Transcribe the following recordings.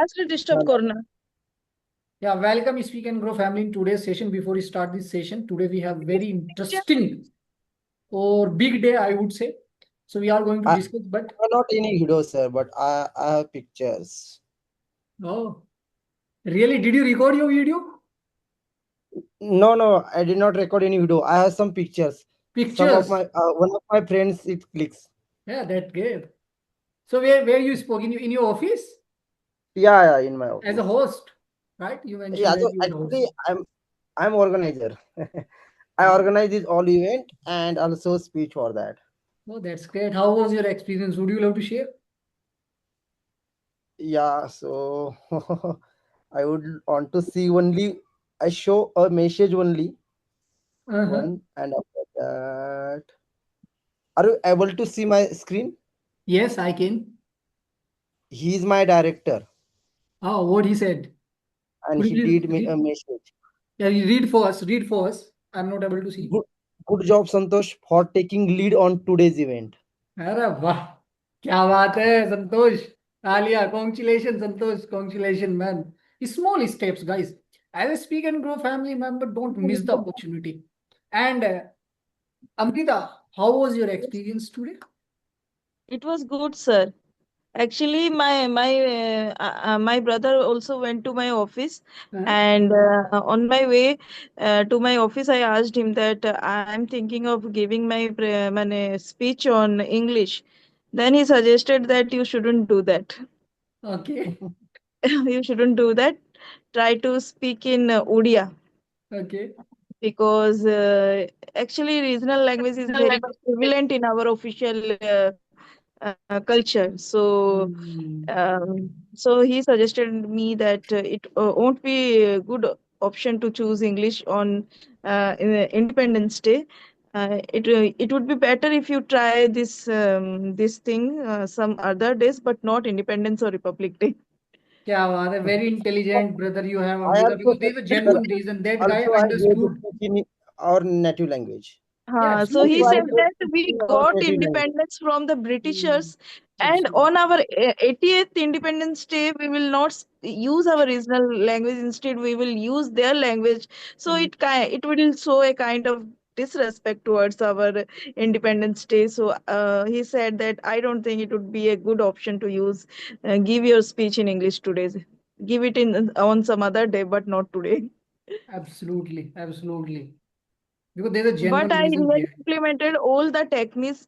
last disturb korna. Yeah, welcome Speak and Grow family in today's session. Before we start this session, today we have very interesting or big day, I would say. So we are going to I discuss, but not any video, sir, but I have pictures. oh, really? Did you record your video? No, I did not record any video. I have some pictures. Some of Pictures? my one of my friends it clicks. Yeah, that great. So where you spoke in your office Yeah, in my as a office. host, right? You mentioned Yeah, that so you were the actually host. I'm organizer. I Oh, organize this all event and also speech for that. oh, that's great. How was your experience? Would you love to share? Yeah, so I would want to see only I show a message only Uh-huh. one and after that. Are you able to see my screen? Yes, I can. He is my director Oh, what he said. and Could you he please did me a read? message. Yeah, you read for us. Read for us. I'm not able to see. Good, good job, Santosh, for taking lead on today's event. अरे वाह क्या बात है संतोष तालिया congratulations Santosh congratulations man small steps guys as a speak and grow family member don't miss the opportunity and Amrita how was your experience today. It was good, sir. Actually, my brother also went to my office, Uh, and on my way to my office, I asked him that I'm thinking of giving my speech on English. Then he suggested that you shouldn't do that. okay You shouldn't do that. Try to speak in Odia, okay because actually regional language is very much prevalent in our official culture. So he suggested me that it won't be a good option to choose English on Independence Day. It would be better if you try this thing some other days, but not Independence or Republic Day. क्या बात है very intelligent brother you have I Amrita also because there's a genuine reason that guy also I gave the understood. speech in our native language. Yeah So he Also I absolutely. said gave that speech we in our got native language. independence from the Mm, Britishers, and absolutely on our 80th Independence Day, we will not use our regional language. Instead, we will use their language. So Mm, it will show a kind of disrespect towards our Independence Day. So he said that I don't think it would be a good option to use give your speech in English today. Give it in on some other day, but not today. absolutely because there's a But genuine I reason really behind. implemented all the techniques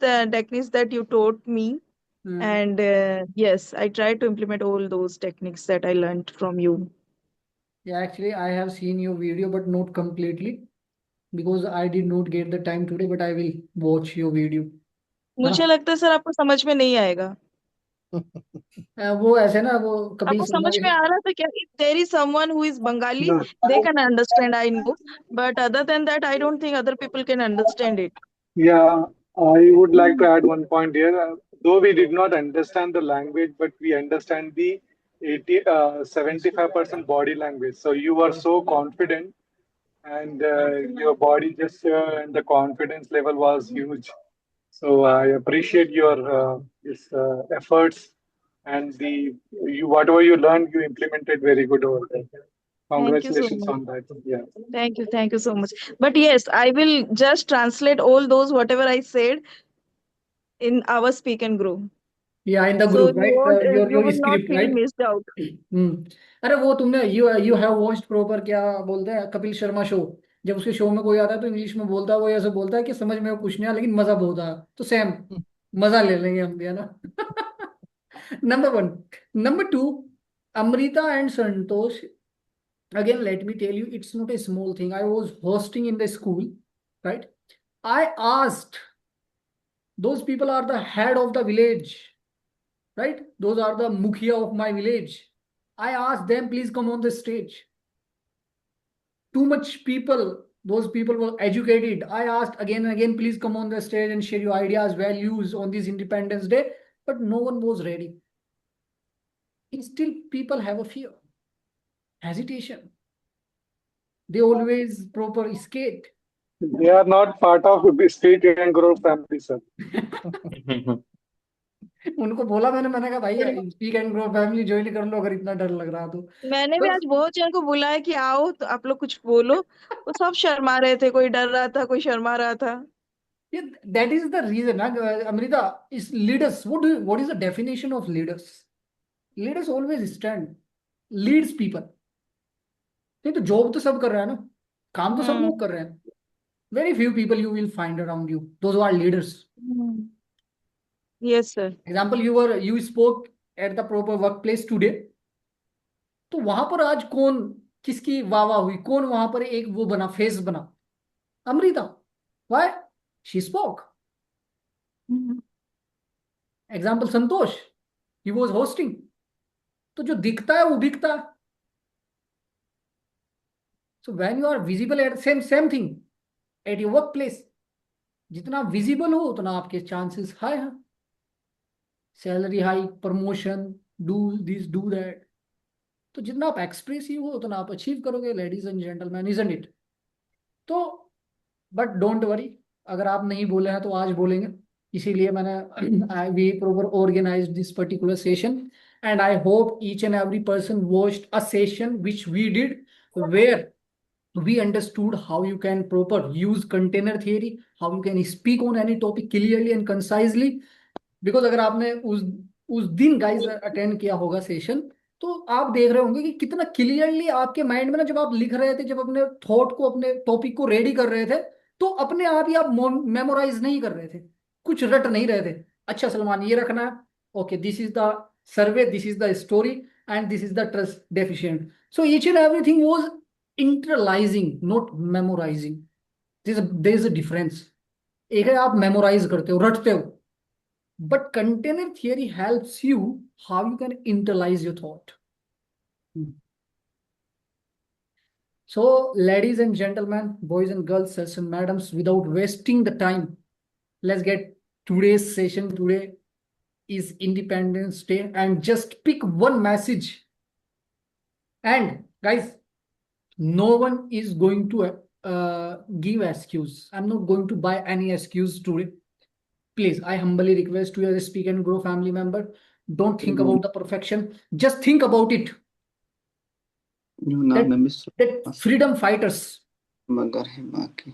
that you taught me, Uh, and yes, I tried to implement all those techniques that I learned from you. yeah, actually, I have seen your video, but not completely because I did not get the time today. But I will watch your video. मुझे हाँ लगता है sir आपको समझ में नहीं आएगा. वो ऐसे ना वो कपिल आपको शर्मा समझ के में आ रहा था क्या? If there is someone who is Bengali, No, they can understand, I know. But other than that, I don't think other people can understand it. yeah, I would like to add one point here. Though we did not understand the language, but we understand the 75% body language. So you were so confident, and your body gesture and the confidence level was huge. So I appreciate your this efforts and the you whatever you learned, you implemented very good over there. Thank you so Congratulations much. on that. Yeah. Thank you so much. But yes, I will just translate all those whatever I said in our Speak and Grow. या in the So group right you your will not script feel right. missed out. अरे वो तुमने you have watched proper क्या बोलते हैं Kapil Sharma show. जब उसके show में कोई आता है तो इंग्लिश में बोलता है वो ऐसे बोलता है कि समझ में कुछ नहीं आया लेकिन मजा बहुत आया तो सेम मजा ले लेंगे हम भी है ना. Number one. Number to. Amrita and Santosh, again, let me tell you, it's not a small thing. I was hosting in the school, right? I asked, those people are the head of the village, right? Those are the mukhia of my village. I asked them, please come on the stage. Too much people, those people were educated. I asked again and again, please come on the stage and share your ideas, values on this Independence Day, but no one was ready. Still, people have a fear, hesitation. They always proper skate. They are not part of the Speak and Grow family, sir. उनको बोला मैंने कहा भाई speak and grow family join कर लो अगर इतना डर लग रहा तो। मैंने भी बस आज बहुत जन को बुलाया कि आओ तो आप लोग कुछ बोलो। वो सब शर्मा रहे थे, कोई डर रहा था, कोई शर्मा रहा था। ये दैट इज द रीजन ना अमृता, इस leaders what is the definition of leaders? Leaders always stand, leads people. नहीं तो जॉब तो सब कर रहा है ना, काम तो सब हम्म। लोग कर रहे हैं। Very few people you will find around you those are leaders. Yes sir. Example you spoke at the proper work place today, तो वहां पर आज कौन, किसकी वाह वाह हुई, कौन वहां पर एक वो बना, फेस बना? Amrita. Why? She spoke. Example Santosh, he was hosting. तो जो दिखता है वो बिकता है। So when you are visible at same same thing at your work place, जितना विजिबल हो उतना आपके चांसेस हाई हैं। Salary high, promotion, do this do that. तो जितना आप एक्सप्रेसिव हो उतना आप अचीव करोगे, ladies and gentlemen, isn't it? तो बट डोंट वरी, अगर आप नहीं बोले हैं तो आज बोलेंगे। इसीलिए मैंने we proper organise this particular session, and I hope each and every person watched a session which we did, where we understood how you can proper use container theory, how you can speak on any topic clearly and concisely. Because अगर आपने उस दिन guys attend किया होगा session, तो आप देख रहे होंगे कि कितना क्लियरली आपके माइंड में ना, जब आप लिख रहे थे, जब अपने थॉट को, अपने टॉपिक को रेडी कर रहे थे, तो अपने आप ही आप मेमोराइज नहीं कर रहे थे, कुछ रट नहीं रहे थे। अच्छा सलमान ये रखना है, okay this is the survey, this is the story, and this is the trust deficient. So each and everything was internalising, not memorising. There is a difference. एक है आप मेमोराइज करते हो, रटते हो, but container theory helps you how you can internalize your thought. So, ladies and gentlemen, boys and girls, sirs and madams, without wasting the time, let's get today's session. Today is Independence Day, and just pick one message. And guys, no one is going to give excuse. I'm not going to buy any excuse today. Please, I humbly request you as a Speak and Grow family member, don't think about the perfection. Just think about it. That, that freedom fighters,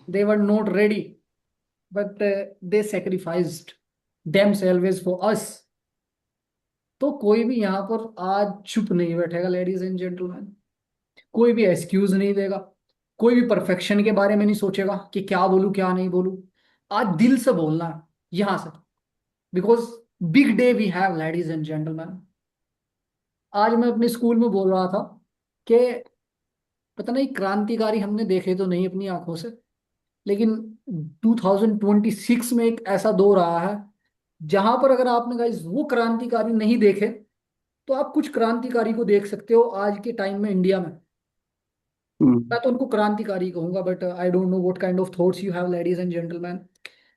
they were not ready, but they sacrificed themselves for us. तो कोई भी यहाँ पर आज चुप नहीं बैठेगा, ladies and gentleman. कोई भी एक्सक्यूज नहीं देगा, कोई भी परफेक्शन के बारे में नहीं सोचेगा कि क्या बोलूं क्या नहीं बोलूं। आज दिल से बोलना है यहां से, because big day we have, ladies and gentlemen. आज मैं अपने स्कूल में बोल रहा था कि पता नहीं क्रांतिकारी हमने देखे तो नहीं अपनी आंखों से, लेकिन 2026 में एक ऐसा दौर आया है जहां पर अगर आपने गाइस वो क्रांतिकारी नहीं देखे, तो आप कुछ क्रांतिकारी को देख सकते हो आज के टाइम में इंडिया में। मैं तो उनको क्रांतिकारी कहूंगा, but I don't know what kind of thoughts you have, ladies and gentlemen.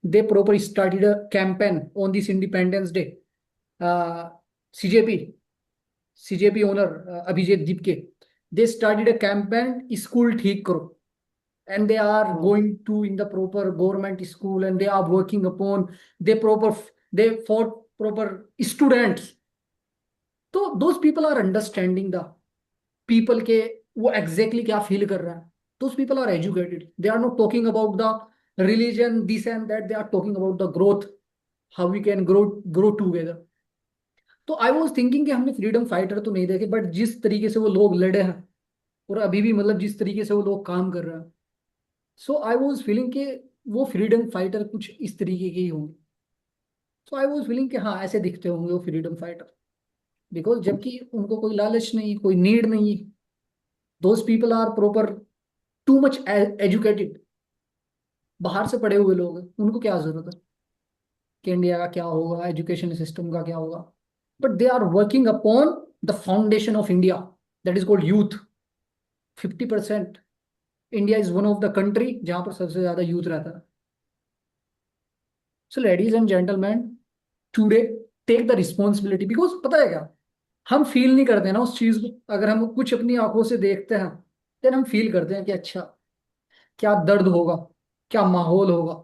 They proper started a campaign on this Independence Day. CJP CJP owner Abhijit Deepke, they started a campaign, school ठीक करो, and they are going to in the proper government school, and they are working upon, they proper, they for proper students. तो those people are understanding the people के वो exactly क्या feel कर रहा है। those people are educated, they are not talking about the religion this and that, they are talking about the growth, how we can grow together। तो I was thinking कि हमने freedom fighter तो नहीं देखे, but जिस तरीके से वो लोग लड़े हैं, और अभी भी मतलब जिस तरीके से वो लोग काम कर रहे हैं, सो आई वॉज फीलिंग कि वो फ्रीडम फाइटर कुछ इस तरीके के ही होंगे। सो आई वॉज फीलिंग कि हाँ ऐसे दिखते होंगे वो फ्रीडम फाइटर, बिकॉज जबकि उनको कोई लालच नहीं, कोई नीड नहीं। Those people are proper too much educated, बाहर से पढ़े हुए लोग हैं, उनको क्या जरूरत है कि इंडिया का क्या होगा, एजुकेशन सिस्टम का क्या होगा। But they are working upon the foundation of India, that is called youth. 50%, India is one of the country जहां पर सबसे ज्यादा यूथ रहता है। So ladies and gentlemen, today take the responsibility, because पता है क्या, हम फील नहीं करते ना उस चीज को। अगर हम कुछ अपनी आंखों से देखते हैं, देन हम फील करते हैं कि अच्छा क्या दर्द होगा, क्या माहौल होगा।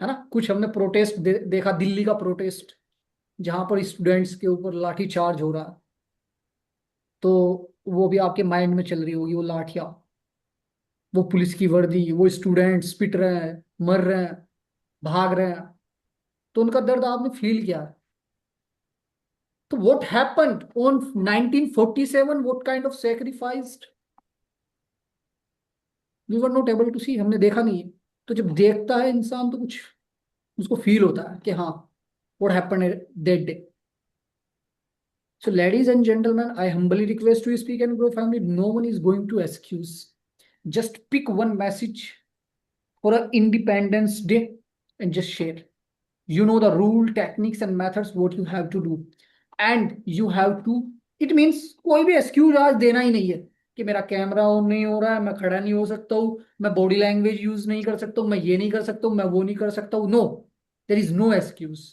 है ना। कुछ हमने प्रोटेस्ट देखा, दिल्ली का प्रोटेस्ट जहां पर स्टूडेंट्स के ऊपर लाठी चार्ज हो रहा है, तो वो भी आपके माइंड में चल रही होगी, वो लाठियां, वो पुलिस की वर्दी, वो स्टूडेंट्स पिट रहे हैं, मर रहे हैं, भाग रहे हैं, तो उनका दर्द आपने फील किया है। तो what happened on 1947, what kind of sacrificed we were not able to see, हमने देखा नहीं है। तो जब देखता है इंसान तो कुछ उसको फील होता है कि हाँ, what happened that day. So, ladies and gentlemen, I humbly request to speak and grow family. No one is going to excuse. Just pick one message for an Independence Day and just share. You know the rule, techniques, and methods what you have to do, and you have to. It means कोई भी excuse आज देना ही नहीं है कि मेरा camera on नहीं हो रहा है, मैं खड़ा नहीं हो सकता हूँ, मैं बॉडी लैंग्वेज यूज नहीं कर सकता हूँ, मैं ये नहीं कर सकता हूँ, मैं वो नहीं कर सकता हूँ। No, there is no excuse.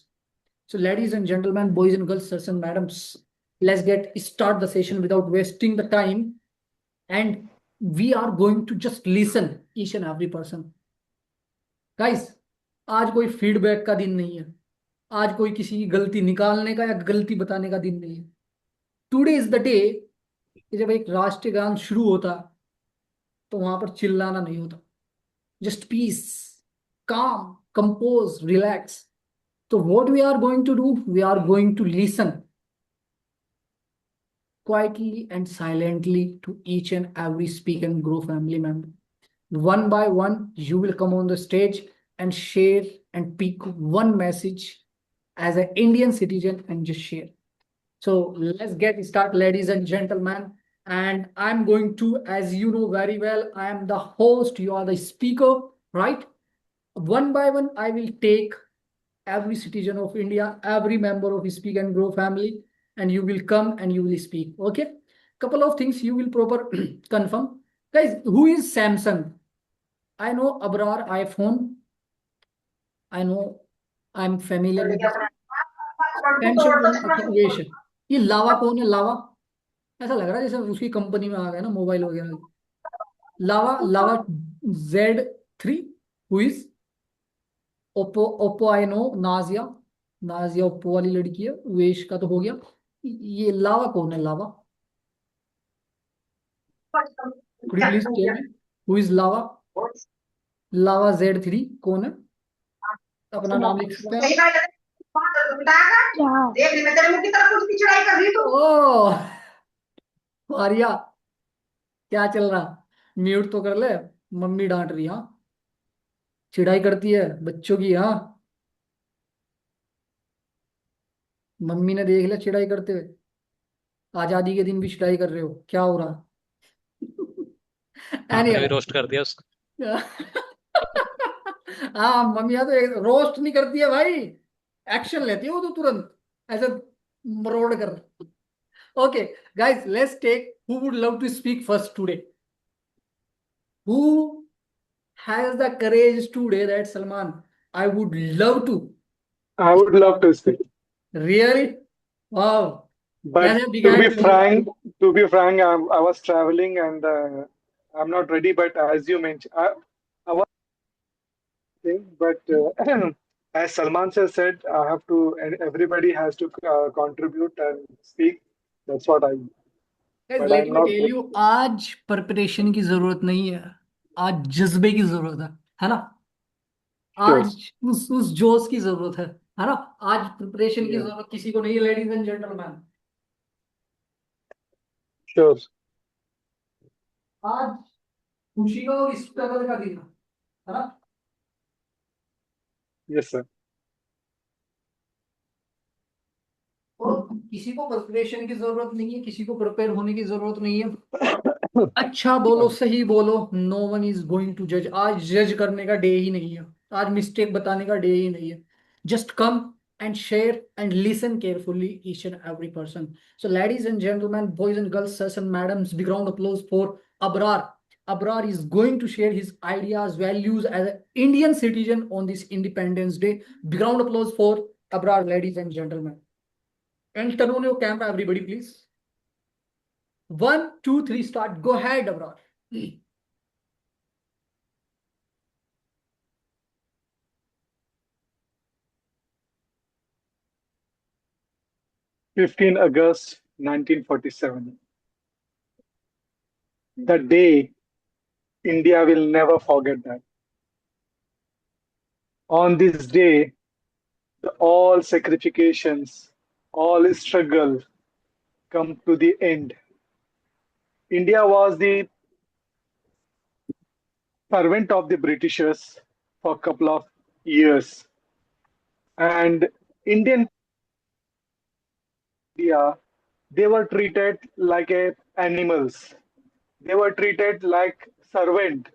So, ladies and gentlemen, boys and girls, sirs and madams, let's get start the session without wasting the time. And we are going to just listen each and every person. Guys, आज कोई feedback का दिन नहीं है, आज कोई किसी की गलती निकालने का या गलती बताने का दिन नहीं है. टुडे इज द डे कि जब एक राष्ट्रीय गान शुरू होता तो वहां पर चिल्लाना नहीं होता. जस्ट पीस, काम, compose, relax. So what we are going to do, we are going to listen quietly and silently to each and every Speak and Grow family member. One by one, you will come on the stage and share and pick one message as an Indian citizen and just share. So let's get started, ladies and gentlemen. And I'm going to, as you know very well, I am the host, you are the speaker, right? One by one, I will take every citizen of India, every member of Speak and Grow family, and you will come and you will speak. Okay. Couple of things you will proper confirm. Guys, who is Samsung? I know Abrar iPhone. I know I'm familiar with this. Samsung कौन? अच्छा उवेश है. ये Lava कौन है? लावा ऐसा लग रहा है जैसे उसकी कंपनी में आ गया ना मोबाइल वगैरह. लावा, Lava Z3, who is Oppo. Oppo I know. Nazia, Nazia Oppo वाली लड़की है. वेश का तो हो गया. ये लावा कौन है? Lava, could you please tell me who is Lava? Lava Z3 कौन है? अपना नाम लिख सकते हैं आप? ओ आर्या, क्या चल रहा? म्यूट तो कर ले, मम्मी डांट रही. हाँ, चिढ़ाई करती है बच्चों की. हाँ, मम्मी ने देख लिया चिढ़ाई करते हुए. आजादी के दिन भी चिढ़ाई कर रहे हो, क्या हो रहा? आपने भी एनीवे. रोस्ट कर दिया उसको। हाँ, मम्मिया तो रोस्ट नहीं करती है भाई, एक्शन लेती है वो तो तुरंत ऐसे मरोड़ कर. Okay guys, let's take who would love to speak first today. Who has the courage today that Salman I would love to. I would love to speak. Really? Wow. But कैसे to बिगाड़ be दिया? frank, I was traveling and I'm not ready. But as you mentioned, I was thinking, but as Salman sir said, I have to, and everybody has to contribute and speak. That's what I. But let I'm me not. Tell you, आज preparation की जरूरत नहीं है, आज जज्बे की जरूरत है ना. Sure. आज उस जोश की जरूरत है ना. आज प्रिपरेशन की Yeah. जरूरत किसी को नहीं है, लेडीज एंड जेंटलमैन. Sure. आज खुशी का और स्ट्रगल का दिन है ना. Yes, sir. और किसी को प्रिपरेशन की जरूरत नहीं है, किसी को प्रिपेयर होने की जरूरत नहीं है. अच्छा बोलो, सही बोलो. No one is going to जज. आज जज करने का डे ही नहीं है, आज मिस्टेक बताने का डे ही नहीं है. Just come and share and listen carefully each and every person. So ladies and gentleman, boys and girls, sir and madams, big round applause for Abrar. Abrar is going to share his ideas, values as an Indian citizen on this Independence Day. Big round applause for Abrar, ladies and gentlemen. And turn on your camera, everybody, please. 1, 2, 3, start. Go ahead, Abrar. 15 August 1947. The day India will never forget that. On this day, all sacrifications, all struggle come to the end. India was the servant of the Britishers for a couple of years, and Indian India, they were treated like animals. They were treated like servant.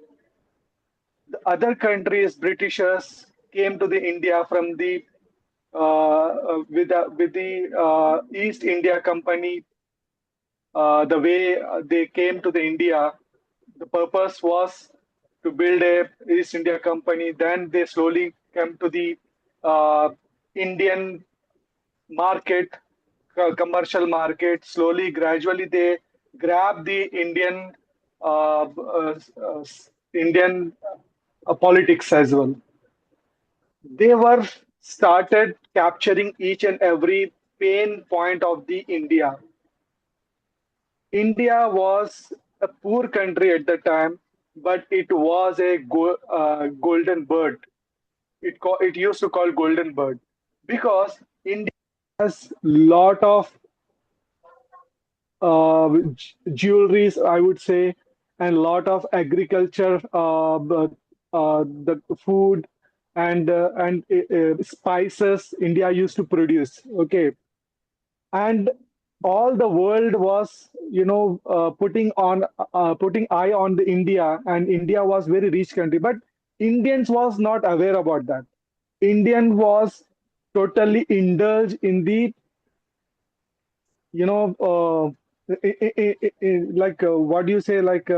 The other countries, Britishers, came to the India from the with the East India Company. The way they came to the India, the purpose was to build a East India Company. Then they slowly came to the uh, Indian market, commercial market. Slowly, gradually, they grab the Indian politics as well. They were started capturing each and every pain point of the India. India was a poor country at the time, but it was a golden bird. It used to call golden bird because India has lot of jewelries, I would say, and lot of agriculture, the food and spices India used to produce. Okay, and all the world was, putting eye on the India, and India was very rich country, but Indians was not aware about that. Indian was totally indulged in the you know like what do you say, like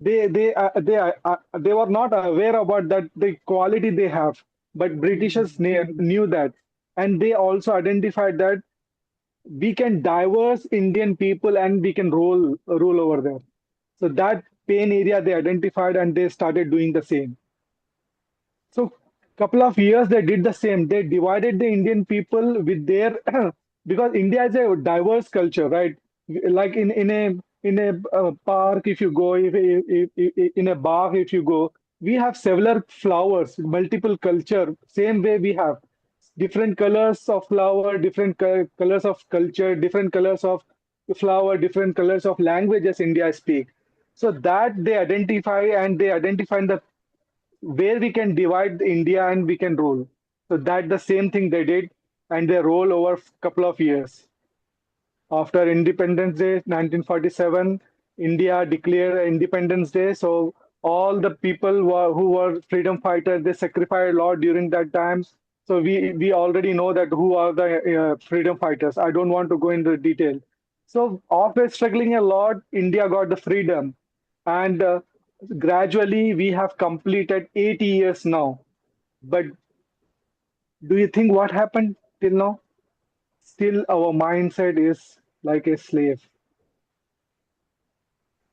they were not aware about that the quality they have, but Britishers knew that, and they also identified that we can diverse Indian people and we can rule over there. So that pain area they identified and they started doing the same. So couple of years they did the same. They divided the Indian people with their because India is a diverse culture, right? Like in a park, if you go, if in a bar, if you go, we have several flowers, multiple culture. Same way we have different colors of flower, different colors of culture, different colors of flower, different colors of languages India speak. So that they identify, and they identify the where we can divide India and we can rule. So that the same thing they did, and they roll over a couple of years. After Independence Day, 1947, India declared Independence Day. So all the people who were freedom fighters, they sacrificed a lot during that time. So we already know that who are the freedom fighters. I don't want to go into detail. So after struggling a lot, India got the freedom, and gradually we have completed 80 years now. But do you think what happened till now? Still, our mindset is like a slave.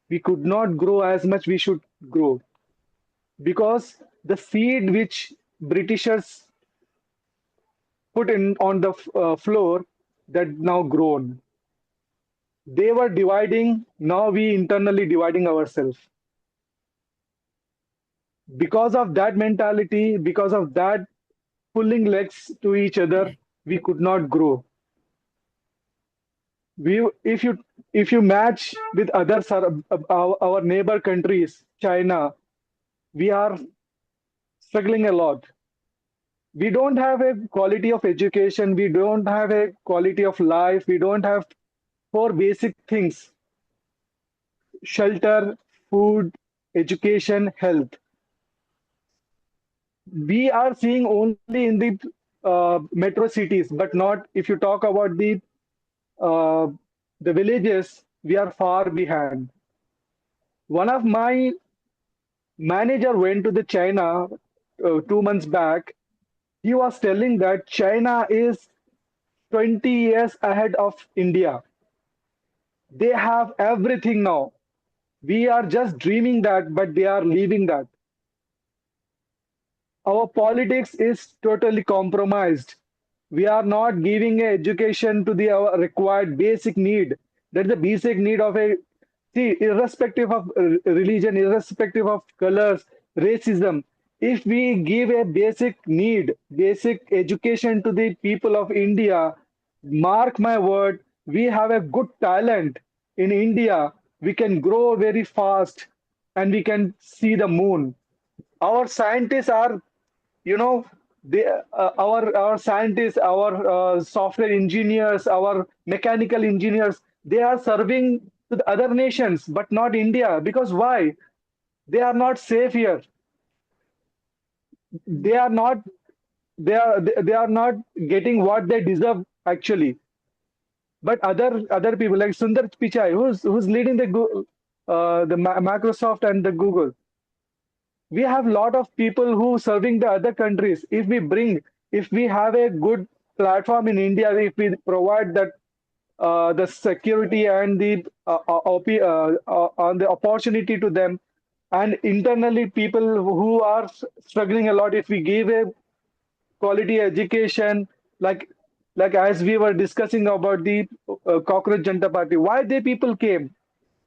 We could not grow as much we should grow because the seed which Britishers put in on the floor, that now grown. They were dividing, now we internally dividing ourselves. Because of that mentality, because of that pulling legs to each other, we could not grow. We, if you match with other our neighbor countries, China, we are struggling a lot. We don't have a quality of education, we don't have a quality of life, we don't have four basic things: shelter, food, education, health. We are seeing only in the metro cities, but not if you talk about uh, the villages, we are far behind. One of my manager went to the China 2 months back. He was telling that China is 20 years ahead of India. They have everything now. We are just dreaming that, but they are leaving that. Our politics is totally compromised. We are not giving a education to the our required basic need. That's the basic need of a, see, irrespective of religion, irrespective of colors, racism. If we give a basic need, basic education to the people of India, mark my word, we have a good talent in India. We can grow very fast and we can see the moon. Our scientists are, you know, our scientists, our software engineers, our mechanical engineers, they are serving to the other nations but not India. Because why? They are not safe here. They are not, they are not getting what they deserve actually. But other people like Sundar Pichai, who's leading the Microsoft and the Google, we have a lot of people who serving the other countries. If we have a good platform in India, if we provide that the security and the on the opportunity to them, and internally people who are struggling a lot, if we give a quality education, like as we were discussing about the cockroach Janta Party, why they people came,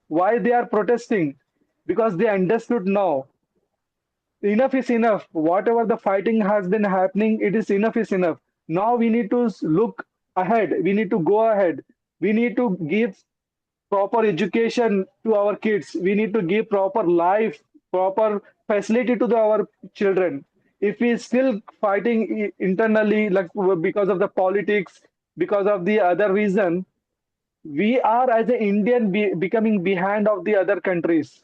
why they are protesting, because they understood now enough is enough. Whatever the fighting has been happening, it is enough is enough. Now we need to look ahead. We need to go ahead. We need to give proper education to our kids. We need to give proper life, proper facility to our children. If we still fighting internally, like because of the politics, because of the other reason, we are as an Indian becoming behind of the other countries.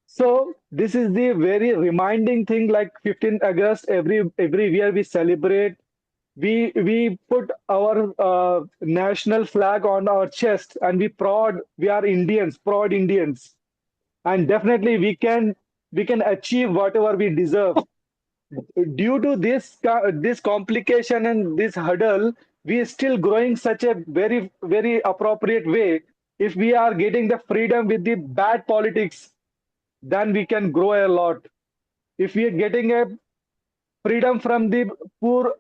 So this is the very reminding thing. Like 15th August, every year we celebrate. We put our national flag on our chest, and we proud. We are Indians, proud Indians, and definitely we can achieve whatever we deserve. Due to this complication and this hurdle, we are still growing such a very appropriate way. If we are getting the freedom with the bad politics, then we can grow a lot. If we are getting a freedom from the poor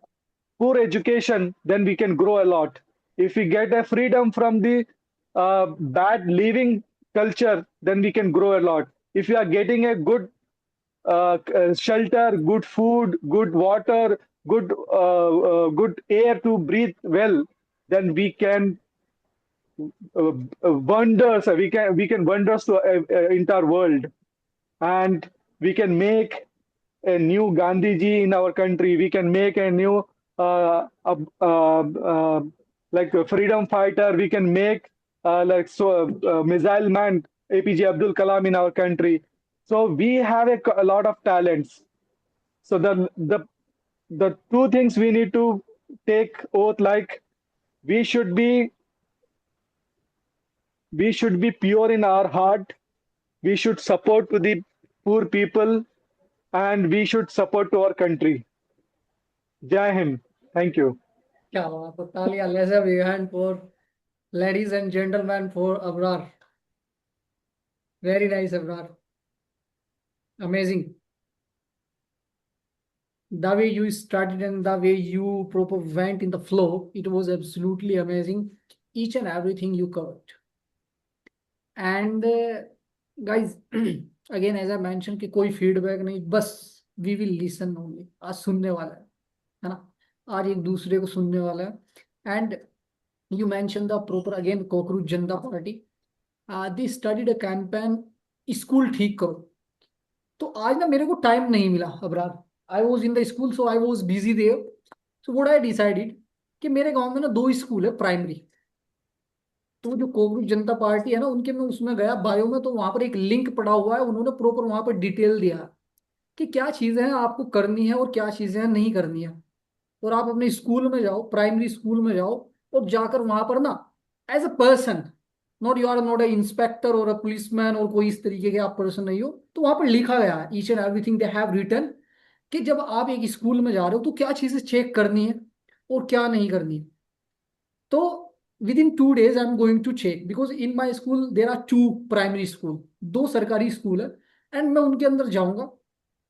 poor education, then we can grow a lot. If we get a freedom from the bad living culture, then we can grow a lot. If we are getting a good shelter, good food, good water, good air to breathe well, then we can wonders. We can wonders to entire world, and we can make a new Gandhiji in our country. We can make a new like a freedom fighter. We can make missile man APJ Abdul Kalam in our country. So we have a lot of talents. So the two things we need to take oath, like we should be we should be pure in our heart. We should support to the poor people, and we should support to our country. Jai Hind. Thank you. क्या बात है, तालियां, let's have a hand for ladies and gentlemen for Abrar. Very nice, Abrar. Amazing. The way you started and the way you proper went in the flow, it was absolutely amazing. Each and everything you covered. And guys, again as I mentioned कि कोई feedback नहीं, बस we will listen only. आज सुनने वाला है ना, आज एक दूसरे को सुनने वाला है. And you mentioned the proper again cockroach Janata party. They studied a campaign school ठीक करो. तो आज ना मेरे को टाइम नहीं मिला Abrar. I was in the school, so I was busy there. So what I decided कि मेरे गांव में ना 2 स्कूल है प्राइमरी. तो जो कोकरूच जनता पार्टी है ना, उनके मैं उसमें गया बायो में, तो वहां पर एक लिंक पड़ा हुआ है. उन्होंने प्रॉपर वहां पर डिटेल दिया कि क्या चीजें हैं आपको करनी है और क्या चीजें हैं नहीं करनी है. और आप अपने स्कूल में जाओ, प्राइमरी स्कूल में जाओ, और जाकर वहां पर ना as a person, not you are not a inspector और अ पुलिसमैन और कोई इस तरीके के आप पर्सन नहीं हो, तो वहां पर लिखा गया है each and everything they have written कि जब आप एक स्कूल में जा रहे हो तो क्या चीजें चेक करनी है और क्या नहीं करनी है. तो within 2 days I'm going to check because in my school there are 2 primary school, 2 सरकारी स्कूल है, एंड मैं उनके अंदर जाऊंगा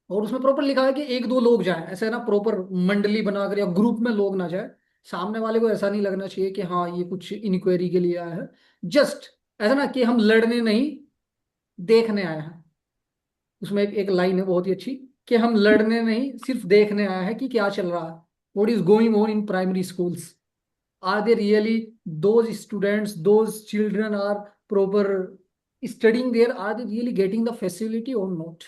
और उसमें प्रॉपर लिखा है कि एक दो लोग जाएं, ऐसे ना प्रॉपर मंडली बनाकर या ग्रुप में लोग ना जाए। सामने वाले को ऐसा नहीं लगना चाहिए कि हाँ ये कुछ इंक्वायरी के लिए आया है। जस्ट ऐसा ना कि हम लड़ने नहीं, देखने आए हैं। उसमें एक लाइन है बहुत ही अच्छी, कि हम लड़ने नहीं सिर्फ देखने आए हैं कि क्या चल रहा है, what is going on in primary schools. Are they really those students, those children are proper studying there, are they really getting the facility or not?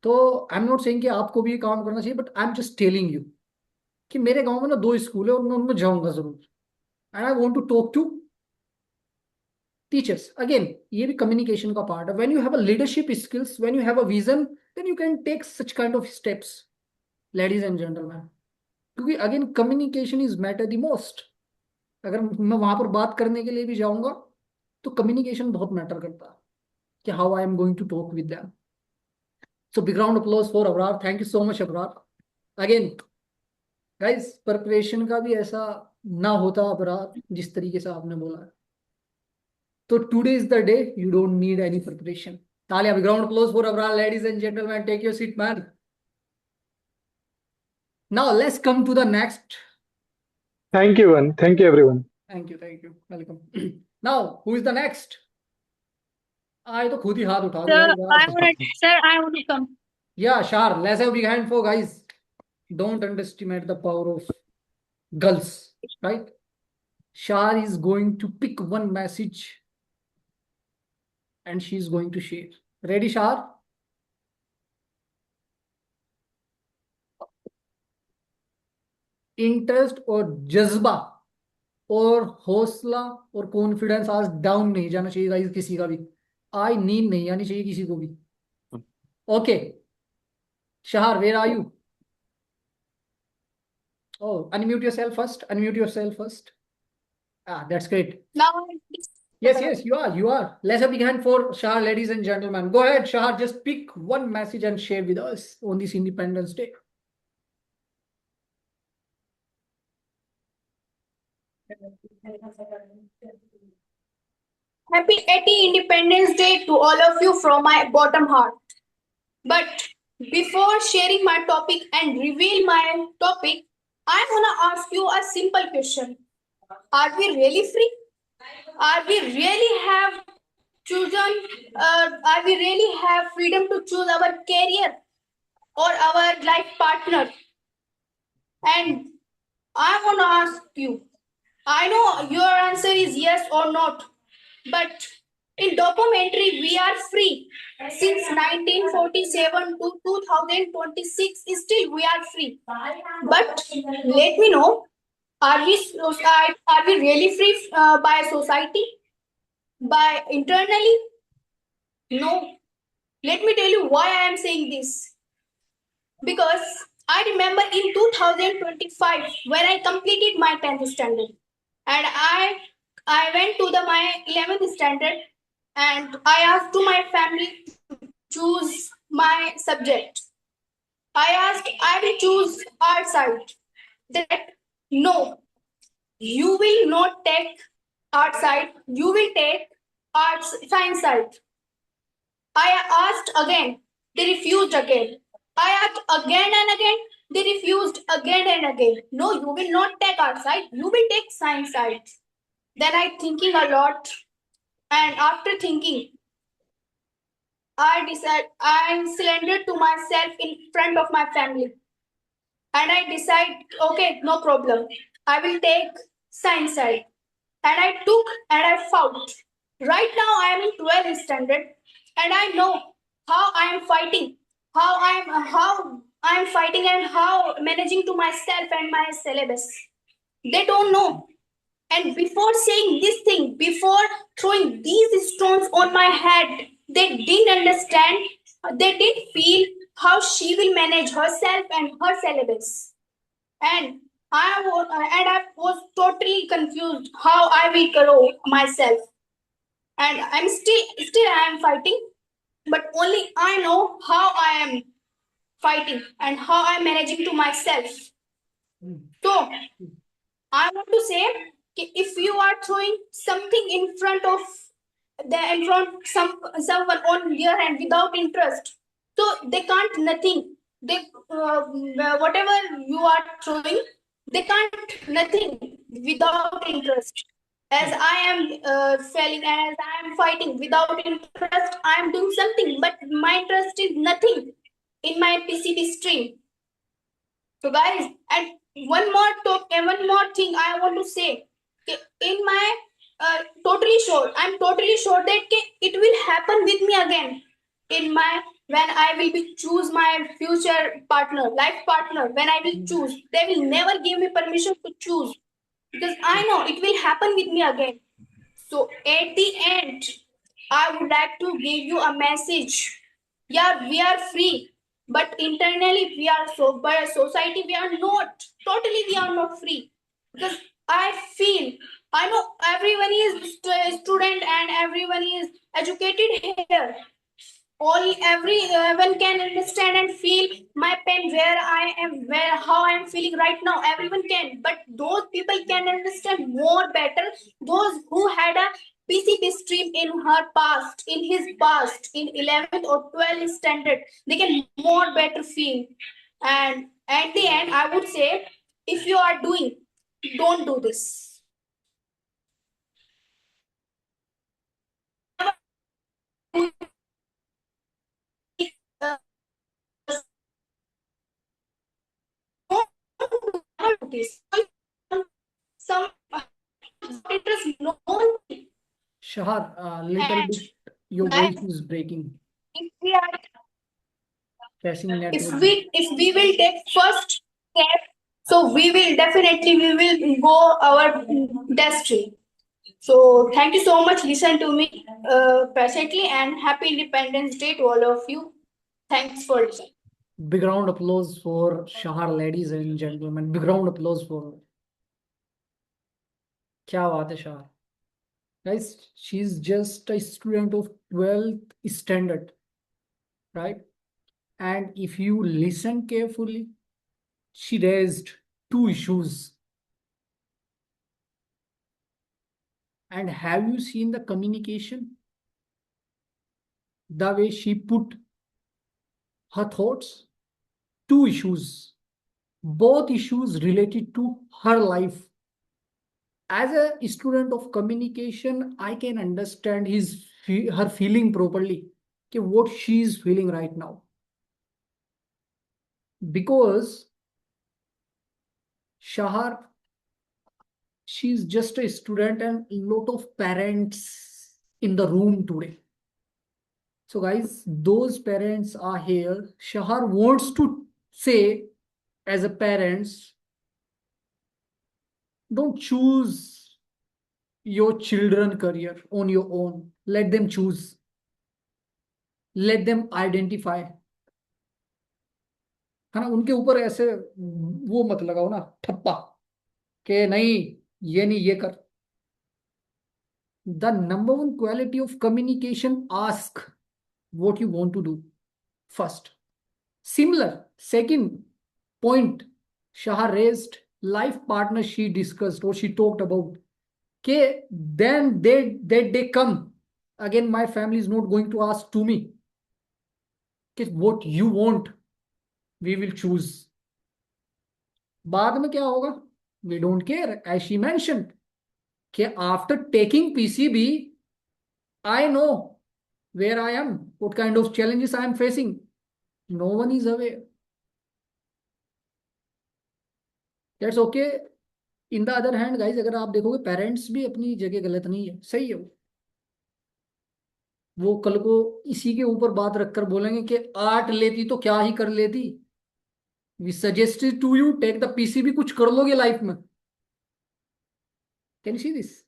तो आई एम नॉट सेइंग कि आपको भी ये काम करना चाहिए, but I am just telling you कि मेरे गांव में ना दो स्कूल है और मैं उनमें जाऊंगा जरूर। And I want to talk to teachers again. ये भी कम्युनिकेशन का पार्ट है। When you have a leadership skills, when you have a vision, then you can take such kind of steps, ladies and gentleman. क्योंकि again communication is matter the most. अगर मैं वहां पर बात करने के लिए भी जाऊंगा तो कम्युनिकेशन बहुत मैटर करता है कि how I am going to talk with them. So big round of applause for Abrar. Thank you so much, Abrar. Again, guys, preparation का भी ऐसा ना होता अबरार जिस तरीके से आपने बोला है। तो today is the day you don't need any preparation. तालियां, big round of applause for Abrar, ladies and gentlemen. Take your seat, man. Now let's come to the next. Thank you, and thank you, everyone. Thank you, welcome. Now who is the next? आए तो खुद ही हाथ उठा दो Sir, यार। I want to come. Yeah, sure. Let's have a big hand for guys. Don't underestimate the power of girls, right? Shar is going to pick one message and she's going to share. Ready, Shar? Interest और जज्बा और हौसला और confidence आज down नहीं जाना चाहिए guys किसी का भी। आई नींद नहीं आनी चाहिए किसी को भी। Okay Sahar, where are you? Oh, unmute yourself first. Unmute yourself first. Ah, that's great. Now, Yes, you are. You are. Let's have a big hand for Shah, ladies and gentlemen. Go ahead, Shah. Just pick one message and share with us on this Independence Day. happy 80 Independence Day to all of you from my bottom heart. But before sharing my topic and reveal my topic, I want to ask you a simple question. Are we really free? Are we really have chosen, are we really have freedom to choose our career or our life partner? And I want to ask you, I know your answer is yes or not, but in documentary we are free. Since 1947 to 2026, still we are free. But let me know, are we really free by society? By internally? No. Let me tell you why I am saying this. Because I remember in 2025 when I completed my 10th standard and I went to my 11th standard and I asked to my family to choose my subject. I asked, I will choose art side. That no, you will not take art side, you will take arts science side. I asked again, they refused again. I asked again and again, they refused again and again. No, you will not take art side, you will take science side. Then I thinking a lot, and after thinking, I decided I surrendered to myself in front of my family. And I decide, okay, no problem. I will take science side. And I took and I found. Right now I am in 12th standard and I know how I am fighting, how I am fighting and how managing to myself and my syllabus. They don't know. And before saying this thing, before throwing these stones on my head, they didn't understand, they didn't feel how she will manage herself and her syllabus. And I was totally confused how I will grow myself. And I'm still I am fighting, but only I know how I am fighting and how I'm managing to myself. So I want to say, if you are throwing something in front of they enroll someone on their hand without interest. So they can't nothing. They whatever you are throwing, they can't nothing without interest. As I am failing, as I am fighting without interest, I am doing something, but my interest is nothing in my PCB stream. So guys, and one more talk and one more thing I want to say. In my I'm totally sure that it will happen with me again. In my when I will be choose my future partner, life partner, when I will choose, they will never give me permission to choose because I know it will happen with me again. So at the end, I would like to give you a message. Yeah, we are free, but internally we are so. But society we are not. Totally, we are not free because I feel I know everyone is student and everyone is educated here. All everyone can understand and feel my pain where I am, where how I am feeling right now. Everyone can, but those people can understand more better. Those who had a PCB stream in her past, in his past, in 11th or 12th standard, they can more better feel. And at the end, I would say, if you are doing, don't do this. Uh, don't do this. Some interest no one. Shahar, a little bit your voice Guys, is breaking. if we are Facing if network. we will take first step, so we will go our destiny. So thank you so much. Listen to me patiently, and happy Independence Day to all of you. Thanks for listening. Big round applause for Shahar, ladies and gentlemen. Big round applause for her. क्या बात है Shahar. Guys, she's just a student of 12th standard, right? And if you listen carefully, she raised two issues. And have you seen the communication? The way she put her thoughts? Two issues. Both issues related to her life. As a student of communication, I can understand her feeling properly. Okay, what she is feeling right now. Because Shahar, she's just a student and a lot of parents in the room today. So guys, those parents are here. Shahar wants to say as a parents, don't choose your children career on your own. Let them choose. Let them identify. है ना, उनके ऊपर ऐसे वो मत लगाओ ना ठप्पा कि नहीं ये नहीं ये कर. The number one quality of communication, ask what you want to do first. Similar, second point, Shah raised life partner she discussed or she talked about. Okay, then they come. Again, my family is not going to ask to me. Okay, what you want, we will choose. बाद में क्या होगा? We don't care. As she mentioned, okay, after taking PCB, I know where I am, what kind of challenges I am facing. No one is aware. That's okay. In the other hand guys, अगर आप देखोगे parents भी अपनी जगह गलत नहीं है, सही है. वो कल को इसी के ऊपर बात रखकर बोलेंगे कि आर्ट लेती तो क्या ही कर लेती. We suggested to you take the PCB, कुछ कर लोगे लाइफ में. Can see this.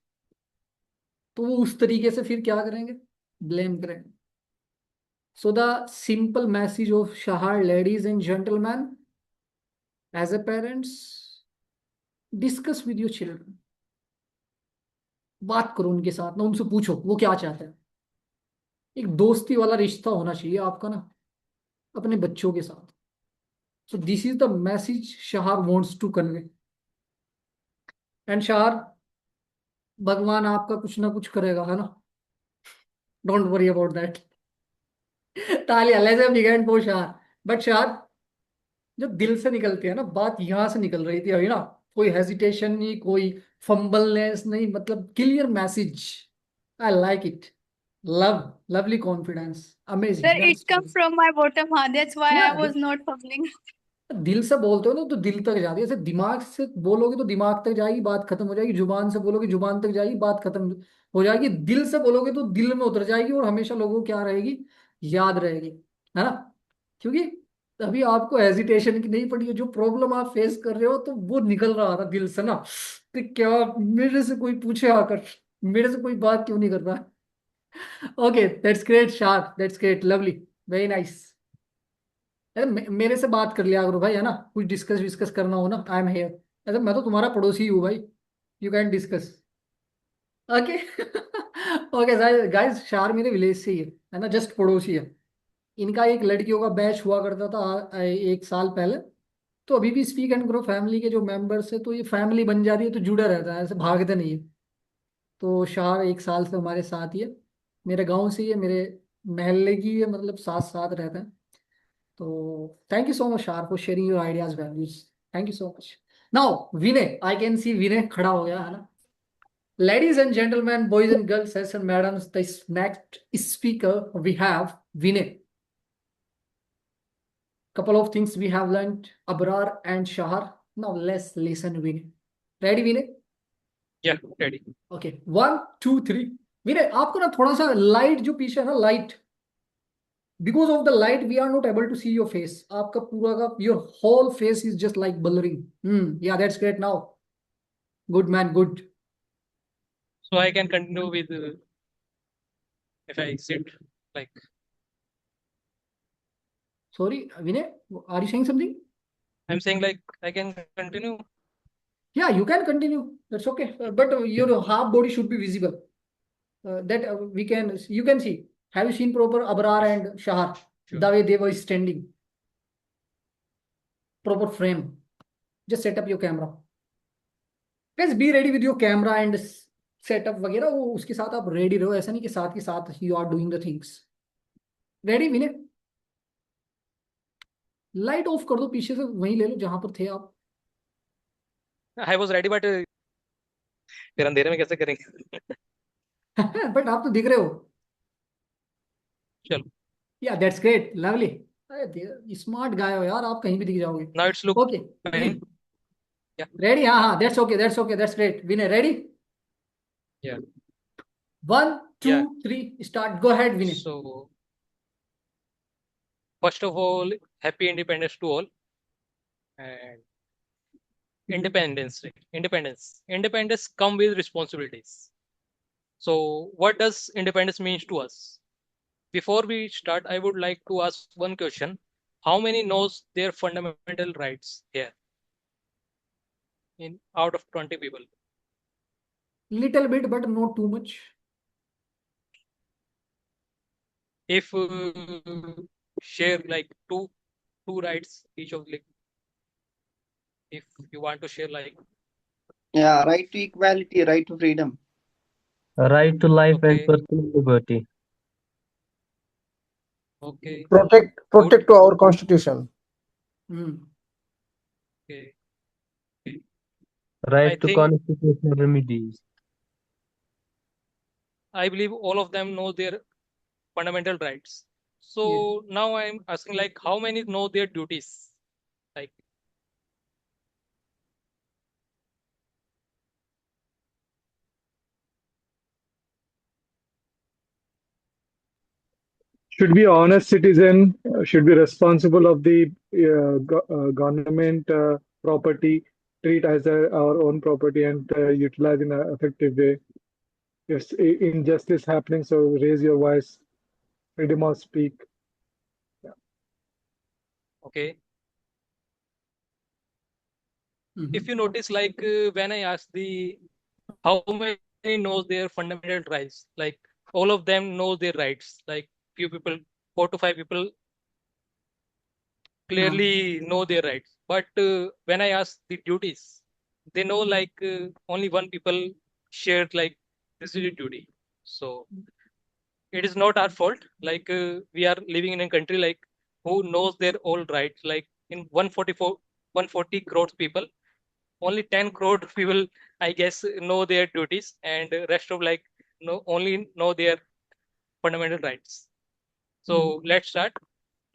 तो वो उस तरीके से फिर क्या करेंगे, ब्लेम करेंगे. So the simple message of Shahar, ladies and gentleman, as a parents, discuss with your children. बात करो उनके साथ ना, उनसे पूछो वो क्या चाहते हैं. एक दोस्ती वाला रिश्ता होना चाहिए आपका ना अपने बच्चों के साथ. So this is the message Shahar wants to convey. And Shahar, भगवान आपका कुछ ना कुछ करेगा, है ना. Don't worry about that. Talya, let's have began for Shah. But Shah, जो दिल से निकलती है ना बात, यहाँ से निकल रही थी अभी ना, कोई हेजिटेशन नहीं, कोई फंबलनेस नहीं, मतलब clear message. I like it. Love, lovely confidence, Sir, amazing, it that's comes from my bottom heart. That's why I was not fumbling. दिल से बोलते हो ना तो दिल तक जाती है. ऐसे दिमाग से बोलोगे तो दिमाग तक जाएगी, बात खत्म हो जाएगी. जुबान से बोलोगे जुबान तक जाएगी, बात खत्म हो जाएगी. दिल से बोलोगे तो दिल में उतर जाएगी और हमेशा लोगों को क्या रहेगी, याद रहेगी, है ना. क्योंकि अभी आपको हेजिटेशन की नहीं पड़ी है, जो प्रॉब्लम आप फेस कर रहे हो तो वो निकल रहा था दिल से ना, कि क्या मेरे से कोई पूछे आकर, मेरे से कोई बात क्यों नहीं कर रहा. Okay, that's great sharp, that's great, lovely, very nice. अरे मेरे से बात कर लिया करो भाई, है ना. कुछ डिस्कस विस्कस करना हो ना, आई एम हेयर. अरे मैं तो तुम्हारा पड़ोसी हूँ भाई, you can discuss. Okay. Okay guys, शार मेरे विलेज से ही है ना, जस्ट पड़ोसी है. इनका एक लड़कियों का बैच हुआ करता था एक साल पहले. तो अभी भी स्पीक एंड ग्रो फैमिली के जो मेंबर्स है, तो ये फैमिली बन जा रही है तो जुड़ा रहता है, ऐसे भागते नहीं है. तो शार एक साल से हमारे साथ ही है, मेरे गांव से ही है, मेरे महल्ले की है, मतलब साथ साथ रहते हैं. तो thank you so much Shahar for sharing your ideas, values. Thank you so much. Now Vinay, I can see Vinay खड़ा हो गया, है ना. Ladies and gentlemen, boys and girls, sirs and madams, the next speaker we have Vinay. Couple of things we have learned, Abrar and Shahar. Now let's listen Vinay. Ready Vinay? Yeah, ready. Okay, 1, 2, 3. Vinay, आपको ना थोड़ा सा light जो पीछे है ना, light, because of the light we are not able to see your face. आपका पूरा का your whole face is just like blurring. Yeah, that's great now. Good man, good. So I can continue with if I sit like. Sorry, Vinay, are you saying something? I'm saying like I can continue. Yeah, you can continue. That's okay. But your half body should be visible. That you can see. Have you seen proper Abrar and Shahar? Sure. The way they were standing. Proper frame. Just set up your camera. Guys, be ready with your camera and setup वगैरह, वो उसके साथ आप ready रहो. ऐसा नहीं कि साथ के साथ you are doing the things. Ready, Vinay? Light of कर दो पीछे से, वहीं ले लो जहां पर थे आप. I was ready, but फिर अंधेरे में कैसे करेंगे? बट आप तो दिख रहे हो. चलो. Yeah, that's great. Lovely. अरे स्मार्ट गाय हो यार, आप कहीं भी दिख जाओगे. Now it's look Okay. fine. Yeah. Ready? हाँ, that's okay. That's okay. That's great. Vinay, ready? Yeah. 1, 2, Yeah. 3. Start. Go ahead, Vinay. So first of all, happy independence to all. And independence come with responsibilities. So what does independence means to us? Before we start, I would like to ask one question. How many knows their fundamental rights here in out of 20 people? Little bit, but not too much. If share like two rights each of, like if you want to share like Yeah, right to equality, right to freedom. Right to life and okay, personal liberty. okay, Protect to our constitution. okay. Right I to think constitutional remedies. I believe all of them know their fundamental rights. So now I'm asking like how many know their duties? Like Should be honest citizen, should be responsible of the government property, treat as our own property and utilize in an effective way. If injustice happening, so raise your voice, freedom of speak. okay. If you Mhm. notice like when I asked the how many knows their fundamental rights, like all of them know their rights. Like few people, 4 to 5 people clearly know their rights. But when I ask the duties, they know like only one people shared like this is your duty. So it is not our fault. Like we are living in a country like who knows their all rights. Like in 140 crores people, only 10 crore people, I guess, know their duties, and rest of like only know their fundamental rights. So let's start.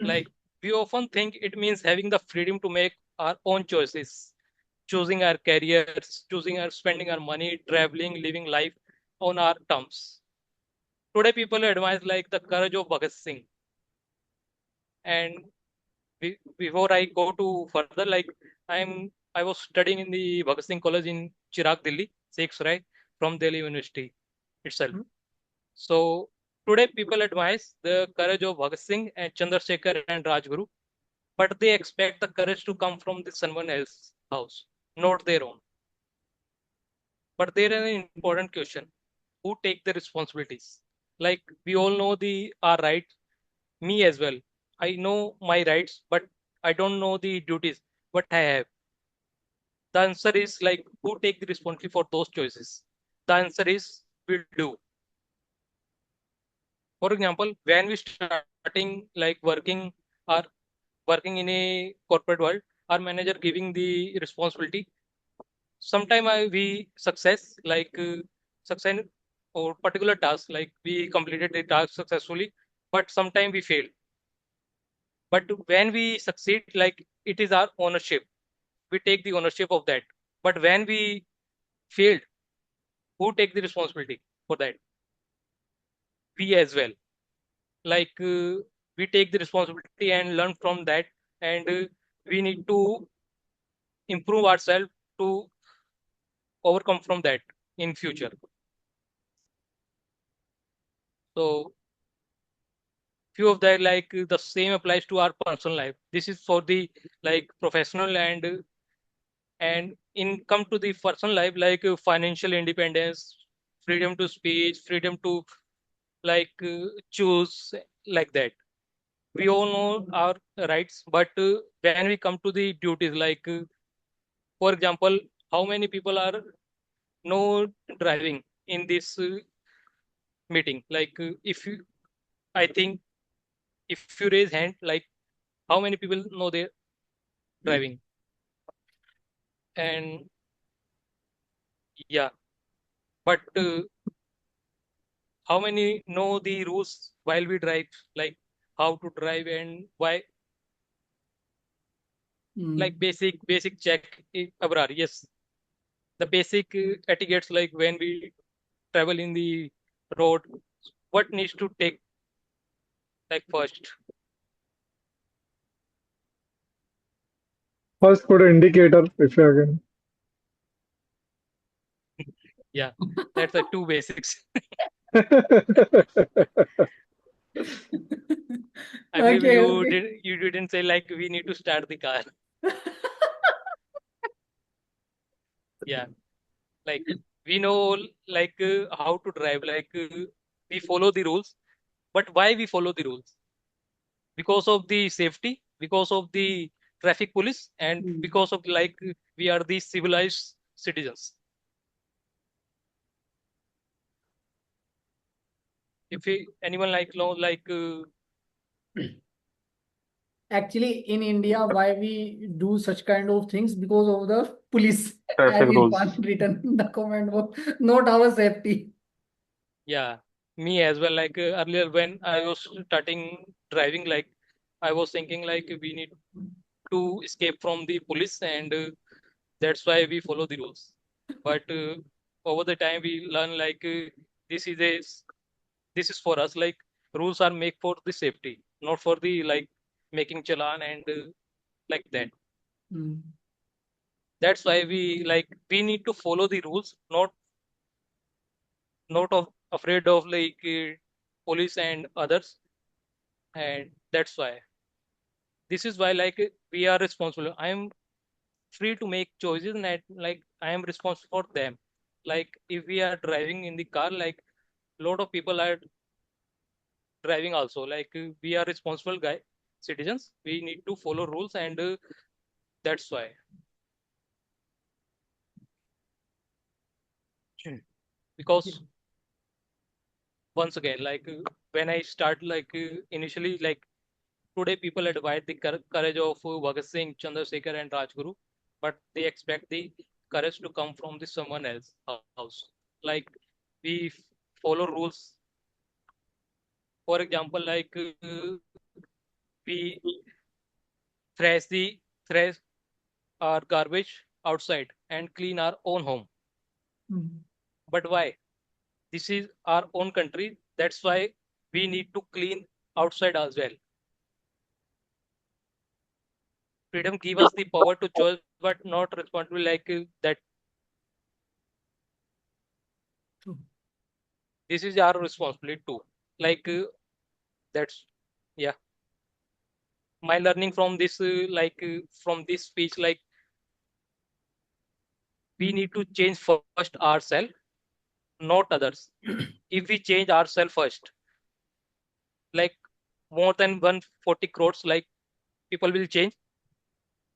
Like we often think it means having the freedom to make our own choices, choosing our careers, choosing our spending our money, traveling, living life on our terms. Today, people admire like the courage of Bhagat Singh. And before I go to further, like I was studying in the Bhagat Singh College in Chirag, Delhi, Sheikh Sarai, from Delhi University itself. So today, people admire the courage of Bhagat Singh and Chandrasekhar and Rajguru, but they expect the courage to come from someone else's house, not their own. But there is an important question: who take the responsibilities? Like we all know our rights, me as well. I know my rights, but I don't know the duties what I have. The answer is like who take the responsibility for those choices? The answer is we do. For example, when we starting like or working in a corporate world, our manager giving the responsibility. Sometime we success or particular task like we completed the task successfully, but sometime we fail. But when we succeed, like it is our ownership. We take the ownership of that. But when we failed, who take the responsibility for that? We as well. Like we take the responsibility and learn from that, and we need to improve ourselves to overcome from that in future. So few of that like the same applies to our personal life. This is for the like professional and in come to the personal life like financial independence, freedom to speech, freedom to like choose like that. We all know our rights, but when we come to the duties, like for example, how many people are no driving in this meeting? Like if you, I think if you raise hand, like how many people know they're driving? And yeah, but how many know the rules while we drive, like how to drive and why, like basic check, Abrar, yes, the basic etiquettes, like when we travel in the road, what needs to take like first? First, put an indicator if you can. Yeah, that's the two basics. I believe Okay, you okay. didn't say like we need to start the car. Yeah, like we know like how to drive, like we follow the rules, but why we follow the rules? Because of the safety, because of the traffic police, and because of like we are the civilized citizens. If anyone like know like Actually, in India, why we do such kind of things? Because of the police, as Traffic rules. Irfan written in the comment book, not our safety. yeah, me as well, like earlier when I was starting driving, like I was thinking like we need to escape from the police, and that's why we follow the rules. But over the time we learn like this is a this is for us, like rules are made for the safety, not for the like making challan and like that. Mm. That's why we need to follow the rules, not afraid of like police and others, and that's why this is why like we are responsible. I am free to make choices, and like I am responsible for them. Like if we are driving in the car, like a lot of people are driving also, like we are responsible guy citizens, we need to follow rules, and that's why. Because once again, like when I start, like initially, like today, people admire the courage of Bhagat Singh, Chandrasekhar, and Rajguru, but they expect the courage to come from the someone else house. Like we follow rules. For example, like we thrash thrash our garbage outside and clean our own home. But why? This is our own country. That's why we need to clean outside as well. Freedom give us the power to choose, but not responsibility like that. This is our responsibility too. Like that's yeah. My learning from this, from this speech, like we need to change first ourselves, not others. If we change ourselves first, like more than 140 crores, like people will change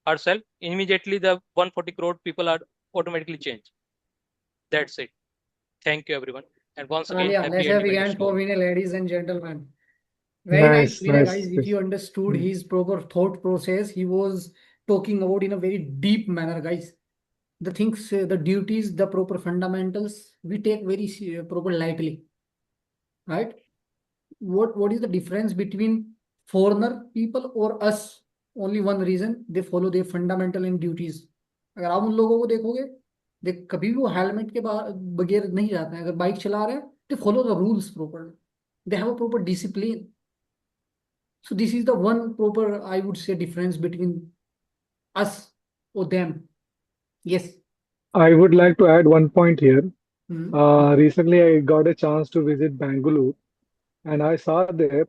ourselves immediately. The 140 crore people are automatically changed. That's it. Thank you, everyone. And once again, Yeah, happy let's have Independence again to for all. Vinay, ladies and gentlemen. Very nice, Nice, Vinay, guys. nice. If you understood Hmm. his proper thought process, he was talking about in a very deep manner, guys. The things, the duties, the proper fundamentals, we take very proper lightly, right? What is the difference between foreigner people or us? Only one reason, they follow their fundamental and duties. अगर आप उन लोगों को देखोगे, देख कभी भी वो हेलमेट के बगैर नहीं जाते हैं. अगर बाइक चला रहे हैं, they follow the rules properly. They have a proper discipline. So this is the one proper, I would say, difference between us or them. Yes. I would like to add one point here. Hmm. Recently, I got a chance to visit Bangalore, and I saw there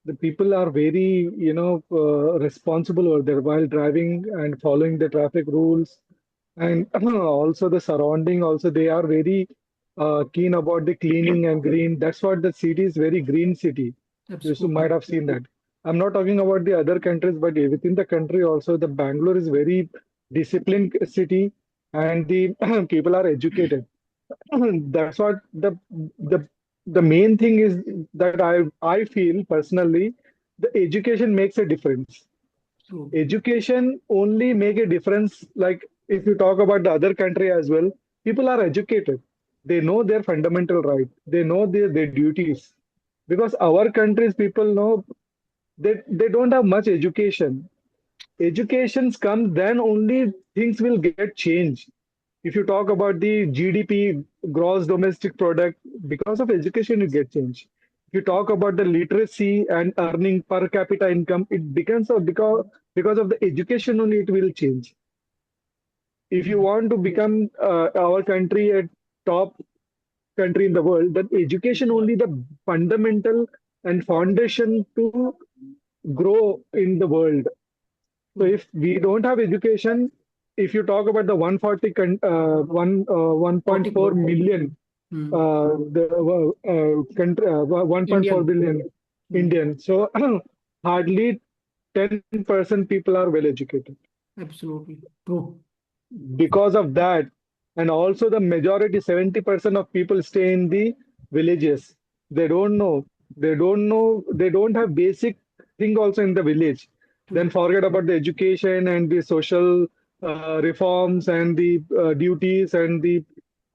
the people are very, responsible over there while driving and following the traffic rules, and also the surrounding. Also, they are very keen about the cleaning and green. That's what the city is, very green city. You Absolutely. might have seen that. I'm not talking about the other countries, but within the country also, the Bangalore is very disciplined city, and the people are educated. That's what the the main thing is, that I feel personally, the education makes a difference. True. Education only make a difference. Like if you talk about the other country as well, people are educated. They know their fundamental right. They know their duties. Because our country's people know, they don't have much education. Educations come, then only things will get changed. If you talk about the GDP, gross domestic product, because of education you get change. If you talk about the literacy and earning per capita income, it becomes because of the education only it will change. If you want to become our country a top country in the world, then education only the fundamental and foundation to grow in the world. So if we don't have education, if you talk about the 140 40 1.4 crore. million Hmm. the country 1.4 Indian. billion Hmm. Indian, so hardly 10% people are well educated. Absolutely. True. Because of that, and also the majority 70% of people stay in the villages. They don't have basic thing also in the village. Then True. forget about the education and the social reforms and the duties and the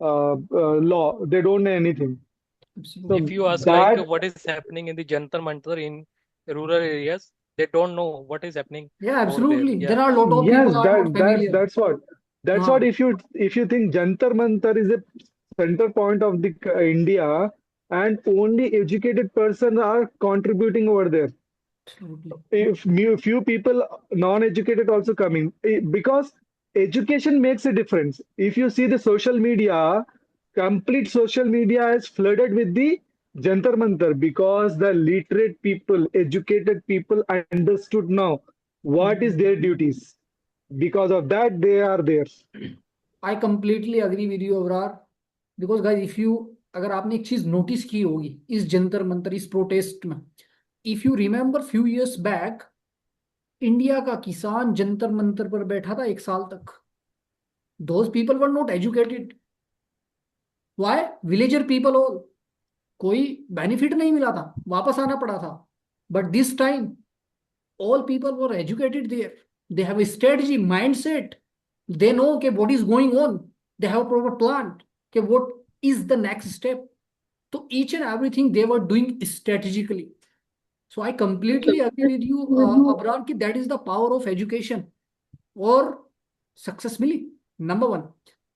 law. They don't know anything. Absolutely. If So you ask like that, what is happening in the Jantar Mantar in rural areas, they don't know what is happening Yeah, over there. absolutely. Yeah. There are a lot of yes, people are not familiar. that's what, Huh. if you think Jantar Mantar is a center point of the India, and only educated person are contributing over there. Absolutely. If few people non-educated also coming, because education makes a difference. If you see the social media, complete social media is flooded with the Jantar Mantar, because the literate people, educated people understood now what is their duties. Because of that, they are there. I completely agree with you, Abrar. Because guys, if you, अगर आपने एक चीज notice की होगी इस जंतर मंतर इस protest में, if you remember few years back, India का किसान जंतर मंतर पर बैठा था 1 साल तक. Those people were not educated. Why? Villager people all. कोई बेनिफिट नहीं मिला था, वापस आना पड़ा था। But this time all people were educated there. They have a strategy, mindset. They know okay, what is going on. They have a proper plan. Okay, what is the next step? So each and everything they were doing strategically. So I completely agree with you, Abrar, कि that is the power of education. और success milli, number one.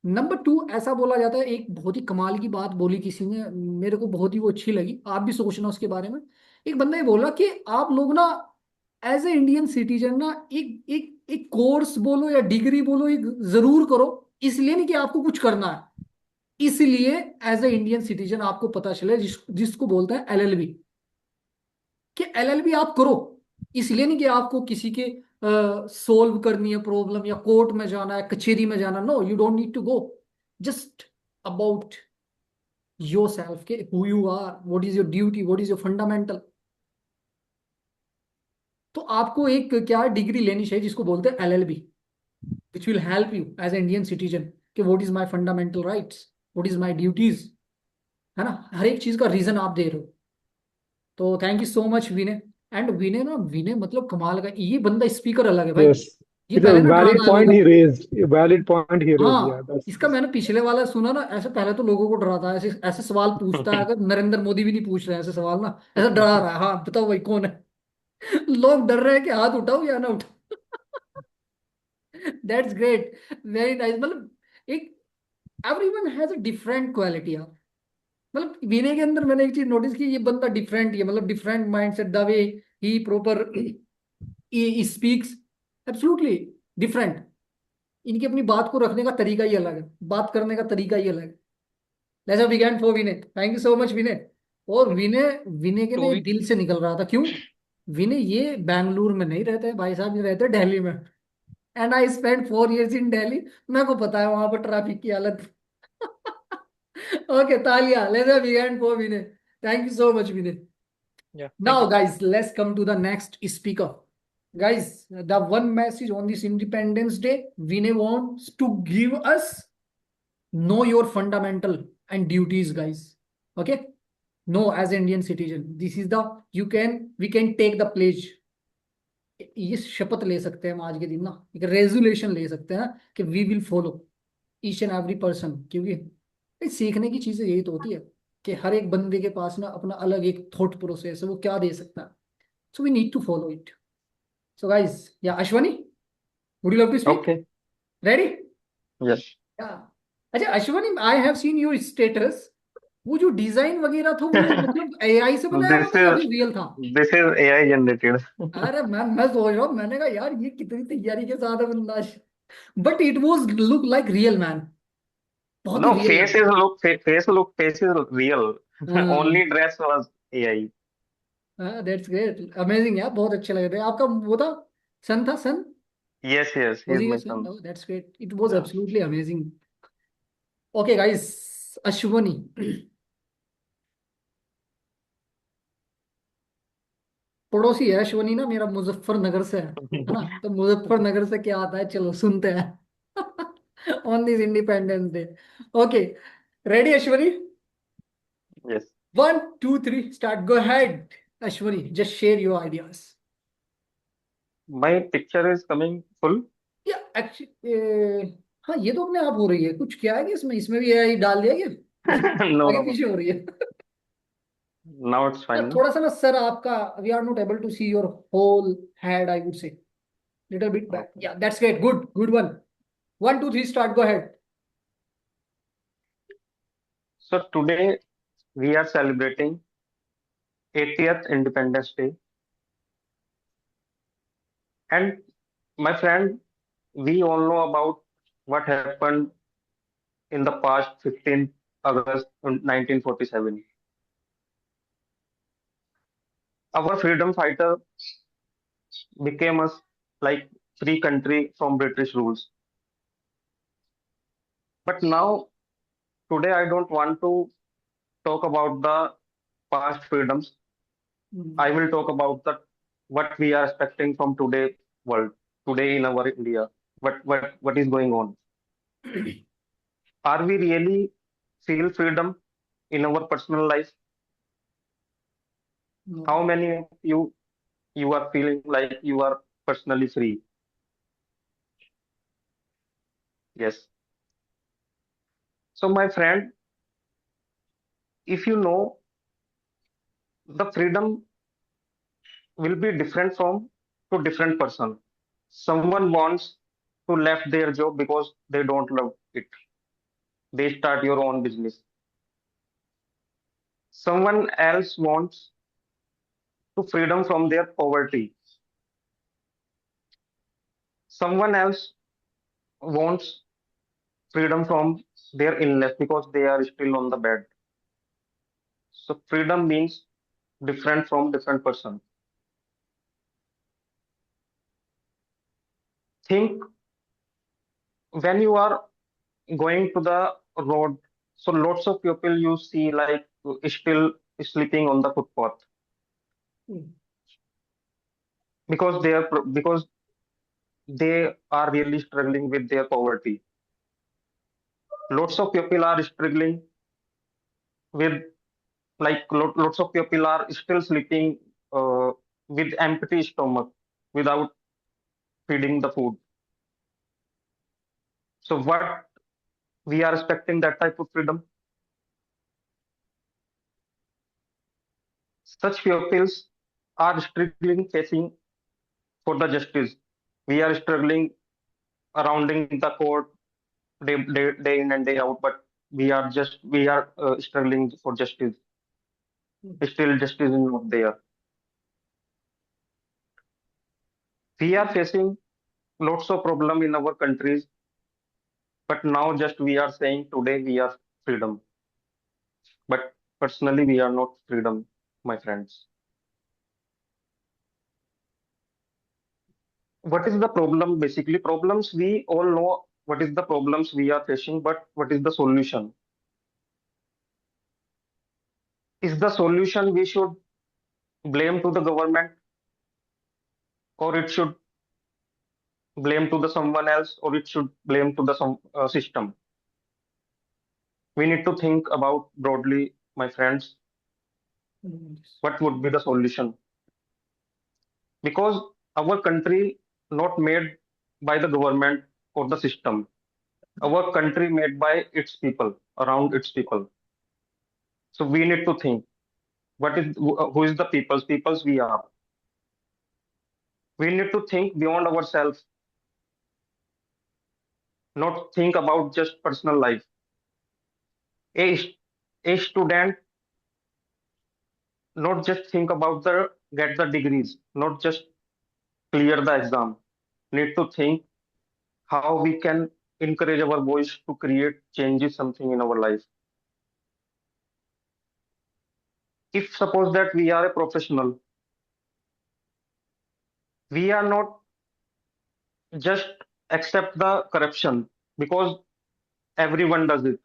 Number to, ऐसा बोला जाता है, एक बहुत ही कमाल की बात बोली किसी ने, मेरे को बहुत ही वो अच्छी लगी, आप भी सोचना उसके बारे में। एक बंदा ये बोला कि आप लोग ना एज ए इंडियन सिटीजन ना एक एक एक कोर्स बोलो या डिग्री बोलो, एक जरूर करो। इसलिए नहीं कि आपको कुछ करना है, इसलिए एज ए इंडियन सिटीजन आपको पता चले, जिसको बोलते हैं एलएलबी, कि एलएलबी आप करो। इसलिए नहीं कि आपको किसी के सोल्व करनी है प्रॉब्लम, या कोर्ट में जाना है, कचेरी में जाना। No, you don't need to go. Just about yourself, के who you are, what is your duty, what is your fundamental. तो आपको एक क्या डिग्री लेनी चाहिए जिसको बोलते हैं LLB, which will help you as a Indian citizen, कि what is my fundamental rights, what is my duties, है ना। हर एक चीज का रीजन आप दे रहे हो। तो thank you so much Vinay. And Vinay ना, विनय मतलब कमाल का, ये बंदा स्पीकर अलग है भाई। Yes, ये it's a पहले ना valid डराता है point लोगों he को। raised. A valid point he raised. Yeah, हाँ, that's इसका मैंने पिछले वाला सुना ना, ऐसे पहले तो लोगों को डराता है, ऐसे ऐसे सवाल पूछता है, अगर नरेंद्र मोदी भी नहीं पूछ रहे हैं ऐसे सवाल ना, ऐसा डरा रहा है, हाँ बताओ भाई कौन है। लोग डर रहे हैं कि हाथ उठाओ या ना उठाओ। That's great, very nice. मतलब एक everyone has a different quality. मतलब विनय के अंदर मैंने एक चीज नोटिस की, ये बंदा डिफरेंट ही है, मतलब different mindset, the way he proper he speaks, absolutely different. इनकी अपनी बात को रखने का तरीका ही अलग है, बात करने का तरीका ही अलग है। Let's have big hand for Vinay. Thank you so much Vinay. और विनय, विनय के टू लिए बी दिल से निकल रहा था, क्यों? विनय ये बैंगलोर में नहीं रहते भाई साहब, ये रहते दिल्ली में। And I spend 4 years in Delhi. मेरे को पता है वहां पर ट्रैफिक की हालत। ओके, तालिया, let's have big hand for Vinay. Thank you so much Vinay. Yeah thank Now, you guys, let's come to the next speaker. Guys, the one message on this Independence Day, Vinay wants to give us know your fundamental and duties, guys. Okay? No, as Indian citizen, this is the we can take the pledge. ये शपथ ले सकते हैं हम आज के दिन ना, एक रेजोल्यूशन ले सकते हैं कि we will follow each and every person. क्योंकि भाई सीखने की चीजें यही तो होती है, कि हर एक बंदे के पास ना अपना अलग एक थॉट प्रोसेस है, वो क्या दे सकता है। So we need to follow it. So guys, yeah, Ashwani, would you love to speak? Okay. Ready? Yes. Yeah. अच्छा Ashwani, I have seen your status, वो जो डिजाइन वगैरह था वो मतलब एआई से बनाया हुआ This था या फिर is रियल था? this is AI generated. अरे मैं सोच रहा हूँ, मैंने कहा यार ये कितनी तैयारी के साथ है बंदा। But it was look like real man, बहुत ही No, रियल लग face is real. रहा। Only dress was AI. हाँ, दैट्स ग्रेट, अमेजिंग यार, बहुत अच्छे लग रहे हैं। आपका वो था, सन था, सन Yes, was he's he my your son? son. Oh, that's great, it was Yeah. absolutely amazing. Okay guys, Ashwani, पड़ोसी है अश्वनी ना मेरा, मुजफ्फरनगर से है ना। तो मुजफ्फरनगर से क्या आता है, चलो सुनते हैं। On this Independence day. Okay, ready Ashwani? Yes. 1 2 3 start, go head Ashwani, just share your ideas. My picture is coming full. या एक्चुअली हाँ, ये तो अपने आप हो रही है, कुछ क्या है कि इसमें इसमें भी एआई डाल दिया क्या, इसमें No, आगे no, no. पीछे हो रही है। Now it's ना fine. No? थोड़ा सा ना सर आपका, we are not able to see your whole head, I would say little bit back. Okay. Yeah that's great, good good one. 1 2 3 start, go head. So today we are celebrating 80th Independence Day, and my friend, we all know about what happened in the past 15th August 1947. Our freedom fighter became us like free country from British rules. But now, today, I don't want to talk about the past freedoms. I will talk about the what we are expecting from today world, today in our India. What is going on? Are we really feel freedom in our personal life? How No. many of you are feeling like you are personally free? Yes. So my friend, if you know, the freedom will be different from to different person. Someone wants to left their job because they don't love it. They start your own business. Someone else wants to freedom from their poverty. Someone else wants freedom from their illness because they are still on the bed. So freedom means different from different person. Think when you are going to the road, so lots of people you see like still sleeping on the footpath Mm. because they are really struggling with their poverty. Lots of people are struggling with lots of people are still sleeping with empty stomach without feeding the food. So what we are expecting that type of freedom? Such pupils are struggling facing for the justice. We are struggling surrounding the court day in and day out, but we are struggling for justice. Still, justice is not there. We are facing lots of problem in our countries, but now just we are saying today we are freedom. But personally, we are not freedom, my friends. What is the problem? Basically, problems we all know what is the problems we are facing, but what is the solution? Is the solution we should blame to the government, or it should blame to the someone else, or it should blame to the some system? We need to think about broadly, my friends, Mm. what would be the solution? Because our country not made by the government or the system. Our country made by its people, around its people. So we need to think what is who is the peoples we are. We need to think beyond ourselves, not think about just personal life. A, a student not just think about the get the degrees, not just clear the exam. Need to think how we can encourage our voice to create changes something in our life. If suppose that we are a professional, we are not just accept the corruption because everyone does it.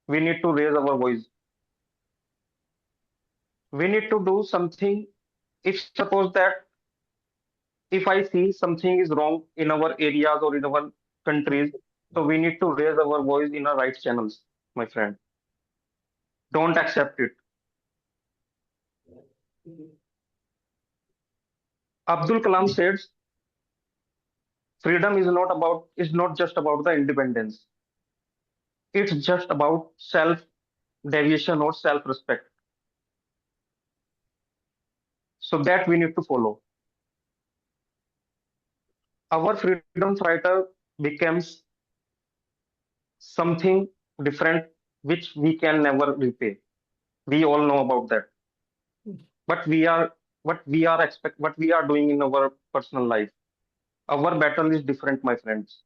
We need to raise our voice. We need to do something. If suppose that if I see something is wrong in our areas or in our countries, so we need to raise our voice in the right channels, my friend. Don't accept it. Abdul Kalam says freedom is not just about the independence. It's just about self deviation or self respect. So that we need to follow. Our freedom fighter becomes something different which we can never repay. We all know about that. But what we are doing in our personal life. Our battle is different, my friends.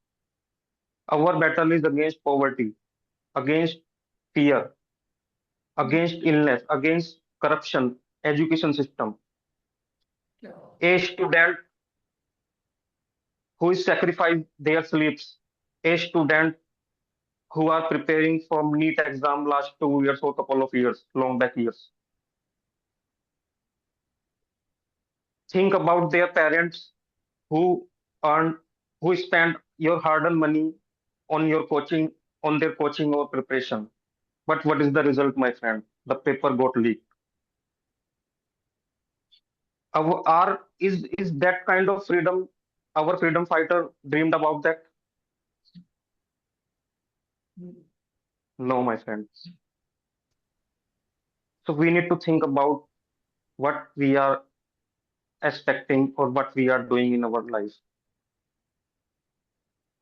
Our battle is against poverty, against fear, against illness, against corruption, education system. Yeah. A student who is sacrificed their sleeps, a student who are preparing for NEET exam last 2 years or couple of years, long back years. Think about their parents who earn, who spend your hard-earned money on your coaching, on their coaching or preparation. But what is the result, my friend? The paper got leaked. Is that kind of freedom our freedom fighter dreamed about that? No, my friend. So we need to think about what we are expecting or what we are doing in our life.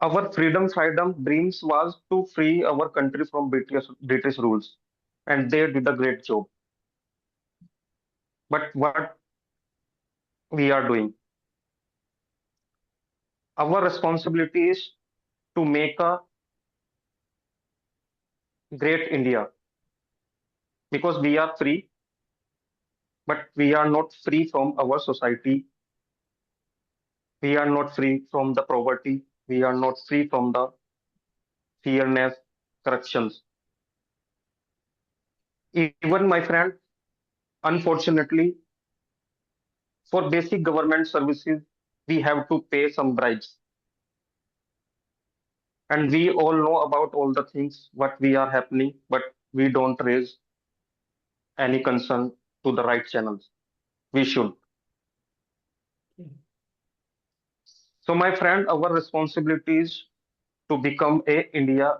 Our freedom dreams was to free our country from British rules, and they did a great job. But what we are doing, our responsibility is to make a great India because we are free, but we are not free from our society. We are not free from the poverty. We are not free from the fairness, corruptions. Even my friend, unfortunately, for basic government services, we have to pay some bribes. And we all know about all the things what we are happening, but we don't raise any concern to the right channels. We should. So, my friend, our responsibility is to become a India,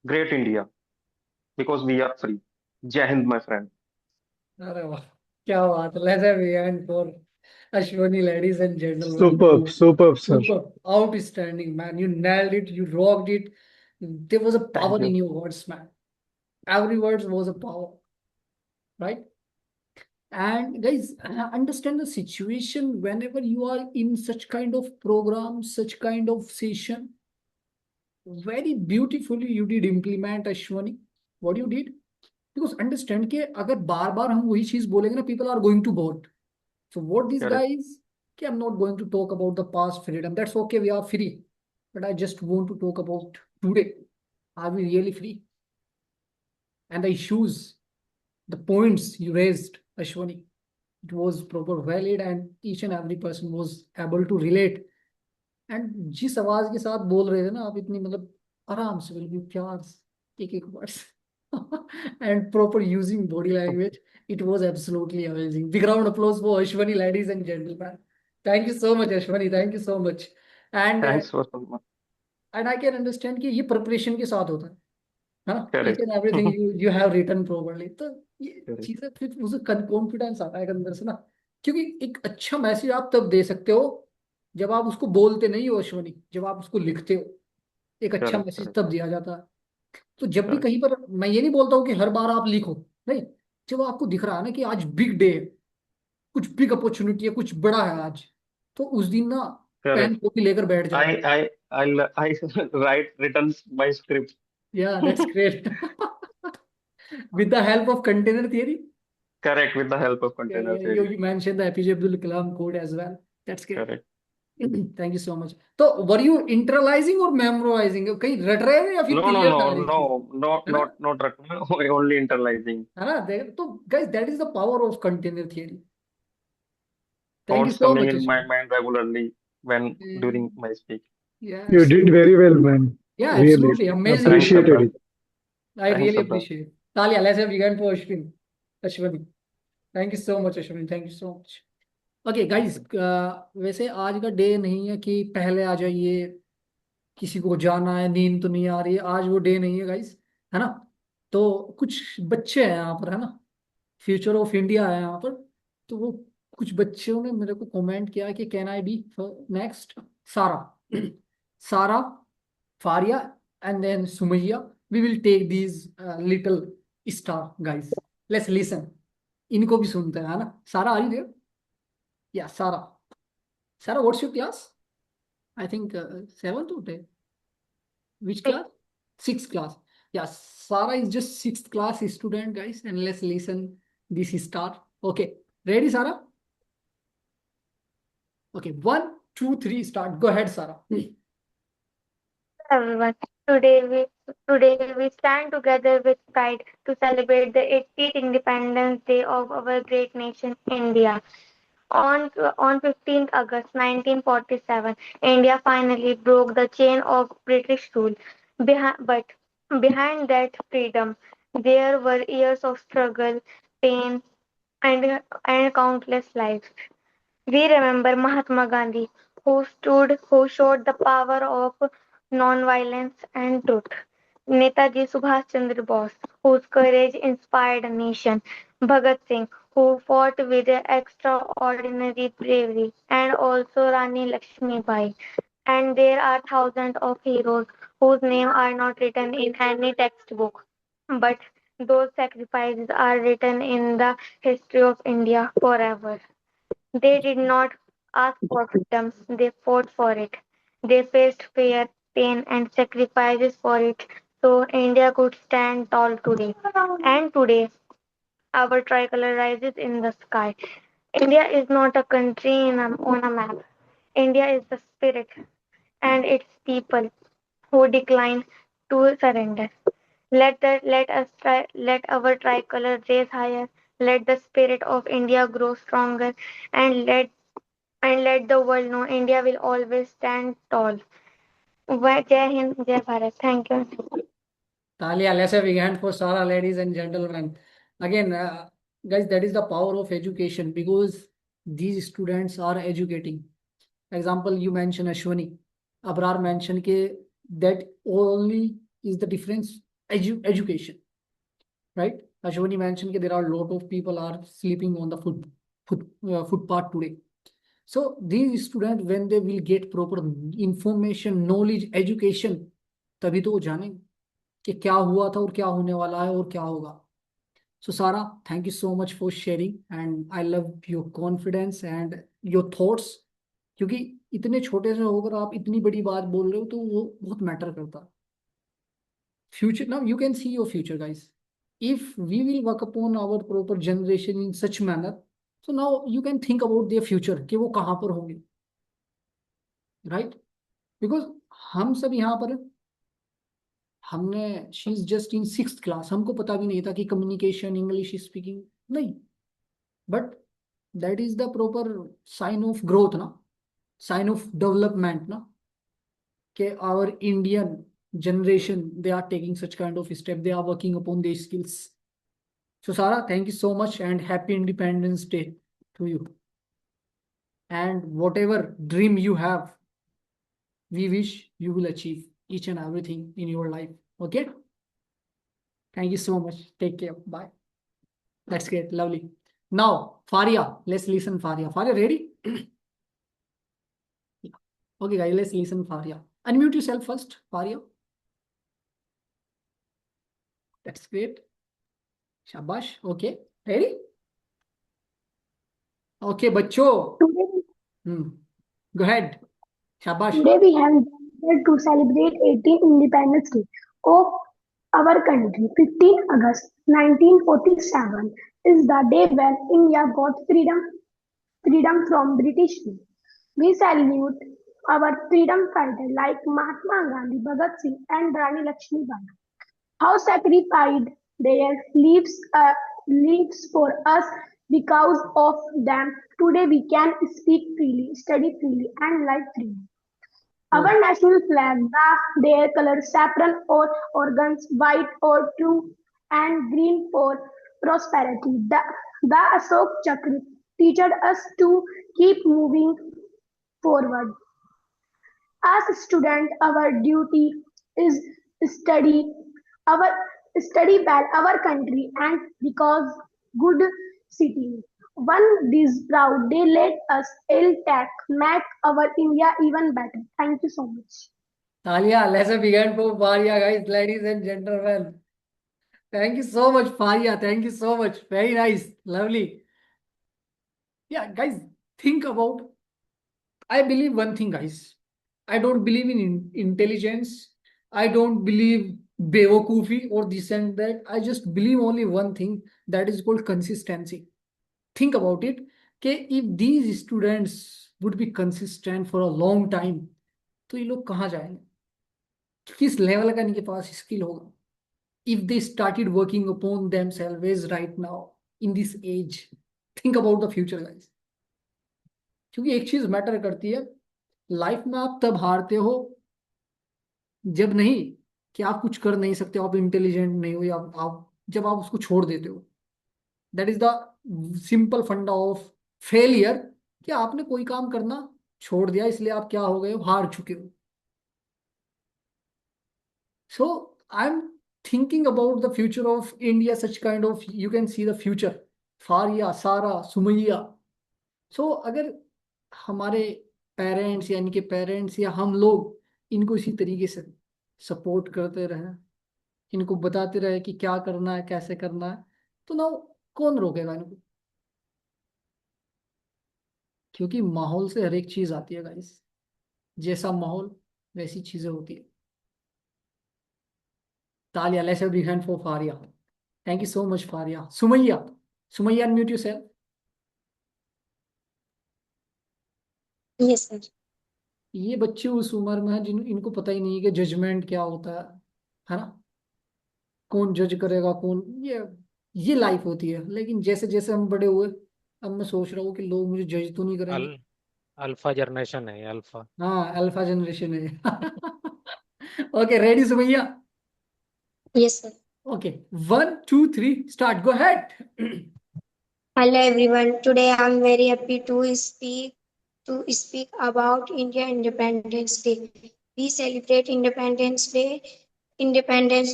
great India, because we are free. Jai Hind, my friend. अरे वाह, क्या बात है. Let's have a hand for Ashwani, ladies and gentlemen. Superb, superb, sir. Super, outstanding, man. You nailed it. You rocked it. There was a Thank power in you. your words, man. Every word was a power, right? And guys, understand the situation whenever you are in such kind of program, such kind of session. Very beautifully you did implement, Ashwani. What you did? Because understand कि अगर बार बार हम वही चीज बोलेंगे ना, people are going to vote. So what these Correct. guys, okay, I'm not going to talk about the past freedom. That's okay, we are free. But I just want to talk about today. Are we really free? And the issues, the points you raised, Ashwani, it was proper valid and each and every person was able to relate. And जिस आवाज के साथ बोल रहे थे ना आप, इतनी मतलब आराम से बिल्कुल प्यार से एक एक words and proper using body language, it was absolutely amazing. Big round applause for Ashwani, ladies and gentlemen. Thank you so much, Ashwani. Thank you so much. And Thanks for Salman. and I can understand कि ये preparation के साथ होता है हाँ, each Correct. and everything you have written properly. तो ये Correct. चीजें फिर मुझे कॉन्फिडेंस आता है अंदर से ना, क्योंकि एक अच्छा मैसेज आप तब दे सकते हो जब आप उसको बोलते नहीं हो अश्वनी, जब आप उसको लिखते हो एक अच्छा Correct. Message Correct. तब दिया जाता है. तो जब भी Correct. कहीं पर, मैं ये नहीं बोलता हूँ कि हर बार आप लिखो, नहीं, जब आपको दिख रहा है ना कि आज बिग डे है, कुछ बिग अपॉर्चुनिटी है, कुछ बड़ा है आज, तो उस दिन ना पेन Correct. कॉपी लेकर बैठ जाओ. I written my script. या that's great. With the help of container theory. Correct, with the help of Yeah, container yeah, you, theory. you mentioned the APJ Abdul Kalam code as well. That's great. Correct. Thank you so much. So, were you internalizing or memorizing? कहीं रट रहे थे या फिर No, no, clear no, था एक चीज, no, not है ना? not not written, only internalizing. है ना? तो guys, that is the power of container theory. Thank you Thoughts so coming much, in my Ashwin. mind regularly when Yeah, during my speech. yeah, You did absolutely. very well, man. Yeah, Really. absolutely. Amazing, Thanks, amazing. Appreciated Sabra. it. I Thanks, really Sabra. appreciate it. Talia, let's have begun for Ashwin. Ashwani. Thank you so much, Ashwin. Thank you so much. Okay guys, वैसे आज का day नहीं है कि पहले आ जाइए, किसी को जाना है, नींद तो नहीं आ रही है, आज वो डे नहीं है गाइस, है ना? तो कुछ बच्चे हैं यहाँ पर, है ना, फ्यूचर ऑफ इंडिया है यहाँ पर. तो वो कुछ बच्चों ने मेरे को कमेंट किया कि can I B next Sara. Sara, Faria and then Sumaiya, we will take these little star guys. Let's listen, इनको भी सुनते हैं, है ना? सारा आ रही देयर? या सारा. Sarah, what's your class? I think seventh or 10th. Which class? Sixth class. Yeah, Sarah is just sixth class student, guys. And let's listen this star. Okay, ready, Sarah? Okay, 1, 2, 3, start. Go ahead, Sarah. Everyone. Today we stand together with pride to celebrate the 80th Independence Day of our great nation, India. On 15th August 1947, India finally broke the chain of British rule. But behind that freedom, there were years of struggle, pain, and countless lives. We remember Mahatma Gandhi, who showed the power of non-violence and truth. Netaji Subhash Chandra Bose, whose courage inspired a nation. Bhagat Singh, who fought with extraordinary bravery, and also Rani Lakshmi Bai. And there are thousands of heroes whose names are not written in any textbook, but those sacrifices are written in the history of India forever. They did not ask for freedom, they fought for it. They faced fear, pain, and sacrifices for it so India could stand tall today. And today, our tricolor rises in the sky. India is not a country on a map. India is the spirit and its people who decline to surrender. Let our tricolor raise higher. Let the spirit of India grow stronger, and let the world know India will always stand tall. Jai Hind, Jai Bharat. Thank you. Talia, let's have a hand for Sarah, ladies and gentlemen. Again, guys, that is the power of education because these students are educating. Example, you mentioned Ashwani. Abrar mentioned that only is the difference education, right? Ashwani mentioned there are a lot of people are sleeping on the footpath today. So these students, when they will get proper information, knowledge, education, तभी तो वो जानेंगे कि क्या हुआ था और क्या होने वाला है और क्या होगा. So Sarah, thank you so much for sharing and I love your confidence and your thoughts. क्योंकि इतने छोटे से होकर आप इतनी बड़ी बात बोल रहे हो तो वो बहुत मैटर करता है. Future, now you can see your future, guys. If we will work upon our proper generation in such manner, so now you can think about their future कि वो कहाँ पर होंगे, right? Because हम सब यहाँ पर हमने she is just in 6th class, हमको पता भी नहीं था कि कम्युनिकेशन इंग्लिश स्पीकिंग नहीं, but that is the proper sign of growth ना, साइन ऑफ डेवलपमेंट ना, कि our Indian generation they are taking such kind of step, they are working upon their skills. So Sarah, thank you so much and happy Independence Day to you, and whatever dream you have, we wish you will achieve each and everything in your life. Okay, thank you so much, take care, bye. That's great, lovely. Now Faria, let's listen. Faria ready? Yeah. Okay guys, let's listen. Faria, unmute yourself first. Faria, that's great. Shabash. Okay, ready? Okay bachcho. Go ahead. Shabash. Today we have gathered to celebrate 18th Independence Day of our country. 15 August 1947 is the day when India got freedom from British rule. We salute our freedom fighters like Mahatma Gandhi, Bhagat Singh, and Rani Lakshmi Bai. How sacrificed their lives for us. Because of them, today we can speak freely, study freely, and live freely. Our national flag, their colors saffron or organs, white or true, and green for prosperity. The Asok Chakra teaches us to keep moving forward. As students, our duty is study our study well our country and because good city. One this proud day let us tech make our India even better. Thank you so much. Talia, let's begin for Faria, guys, ladies and gentlemen. Thank you so much, Faria. Thank you so much. Very nice. Lovely. Yeah, guys, think about. I believe one thing, guys. I don't believe in intelligence. I don't believe bewakufi or this and that. I just believe only one thing, that is called consistency. Think about it. Okay, if these students would be consistent for a long time, तो ये लोग कहाँ जाएंगे? किस level का इनके पास skill होगा? If they started working upon themselves right now in this age, think about the future, guys. क्योंकि एक चीज मैटर करती है लाइफ में, आप तब हारते हो जब नहीं कि आप कुछ कर नहीं सकते, आप इंटेलिजेंट नहीं हो, या आप जब आप उसको छोड़ देते हो. That is the simple funda of failure, कि आपने कोई काम करना छोड़ दिया, इसलिए आप क्या हो गए हो, हार चुके हो. So I'm thinking about the future of India, such kind of, you can see the future. Faria, सारा, सुमैया. So अगर हमारे पेरेंट्स या इनके पेरेंट्स या हम लोग इनको इसी तरीके से सपोर्ट करते रहे, इनको बताते रहे कि क्या करना है, कैसे करना है, तो ना कौन रोकेगा इनको. क्योंकि माहौल से हर एक चीज आती है गाइस. जैसा माहौल वैसी चीजें होती है. तालिया, let's have big hand for Faria. Thank you so much, Faria. Sumayya. Sumayya, unmute yourself. Yes, sir. ये बच्चे उस उम्र में हैं जिन इनको पता ही नहीं है कि जजमेंट क्या होता है ना. कौन जज करेगा, कौन, ये लाइफ होती है. लेकिन जैसे जैसे हम बड़े हुए, अब मैं सोच रहा हूँ कि लोग मुझे जज तो नहीं करेंगे. अल्फा जनरेशन है, अल्फा. हाँ, अल्फा जनरेशन है. Okay, ready Sumaiya? Yes, sir. Okay, 1 2 3 start, go ahead. Hello everyone. Today I'm very happy to speak about India Independence Day. We celebrate Independence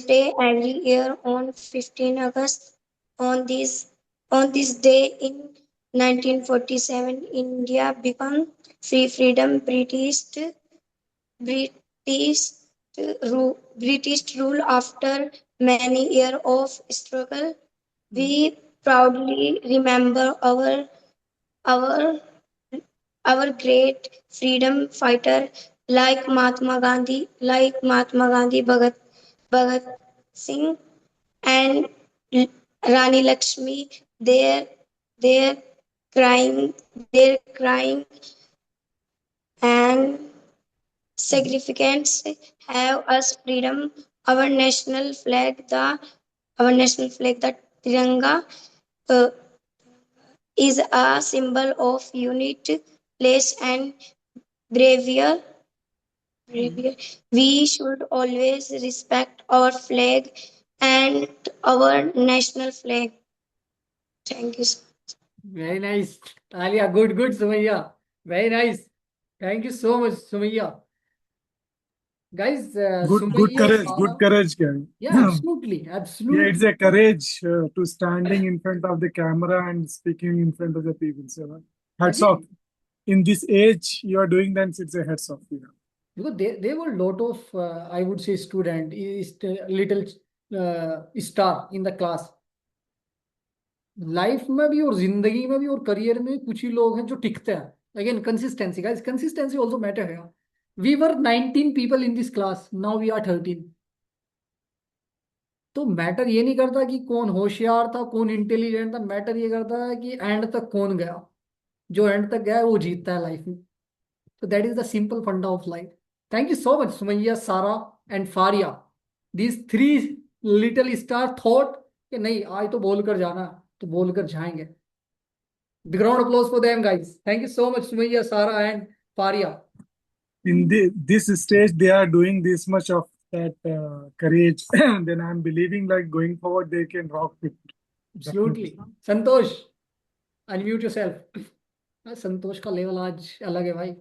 Day every year on 15 August. On this on this day in 1947, India became free freedom. British rule after many years of struggle. We proudly remember our our great freedom fighter like Mahatma Gandhi, Bhagat Singh, and Rani Lakshmi. Their crying and significance have us freedom. Our national flag, the Tiranga, uh, is a symbol of unity, place, and bravery. We should always respect our flag and our national flag. Thank you. Very nice. Talia, good, Sumayya. Very nice. Thank you so much, Sumayya. Guys, Good Sumayya, courage, good Sara. courage, Kevin. Yeah, absolutely, Yeah, absolutely. it's a courage to standing in front of the camera and speaking in front of the people. So, hats off. Again, In this age, you are doing that. It's a hats off. because there were a lot of, I would say, student, is little star in the class. Life में भी और जिंदगी में भी और career में कुछ ही लोग हैं जो टिकते हैं. Again, consistency guys, consistency also matter है. We were 19 people in this class, now we are 13. तो मैटर ये नहीं करता कि कौन होशियार था, कौन इंटेलिजेंट था. मैटर ये करता है कि एंड तक कौन गया. जो एंड तक गया है वो जीतता है लाइफ में. तो that is the simple funda of life. Thank you so much, Sumaiya, Sara and Faria. These 3 little star thought कि नहीं, आज तो बोल कर जाना, तो बोल कर जाएंगे. Big round of applause for them, guys. Thank you so much, Sumaya, Sara, and Faria. In this stage, they are doing this much of that courage. Then I'm believing like going forward, they can rock it. Absolutely. Santosh, unmute yourself. संतोष का level आज अलग है भाई.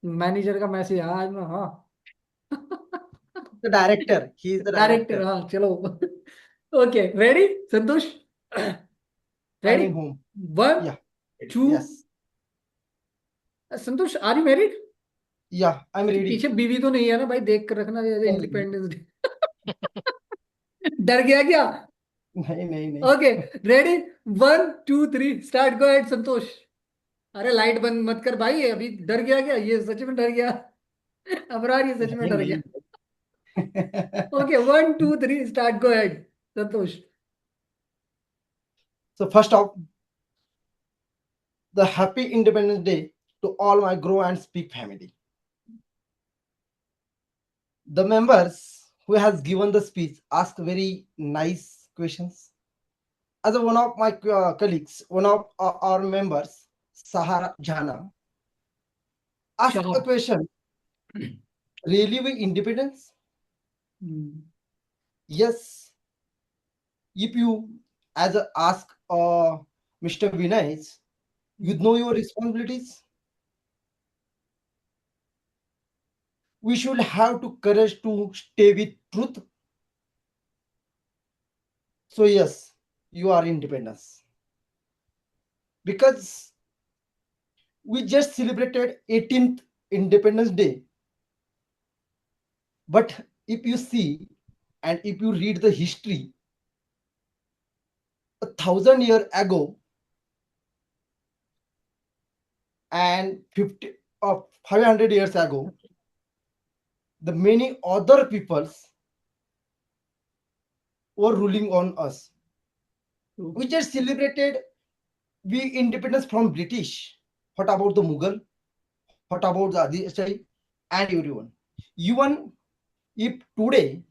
Manager का message आया आज में. हाँ, The director. He is the director. director. हाँ, चलो. Okay, ready Santosh? Ready? Signing home. 1 Yeah. 2. Yes. Santosh, are you married? Yeah, I'm ready. पीछे बीवी तो नहीं है ना भाई? देख कर रखना, नहीं, इंडिपेंडेंस डे. डर गया क्या? नहीं नहीं नहीं. Okay, ready? 1 2 3 start, go ahead Santosh. अरे लाइट बंद मत कर भाई, अभी डर गया क्या? ये सच में डर गया. अबरार, ये सच में नहीं डर नहीं. गया. Okay, 1 2 3 start, go ahead Santosh. So first off, the happy Independence Day to all my Grow and Speak family. The members who has given the speech asked very nice questions. As one of my colleagues, one of our members, Sahara Jana, asked Shah. a question. Really we independence? Yes. If you as a ask Mr. Vinay, you know your responsibilities. We should have to courage to stay with truth. So yes, you are independence because we just celebrated 18th Independence Day. But if you see and if you read the history, 1,000 years ago and 50 or 500 years ago, the many other peoples were ruling on us. We just celebrated we independence from British. What about the Mughal? What about the Adishai and everyone? Even if today,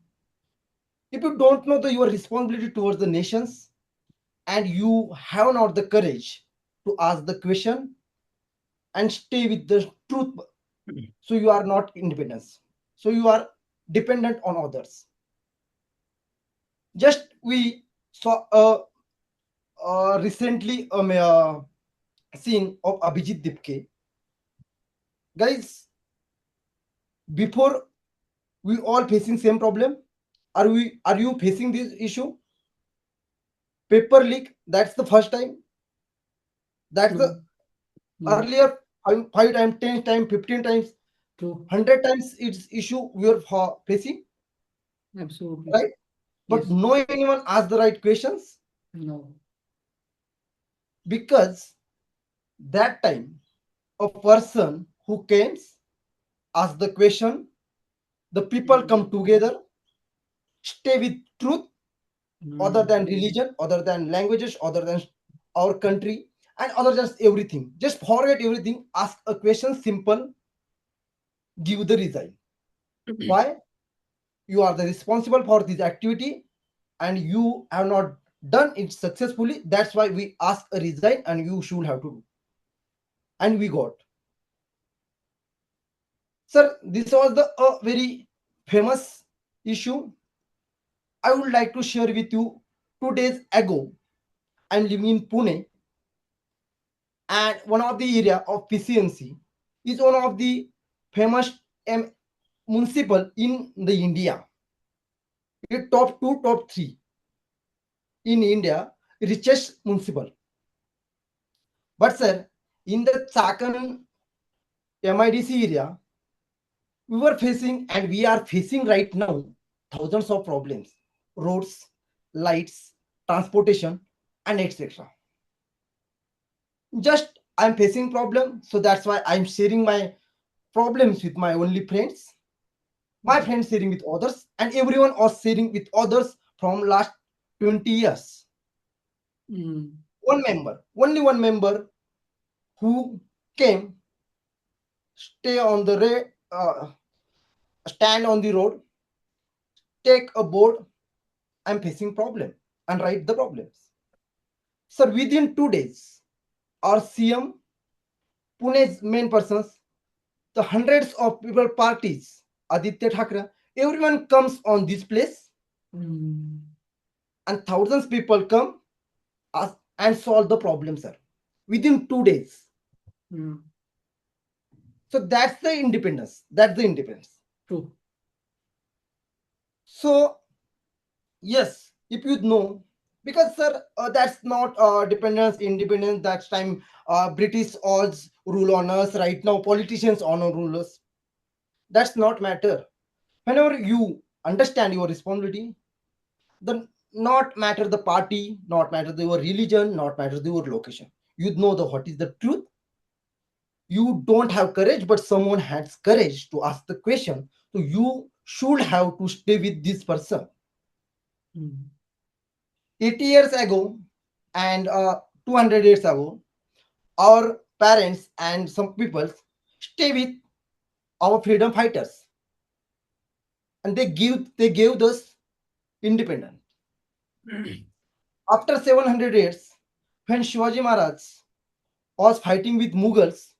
if you don't know your responsibility towards the nations and you have not the courage to ask the question and stay with the truth, so you are not independence. So you are dependent on others. Just we saw recently scene of Abhijit Dipke. Guys, before we all facing same problem, are you facing this issue? Paper leak, that's the first time. That's the earlier 5 times, 10 times, 15 times, 100 times it's issue we are facing, Absolutely. right? But Yes. no anyone ask the right questions No. because that time a person who comes ask the question, the people come together, stay with truth other than religion, other than languages, other than our country, and other just everything. Just forget everything, ask a question, simple, give the resign. Why? You are the responsible for this activity and you have not done it successfully. That's why we ask a resign and you should have to do. And we got. Sir, this was the very famous issue. I would like to share with you 2 days ago. I'm living in Pune and one of the area of PCNC is one of the famous municipal in the India. It top 2, top 3 in India, richest municipal. But sir, in the Chakan MIDC area, we were facing and we are facing right now thousands of problems: roads, lights, transportation, and etc. Just I'm facing problem, so that's why I'm sharing my problems with my only friends. My friends sharing with others, and everyone was sharing with others from last 20 years. One member, only one member who came, stay on the stand on the road, take a board, I'm facing problem, and write the problems. Sir, within 2 days, our CM, Pune's main persons, the hundreds of people parties, Aditya Thakre, everyone comes on this place, and thousands people come and solve the problem, sir, within 2 days. So that's the independence. That's the independence. True. So yes, if you know, because sir, that's not dependence, independence. That's time British odds rule on us right now. Politicians honor rulers. That's not matter. Whenever you understand your responsibility, then not matter the party, not matter your religion, not matter your location. You know the what is the truth. You don't have courage, but someone has courage to ask the question. So you should have to stay with this person. 80 years ago and 200 years ago, our parents and some people stay with our freedom fighters, and they gave us independence. After 700 years, when Shivaji Maharaj was fighting with Mughals,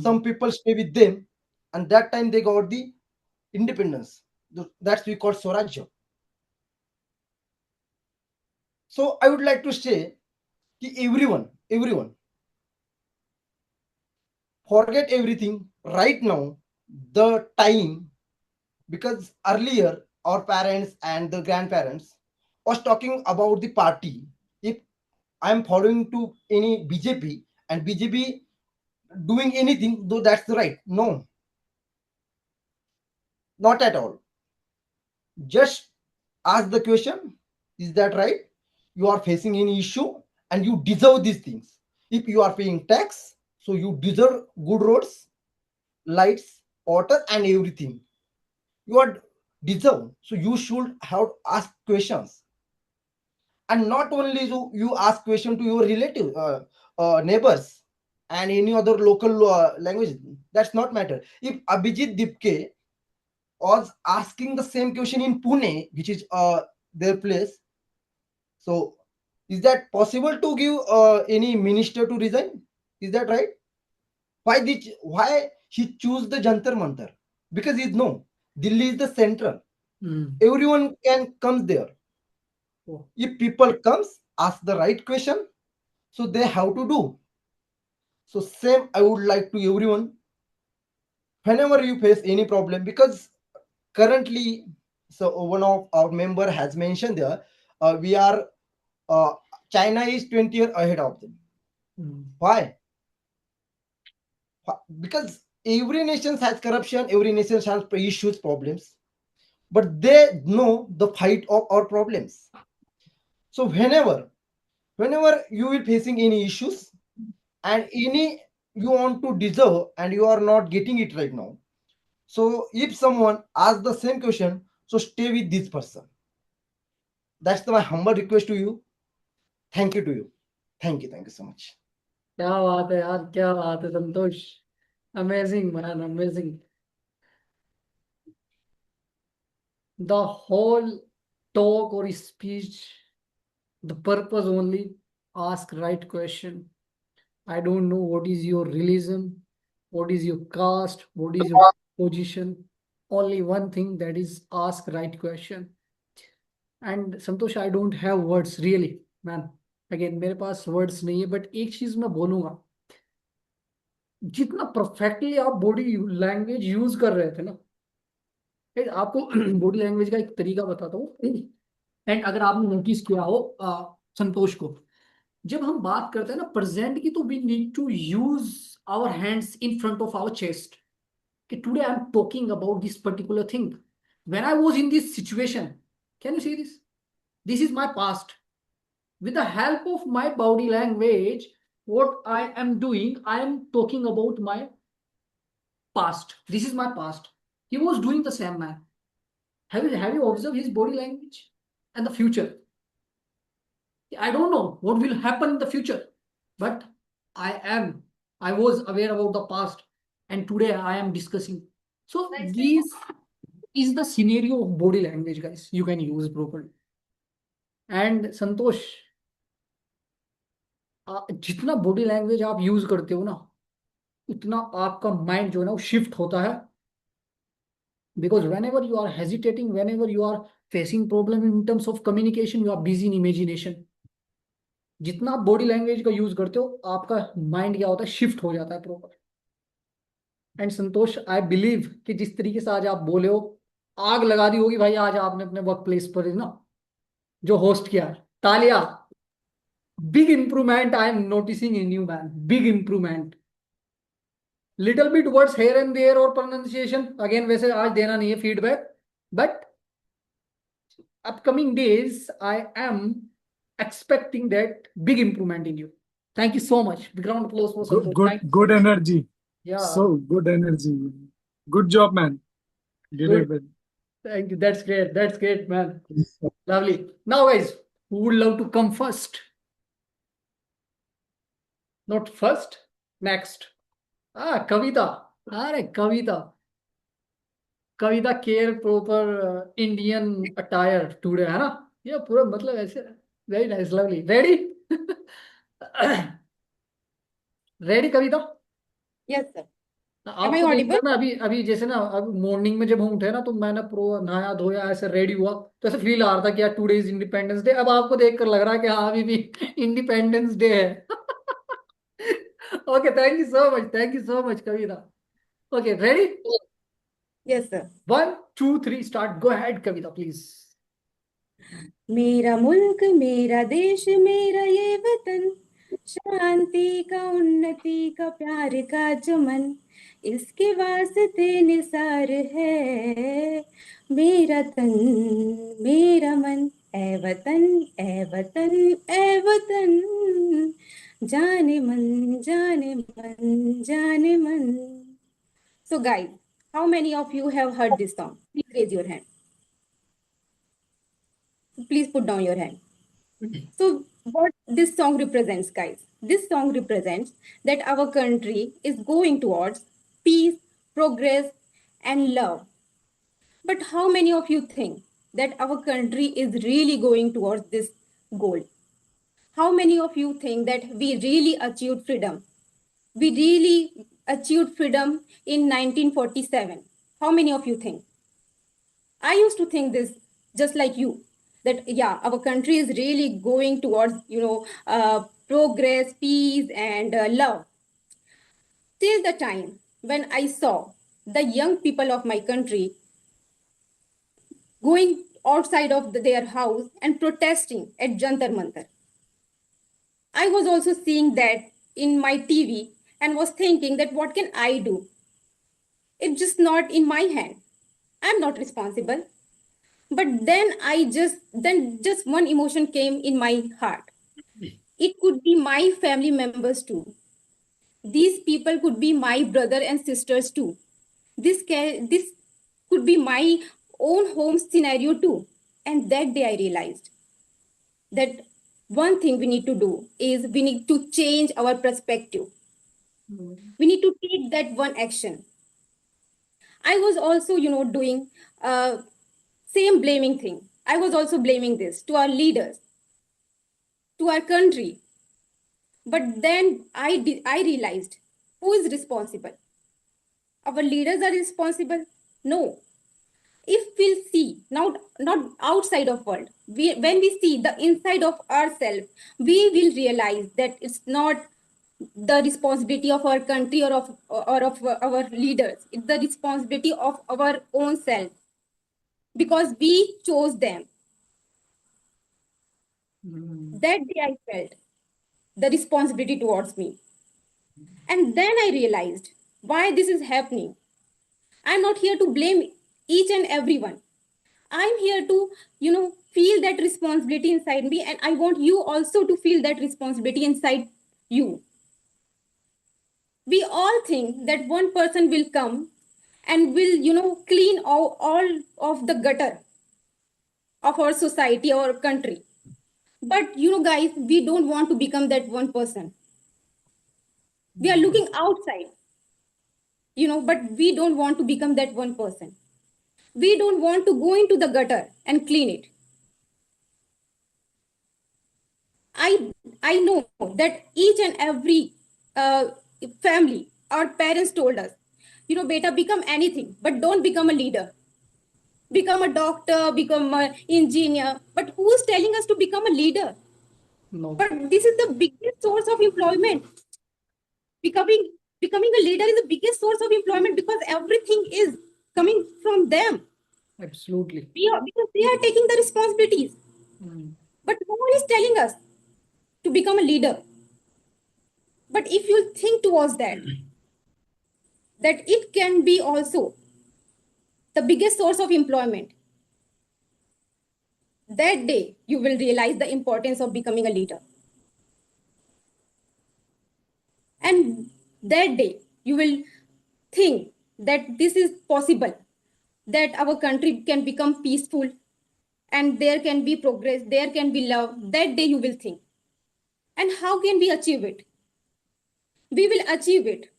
some people stay with them, and that time they got the independence. That's we call Swarajya. So I would like to say कि everyone forget everything right now. The time, because earlier our parents and the grandparents was talking about the party. If I am following to any BJP and BJP doing anything, though that's right. No, not at all. Just ask the question, is that right? You are facing any issue and you deserve these things. If you are paying tax, so you deserve good roads, lights, water, and everything. You are deserve. So you should have ask questions. And not only you ask question to your relative, neighbors, and any other local language. That's not matter. If Abhijit Dipke was asking the same question in Pune, which is their place. So, is that possible to give any minister to resign? Is that right? Why he choose the Jantar Mantar? Because he know Delhi is the central. Everyone can come there. If people comes, ask the right question, so they have to do. So same I would like to everyone. Whenever you face any problem, because currently, so one of our member has mentioned there, we are uh, China is 20 years ahead of them. Why? Because every nation has corruption, every nation has issues, problems, but they know the fight of our problems. So whenever you will facing any issues and any you want to deserve and you are not getting it right now. So if someone asks the same question, so stay with this person. That's my humble request to you. Thank you to you. Thank you so much. क्या बात है यार, क्या बात है संतोष. Amazing man, amazing. The whole talk or speech, the purpose only ask right question. I don't know what is your religion, what is your caste, what is your position. Only one thing, that is ask right question. And Santosh, I don't have words really, man. Again, मेरे पास words नहीं है, but एक चीज मैं बोलूंगा. जितना perfectly आप body language use कर रहे थे ना, आपको बॉडी लैंग्वेज का एक तरीका बताता हूँ. एंड अगर आपने नोटिस किया हो संतोष को, जब हम बात करते हैं ना प्रेजेंट की, तो we need to use our hands in front of our chest. कि today I am talking about this particular thing, when I was in this situation, can you see this, this is my past. With the help of my body language, what I am doing, I am talking about my past. This is my past. He was doing the same, man. Have you observed his body language and the future? I don't know what will happen in the future, but I was aware about the past, and today I am discussing. So this is the scenario of body language, guys. You can use properly. And Santosh, जितना body language आप use करते हो ना, उतना आपका mind जो है ना वो शिफ्ट होता है. Because whenever you are hesitating, whenever you are facing problem in terms of communication, you are busy in imagination. जितना आप बॉडी लैंग्वेज का यूज करते हो, आपका माइंड क्या होता है, शिफ्ट हो जाता है proper. And Santosh, I believe कि जिस तरीके से आज आप बोले हो, आग लगा दी होगी भाई आज आपने अपने वर्क प्लेस पर ना, जो होस्ट किया. तालिया. Big improvement I am noticing in you, man. Big improvement. Little bit words here and there or pronunciation. Again, वैसे आज देना नहीं है feedback. But upcoming days, I am expecting that big improvement in you. Thank you so much. Big round of applause for Santosh. Good energy. Yeah. So good energy. Good job, man. Did it well. Thank you. That's great. That's great, man. Lovely. Now, guys, who would love to come first? Not first, next. Kavita. अरे Kavita. Kavita care proper Indian attire today, है ना. ये पूरा मतलब ऐसे. Very nice, lovely. Ready? Ready Kavita? Yes, sir. Am I आपको audible? देखकर ना अभी अभी जैसे ना अभी मॉर्निंग में जब हम उठे ना तो मैंने प्रो नहाया धोया ऐसे रेडी हुआ तो ऐसे फील आ रहा था कि यार टुडे इज इंडिपेंडेंस डे। अब आपको देखकर लग रहा है कि हाँ अभी भी इंडिपेंडेंस डे है। Okay, thank you so much, thank you so much Kavita. Okay, ready? Yes, sir. 1 2 3 start. Go ahead Kavita please. मेरा मुल्क मेरा देश मेरा ये वतन, शांति का उन्नति का प्यार का चमन, इसके वास्ते निसार है मेरा तन मेरा मन। ए वतन ए वतन ए वतन, जाने मन जाने मन जाने मन। So guys, how many of you have heard this song? Please raise your hand. Please put down your hand. So, what this song represents, guys? This song represents that our country is going towards peace, progress, and love. But how many of you think that our country is really going towards this goal? How many of you think that we really achieved freedom? We really achieved freedom in 1947. How many of you think? I used to think this just like you, that yeah, our country is really going towards progress, peace, and love. Till the time when I saw the young people of my country going outside of their house and protesting at Jantar Mantar, I was also seeing that in my TV and was thinking that what can I do? It's just not in my hand. I'm not responsible. But then just one emotion came in my heart. It could be my family members too. These people could be my brother and sisters too. This could be my own home scenario too. And that day I realized that one thing we need to do is we need to change our perspective. We need to take that one action. I was also, doing same blaming thing. I was also blaming this to our leaders, to our country. But then I realized who is responsible? Our leaders are responsible? No. If we'll see, now not outside of world, when we see the inside of ourselves, we will realize that it's not the responsibility of our country or of our leaders. It's the responsibility of our own self because we chose them. That day I felt the responsibility towards me. And then I realized why this is happening. I'm not here to blame each and everyone. I'm here to, feel that responsibility inside me. And I want you also to feel that responsibility inside you. We all think that one person will come and will, clean all of the gutter of our society, our country. But, guys, we don't want to become that one person. We are looking outside, but we don't want to become that one person. We don't want to go into the gutter and clean it. I know that each and every family, our parents told us, beta, become anything, but don't become a leader. Become a doctor, become an engineer. But who is telling us to become a leader? No. But this is the biggest source of employment. Becoming a leader is the biggest source of employment because everything is coming from them. Absolutely. Because they are taking the responsibilities. But no one is telling us to become a leader. But if you think towards that it can be also the biggest source of employment, that day you will realize the importance of becoming a leader. And that day you will think that this is possible, that our country can become peaceful and there can be progress, there can be love. That day you will think. And how can we achieve it? We will achieve it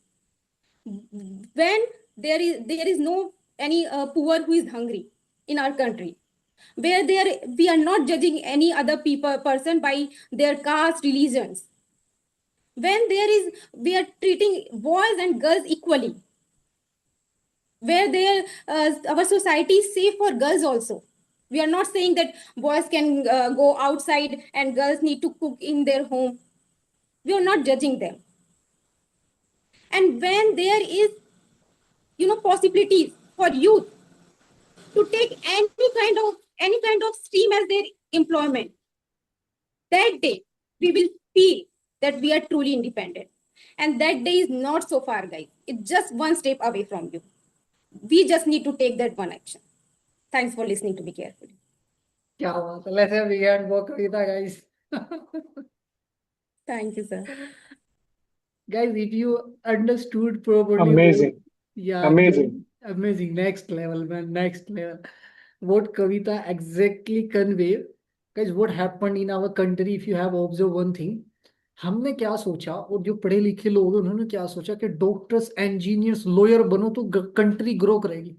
when there is no any poor who is hungry in our country, where we are not judging any other person by their caste, religions, when we are treating boys and girls equally, where our society is safe for girls also. We are not saying that boys can go outside and girls need to cook in their home. We are not judging them. And when there is, possibilities for youth to take any kind of stream as their employment, that day we will feel that we are truly independent. And that day is not so far, guys. It's just one step away from you. We just need to take that one action. Thanks for listening to me carefully. क्या बात है, let's have a hand for Kavita, guys. Thank you, sir. Guys, if you understood properly Amazing. yeah, Amazing. amazing, next level, man, next level. What Kavita exactly convey, guys, what happened in our country, if you have observed one thing, हमने क्या सोचा, और जो पढ़े लिखे लोग हैं उन्होंने क्या सोचा कि डॉक्टर्स, इंजीनियर्स, लॉयर बनो तो कंट्री ग्रो करेगी।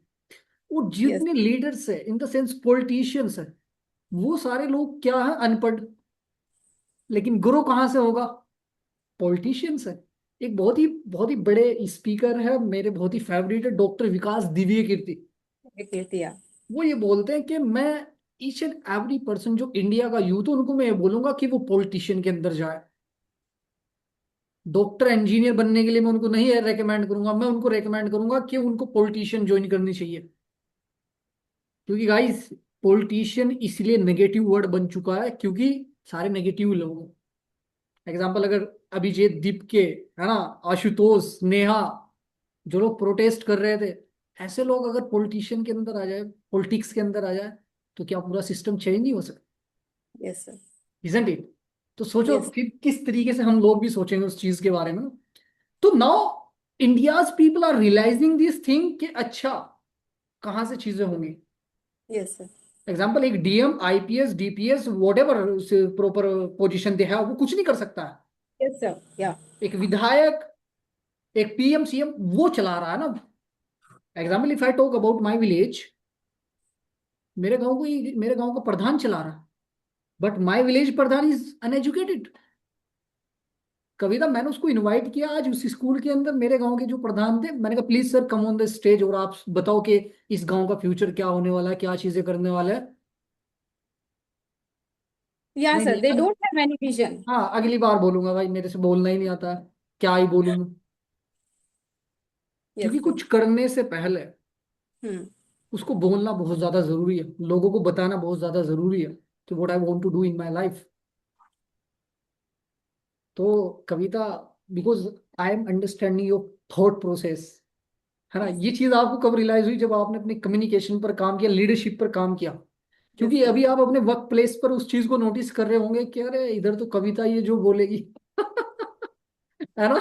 और जितने लीडर्स है, इन द सेंस पॉलिटिशियंस है, वो सारे लोग क्या है, अनपढ़। लेकिन ग्रो कहाँ से होगा? पॉलिटिशियंस है। एक बहुत ही बड़े स्पीकर है, मेरे बहुत ही फेवरेट है, डॉक्टर विकास दिव्य कीर्ति। वो ये बोलते हैं कि मैं ईच एंड एवरी पर्सन जो इंडिया का यूथ है उनको मैं ये बोलूंगा कि वो पॉलिटिशियन के अंदर जाए। डॉक्टर इंजीनियर बनने के लिए मैं उनको नहीं रेकमेंड करूंगा, मैं उनको रेकमेंड करूंगा कि उनको पॉलिटिशियन ज्वाइन करनी चाहिए। क्योंकि गाइस, पॉलिटिशियन इसलिए नेगेटिव वर्ड बन चुका है क्योंकि सारे नेगेटिव लोग हैं। एग्जाम्पल अगर अभिजीत, दीप के, है ना, आशुतोष, नेहा, जो लोग प्रोटेस्ट कर रहे थे, ऐसे लोग अगर पॉलिटिशियन के अंदर आ जाए, पॉलिटिक्स के अंदर आ जाए, तो क्या पूरा सिस्टम चेंज नहीं हो सकता? Yes sir. Isn't it? तो सोचो Yes. फिर किस तरीके से हम लोग भी सोचेंगे उस चीज के बारे में ना। तो now India's people are realising this thing कि अच्छा, कहाँ से चीजें होंगी। Yes sir. एग्जाम्पल, एक DM, IPS, DPS, whatever proper position दे है, वो कुछ नहीं कर सकता है। Yes sir. या एक विधायक, एक पीएम, सीएम, वो चला रहा है ना। Example, if I talk about my village, मेरे गांव का प्रधान चला रहा है, but my village pradhan is uneducated. Kavita, मैंने उसको इनवाइट किया आज उस स्कूल के अंदर, मेरे गांव के जो प्रधान थे, मैंने कहा please sir come on the stage और आप बताओ कि इस गांव का फ्यूचर क्या होने वाला है, क्या चीजें करने वाला है। या नहीं सर, नहीं, they don't have any vision. हाँ, अगली बार बोलूंगा भाई, मेरे से बोलना ही नहीं आता, क्या ही बोलूं मैं। क्योंकि यस सर। कुछ करने से पहले हम्म। उसको बोलना बहुत ज्यादा जरूरी है, लोगों को बताना बहुत ज्यादा जरूरी है कि what I want to do in my life. तो Kavita, because I am understanding your thought process, है ना। ये चीज आपको कब रियलाइज हुई? जब आपने अपने कम्युनिकेशन पर काम किया, लीडरशिप पर काम किया। यस क्योंकि सर। अभी आप अपने वर्क प्लेस पर उस चीज को नोटिस कर रहे होंगे कि अरे इधर तो कविता ये जो बोलेगी है ना।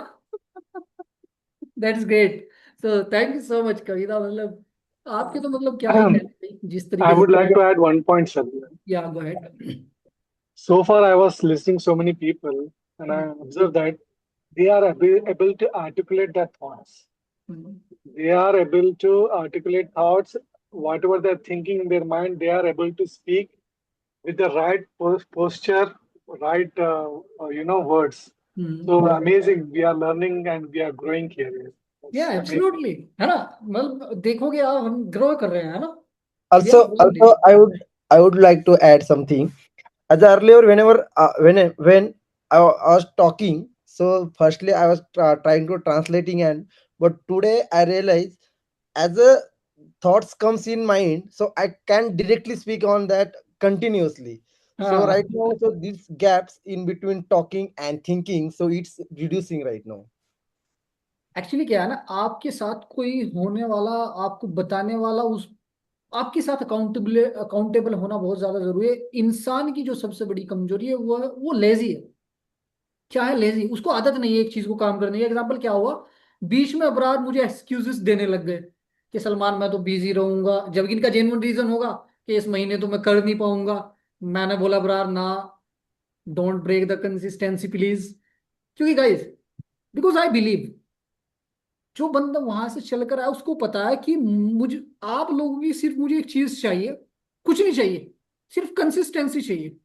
That's great. So thank you so much Kavita, मतलब आपके तो मतलब क्या ही कहने, जिस I तरीके would से। like to add one point, sir. या go ahead. So far, I was listening so many people, and I observed that they are able to articulate their thoughts. They are able to articulate thoughts, whatever they're thinking in their mind. They are able to speak with the right posture, right, words. So amazing. We are learning and we are growing here. या It's amazing. Absolutely, है ना। मतलब देखोगे आप, हम grow कर रहे हैं, है ना। We Also, are growing. also, I would like to add something. As earlier, whenever when I was talking, so firstly I was trying to translating, and but today I realize as a thoughts comes in mind, so I can directly speak on that continuously. So हाँ, right now, so these gaps in between talking and thinking, so it's reducing right now. Actually क्या है ना, आपके साथ कोई होने वाला, आपको बताने वाला, उस आपके साथ अकाउंटेबल अकाउंटेबल होना बहुत ज्यादा जरूरी है। इंसान की जो सबसे बड़ी कमजोरी है वो लेजी है। क्या है? लेजी, उसको आदत नहीं है एक चीज को काम करने की। एग्जाम्पल क्या हुआ, बीच में अपराध मुझे एक्सक्यूजेस देने लग गए कि सलमान मैं तो बिजी रहूंगा, जबकि इनका जेन्युइन रीजन होगा कि इस महीने तो मैं कर नहीं पाऊंगा। मैंने बोला अबरार ना, don't break the consistency please. क्योंकि गाइस, बिकॉज आई बिलीव जो बंदा वहां से चल कर आया उसको पता है कि मुझे, आप लोगों की सिर्फ मुझे एक चीज चाहिए, कुछ नहीं चाहिए, सिर्फ कंसिस्टेंसी चाहिए।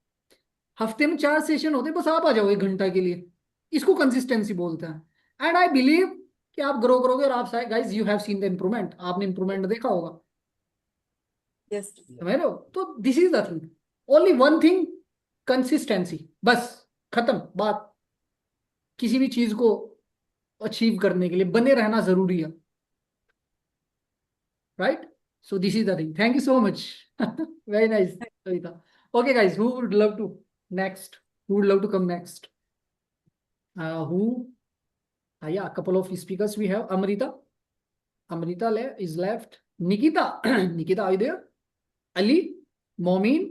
हफ्ते में 4 सेशन होते, बस आप आ जाओ 1 घंटा के लिए, इसको कंसिस्टेंसी बोलते हैं। एंड आई बिलीव कि आप ग्रो करोगे और आप guys you have seen the improvement, आपने इंप्रूवमेंट देखा होगा, Yes. समझ रहे हो? तो this is the thing, only one thing, consistency, बस, खत्म बात। किसी भी चीज को अचीव करने के लिए बने रहना जरूरी है, right? So this is the thing. Thank you so much. Very nice, Savita. Okay, guys, who would love to next? Who would love to come next? Who? Yeah, a couple of speakers we have. Amrita. Amrita is left. Nikita. Nikita, are you there? Ali. Momin.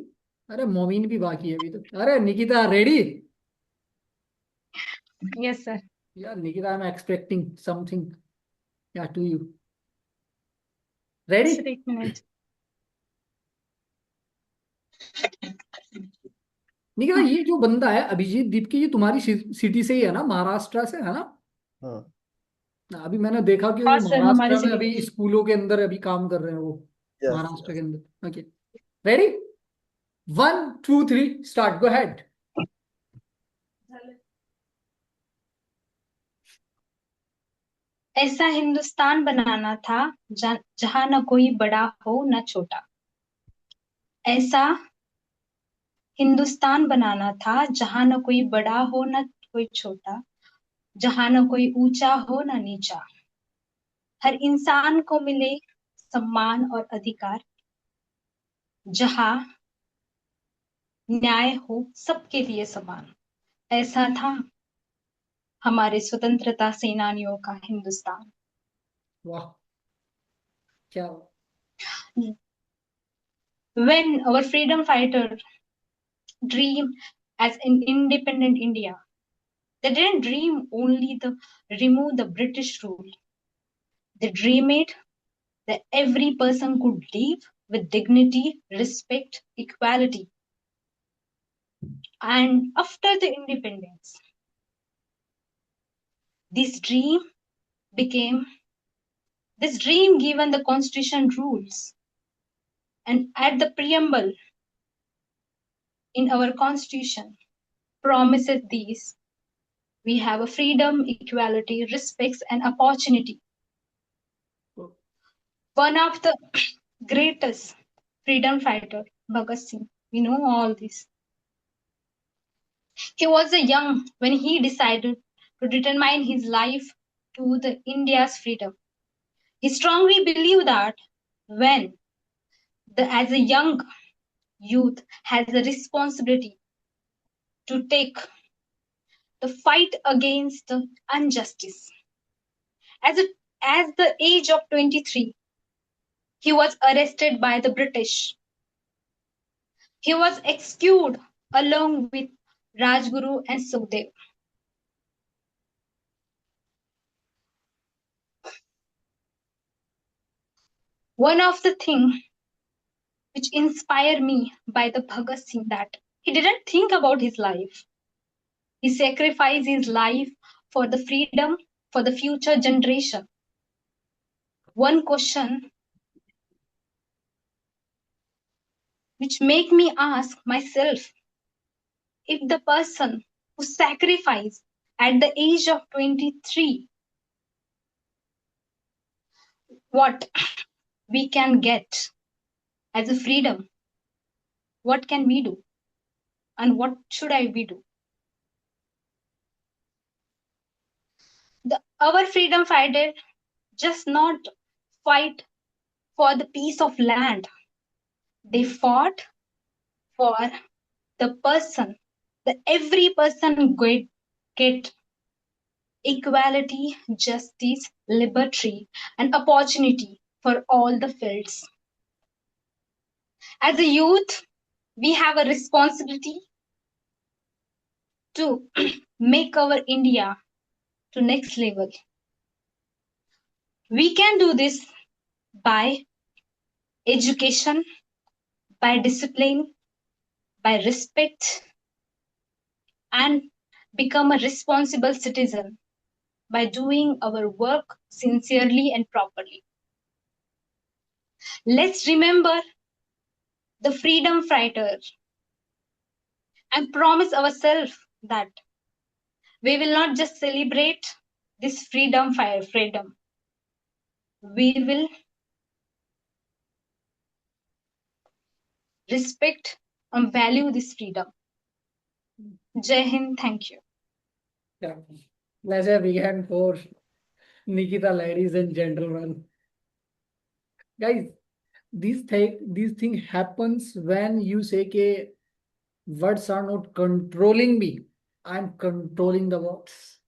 अरे मोमीन भी बाकी है अभी तो। अरे Nikita ready? Yes, sir. Yeah, Nikita, I'm expecting something. Yeah, to you. Ready? Sir, एक minute. Nikita, ये जो बंदा है अभिजीत दीप्ति, ये तुम्हारी सिटी से ही है ना, महाराष्ट्र से है ना? हाँ अभी मैंने देखा कि हाँ वो सर, हमारे महाराष्ट्र में सिटी अभी स्कूलों के अंदर अभी काम कर रहे हैं वो, yes महाराष्ट्र के अंदर। Okay, ready? 1 2 3 start, go head. ऐसा हिंदुस्तान बनाना था जहां न कोई बड़ा हो न छोटा। ऐसा हिंदुस्तान बनाना था जहां न कोई बड़ा हो न कोई छोटा, जहां न कोई ऊंचा हो न नीचा। हर इंसान को मिले सम्मान और अधिकार, जहां न्याय हो सबके लिए समान। ऐसा था हमारे स्वतंत्रता सेनानियों का हिंदुस्तान। वाह, क्या? When our freedom fighter dream as an independent India, they didn't dream only the remove the British rule. They dreamed that every person could live with dignity, respect, equality. And after the independence, this dream given the constitution rules. And at the preamble in our constitution promises these. We have a freedom, equality, respects, and opportunity. One of the greatest freedom fighter, Bhagat Singh. We know all this. He was young when he decided to determine his life to the India's freedom. He strongly believed that when as a young youth has a responsibility to take the fight against the injustice. At the age of 23, he was arrested by the British. He was executed along with Rajguru and Sukhdev. One of the things which inspired me by the Bhagat Singh that he didn't think about his life. He sacrificed his life for the freedom for the future generation. One question which make me ask myself, if the person who sacrificed at the age of 23, what we can get as a freedom, what can we do? And what should we do? Our freedom fighter just not fight for the piece of land. They fought for the person, that every person get equality, justice, liberty, and opportunity for all the fields. As a youth, we have a responsibility to make our India to next level. We can do this by education, by discipline, by respect, and become a responsible citizen by doing our work sincerely and properly. Let's remember the freedom fighter and promise ourselves that we will not just celebrate this freedom. We will respect and value this freedom. Jai Hind, thank you. Yeah. Let's have a big hand for Nikita, ladies and gentlemen. Guys, these thing happens when you say ke words are not controlling me. I'm controlling the words.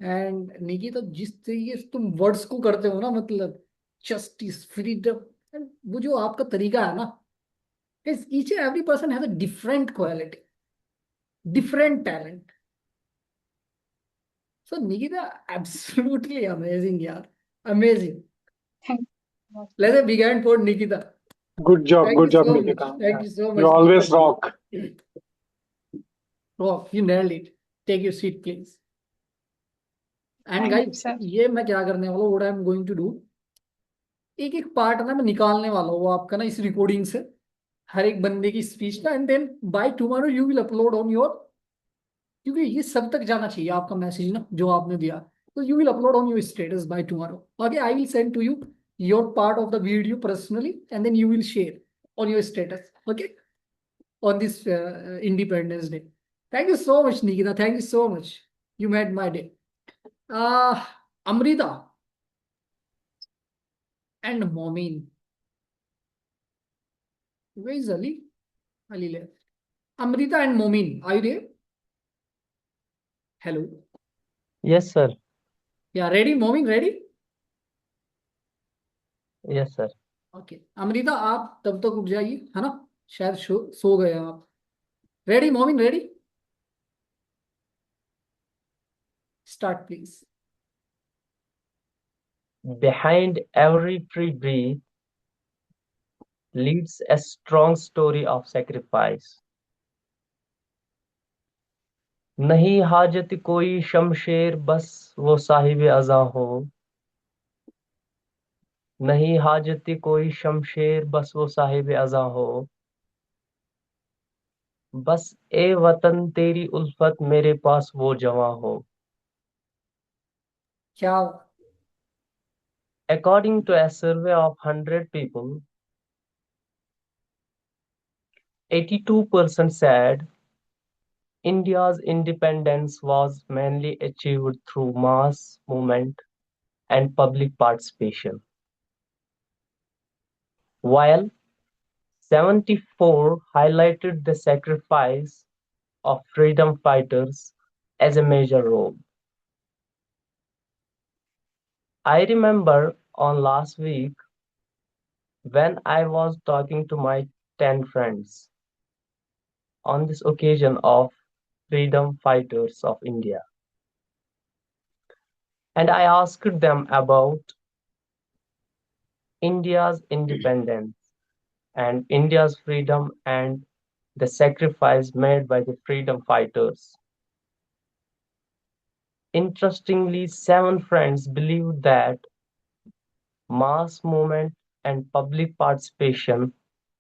And Nikita जिस तरीके से तुम words को करते हो ना, मतलब justice freedom, वो जो आपका तरीका है ना, each and every person has a different quality, different talent. So Nikita absolutely amazing यार, amazing. Thank you. Let's begin for Nikita. Good job, Thank good you job, so much. Nikita. Thank you so You much, always Nikita. rock. Oh, you nailed it. Take your seat, please. And Thank you, guys, sir. ये मैं क्या करने वाला हूँ, what I am going to do, एक एक part ना मैं निकालने वाला हूँ आपका ना इस रिकॉर्डिंग से, हर एक बंदे की स्पीच का, and then by tomorrow you will upload on your, क्योंकि ये सब तक जाना चाहिए आपका मैसेज ना जो आपने दिया, तो you will upload on your status by tomorrow. Okay, I will send to you your part of the video personally and then you will share on your status. Okay, on this Independence Day. Thank you so much, Nikita. Thank you so much. You made my day. Amrita and Momin. Where is Ali? Ali left. Amrita and Momin, are you there? Hello. Yes, sir. Yeah, ready? Momin, ready? Yes, sir. Okay. Amrita आप तब तक उठ जाइए, है ना, शायद सो गए आप. रेडी मोमिन, ready, start please. Behind every free breath leads a strong story of sacrifice. नहीं हाजत कोई शमशेर बस वो साहिब अज़ा हो. नहीं हाजत कोई शमशेर बस वो साहिब अज़ा हो. बस ए वतन तेरी उल्फत मेरे पास वो जवां हो. क्या? According to a survey of 100 people, 82% said India's independence was mainly achieved through mass movement and public participation, while 74 highlighted the sacrifice of freedom fighters as a major role. I remember on last week when I was talking to my 10 friends on this occasion of freedom fighters of India, and I asked them about India's independence and India's freedom and the sacrifice made by the freedom fighters. Interestingly, 7 friends believed that mass movement and public participation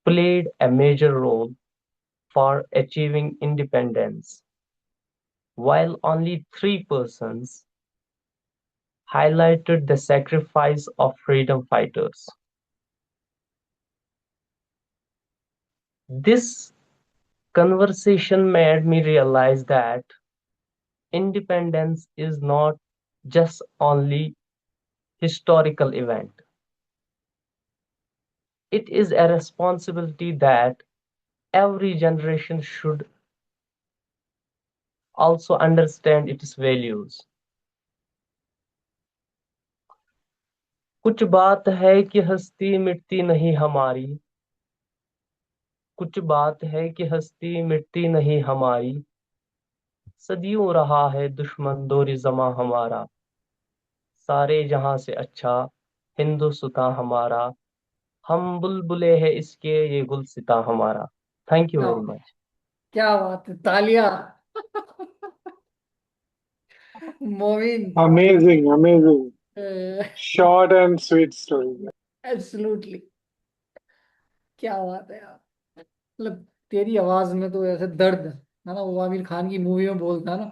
played a major role for achieving independence, while only 3 persons highlighted the sacrifice of freedom fighters. This conversation made me realize that independence is not just only historical event. It is a responsibility that every generation should also understand its values. कुछ बात है कि हस्ती मिटती नहीं हमारी, कुछ बात है कि हस्ती मिटती नहीं हमारी, सदियों रहा है दुश्मन दोरी ज़मां हमारा, सारे जहां से अच्छा हिंदुस्तां हमारा, हम बुलबुले हैं इसके ये गुलसिता हमारा. Thank you क्या very much. क्या बात है, तालियां. मोमिन, Amazing, amazing. Short and sweet story. Absolutely, क्या बात है यार. मतलब तेरी आवाज में तो ऐसे दर्द है ना, वो आमिर खान की मूवी में बोलता है ना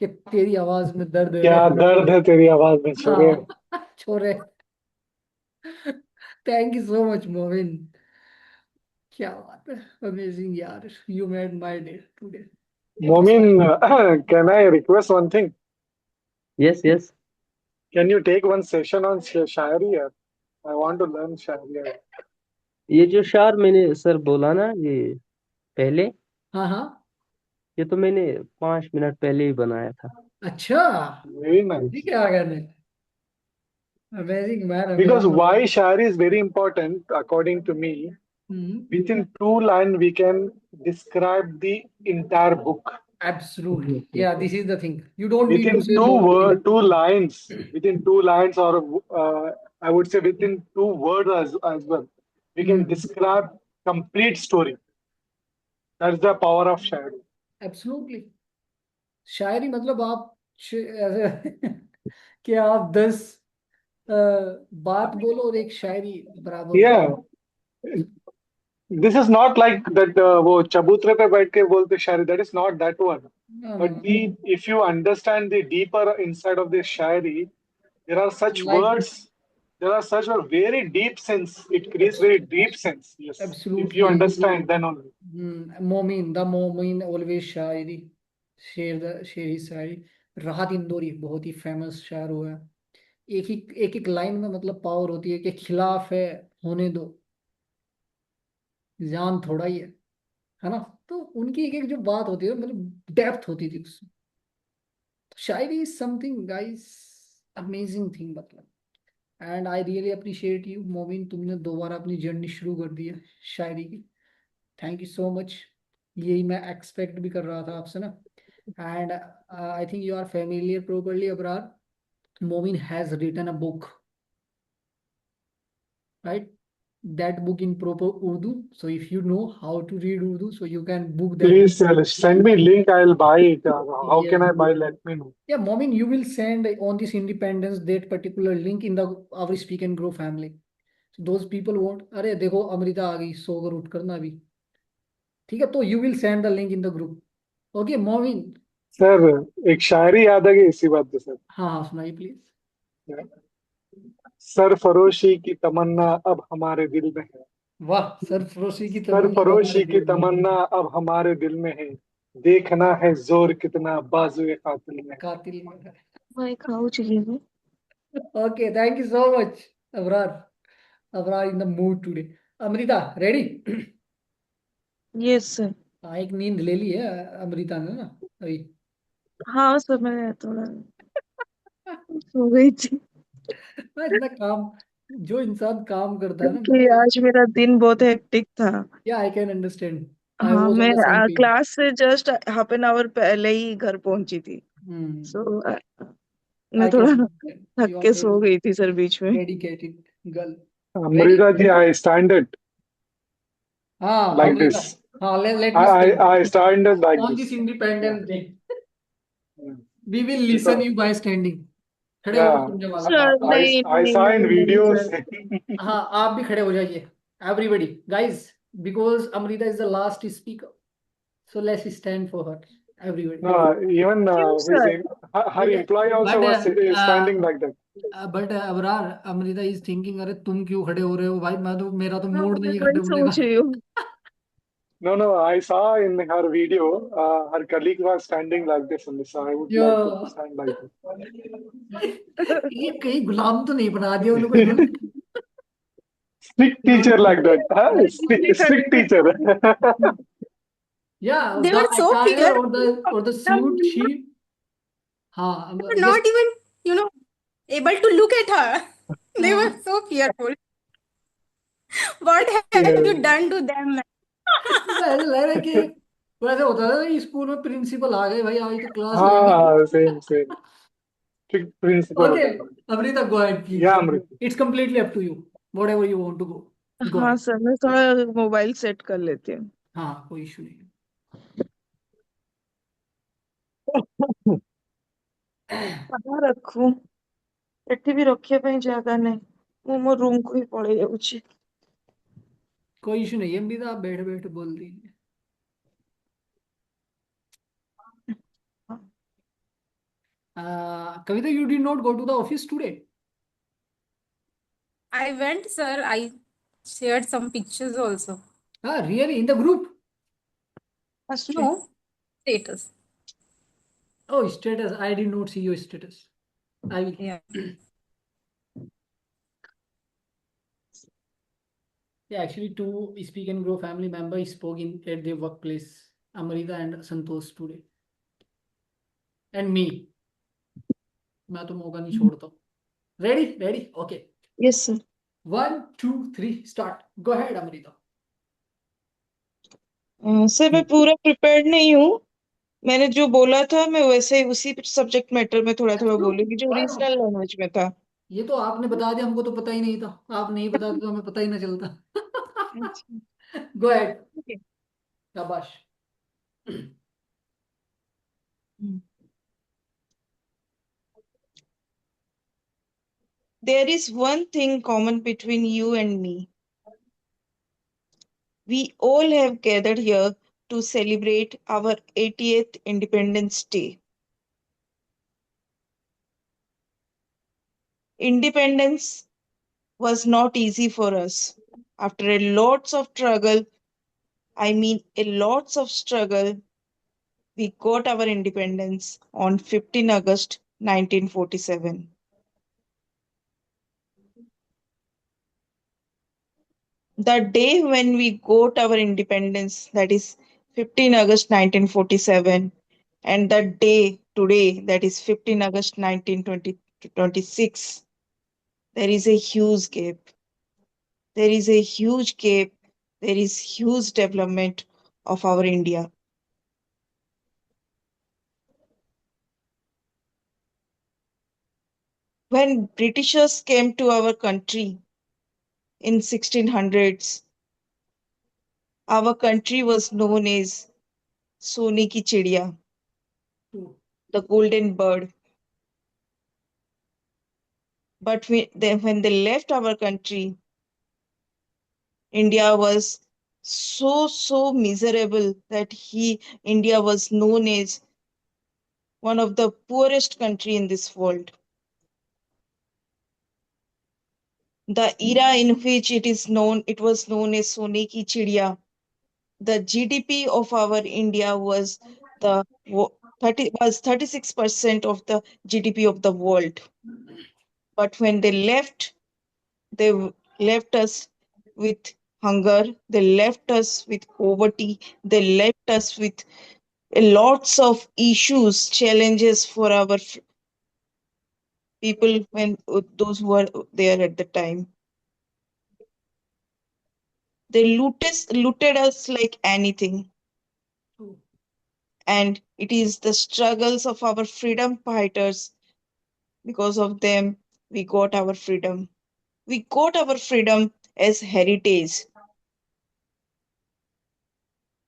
कि तेरी आवाज में दर्द है। क्या दर्द है तेरी आवाज में छोरे। हाँ छोरे। Thank you so much Momin. क्या बात है, अमेजिंग यार, you made my day today. Momin, can I request one thing? Yes yes. Can you take one session on shayari यार? I want to learn शायरी यार. ये जो शार मैंने सर बोला ना ये पहले, हाँ हाँ। ये तो मैंने 5 मिनट पहले ही बनाया था। अच्छा, Very ये nice. क्या कहने, amazing man, Because amazing. why Shayari is very important according to me. Within 2 lines we can describe the entire book. Absolutely. Yeah, this is the thing. You don't need to Within say long thing. 2 lines, within 2 lines, or I would say within 2 words as well, we can Hmm. describe complete story. That's the power of Shayari. Absolutely. शायरी मतलब आप ऐसे कि आप 10 बात बोलो और एक शायरी बराबर हो। Yeah, this is not like that वो चबूतरे पे बैठ के बोलते शायरी. That is not that one. No, no, But no. if you understand the deeper inside of the Shayari, there are such Like, words, there are such a very deep sense. It creates very deep sense. Yes, if you absolutely. understand, then only. Momin the Momin always shayari, शेर ही शायरी। राहत इंदौरी बहुत ही famous शायर हुआ है। एक एक line में मतलब पावर होती है कि खिलाफ है होने दो, जान थोड़ा ही है ना। तो उनकी एक एक जो बात होती है मतलब डेप्थ होती थी उसमें। Shayari is something guys, amazing thing मतलब। And I really appreciate you Momin, तुमने दोबारा अपनी जर्नी शुरू कर दी है शायरी की। Thank you so much. यही मैं एक्सपेक्ट भी कर रहा था आपसे ना। And I think you are familiar properly Abrar, Momin has written a book, right? That book in proper Urdu. So if you know how to read Urdu, so you can book that book. Please send me link. I'll buy it. How Yeah. can I buy? Let me know. Yeah, Momin, you will send on this Independence that particular link in the our Speak and Grow family. So those people won't, अरे देखो अमृता आ गई, सोकर उठ करना अभी, ठीक है, तो you will send the link in the group. Okay, Momin. Sir एक शायरी याद आ गई इसी बात पे सर. हाँ हाँ सुनाइए प्लीज। सरफरोशी की तमन्ना अब हमारे दिल में है. वाह, सरफरोशी की तमन्ना अब हमारे सरफरोशी की दिल में है। तमन्ना अब हमारे दिल में है. देखना है जोर कितना बाजुए कातिल में है. कातिल में है। भाई खाओ चाहिए वो। Okay, thank you so much, Abrar. Abrar in the mood today. Amrita, ready? Yes sir. हाँ, एक नींद ले ली है अमृता ने ना अभी। हाँ सर, मैं थोड़ा सो गई थी ना इतना काम, जो इंसान काम करता है ना क्योंकि मतलब, आज मेरा दिन बहुत हेक्टिक था। या आई कैन अंडरस्टैंड, आई हाँ, वाज मैं on the same page. Class से जस्ट हाफ एन आवर पहले ही घर पहुंची थी। हम्म, सो मैं आई कैन थोड़ा अंडरस्टैंड, थक यू आर के वेरी सो गई थी सर बीच में। Dedicated girl. Ready? Amrita ji, I stand it हाँ like अमृता, this. हाँ let I me I, stand I stand it like on this this. Yeah. Independence Day, Yeah. We will listen Because you bye standing. खड़े होकर yeah, सुनने वाला sir काम। नहीं I नहीं saw in नहीं नहीं videos. सर। हाँ आप भी खड़े हो जाइए, everybody guys, because Amrita is the last speaker, so let's stand for her, everybody. No, even क्यों his sir? her but employee also but was standing like that. But Abrar, Amrita is thinking अरे तुम क्यों खड़े हो रहे हो भाई, मैं तो, मेरा तो हाँ, मूड मैं नहीं है खड़े वही होने का। सोच रही हूँ। No, no, I saw in her video, her colleague was standing like this only, so I would yo, like to stand like this. ये कहीं गुलाम तो नहीं बना दिया उनको इन्होंने। Strict teacher like that, huh? मैं इसलिए खड़ी Strict teacher. या They the were so attire fearful. और द सूट शी, हाँ They were yes. not even, able to look at her. They were हाँ so fearful. What have Yeah. you done to them, man? तो ऐसा लग रहा है कि वैसे होता था ना स्कूल में, प्रिंसिपल आ गए भाई आज तो क्लास लेंगे। हाँ, same, same. Strict principal okay होता है. Amrita, go ahead please, Yeah, Amrit. It's completely up to you, whatever you want to go, go हाँ अहेड। सर, मैं थोड़ा मोबाइल सेट कर लेती हूँ। हाँ कोई इशू नहीं है। कहाँ रखूँ? ଏଠି ବି ରଖିବା ପାଇଁ ଜାଗା ନାହିଁ। ମୁଁ ମୋ ରୁମକୁ ହିଁ ପଳେଇ ଯାଉଛି। कोई इशू नहीं है अमृता, आप बैठ बैठ बोल दीजिए। Kavita, you did not go to the office today. I went, sir. I shared some pictures also. Really? In the group? No, status. Oh, status. I did not see your status. I will. Yeah. Yeah, actually, two Speak and Grow family members spoke in at their workplace, Amrita and Santosh today. And me. मैं तो मौका नहीं छोड़ता हूँ. Ready? Okay. Yes, sir. 1, 2, 3, start. Go ahead, Amrita. Sir मैं पूरा prepared नहीं हूँ. मैंने जो बोला था मैं वैसे ही उसी सब्जेक्ट मैटर में थोड़ा थोड़ा बोलूंगी जो Why not? रीजनल लैंग्वेज में था. ये तो आपने बता दिया, हमको तो पता ही नहीं था. आप नहीं बताते तो हमें पता ही ना चलता. Go ahead. Okay. शाबाश. There is one thing common between you and me. We all have gathered here to celebrate our 80th Independence Day. Independence was not easy for us. After a lots of struggle, I mean a lots of struggle, we got our independence on 15 August 1947. The day when we got our independence, that is 15 August 1947, and the day today, that is 15 August 1926, there is a huge gap. There is a huge gap. There is huge development of our India. When Britishers came to our country in 1600s, our country was known as Sone ki Chidiya, the golden bird. But when they left our country, India was so miserable that India was known as one of the poorest country in this world. The era in which it was known as Sone ki Chidiya. The GDP of our India was 36% of the GDP of the world. But when they left us with hunger, they left us with poverty, they left us with lots of issues, challenges for our people when those who were there at the time. They looted us like anything. And it is the struggles of our freedom fighters. Because of them, we got our freedom. We got our freedom as heritage.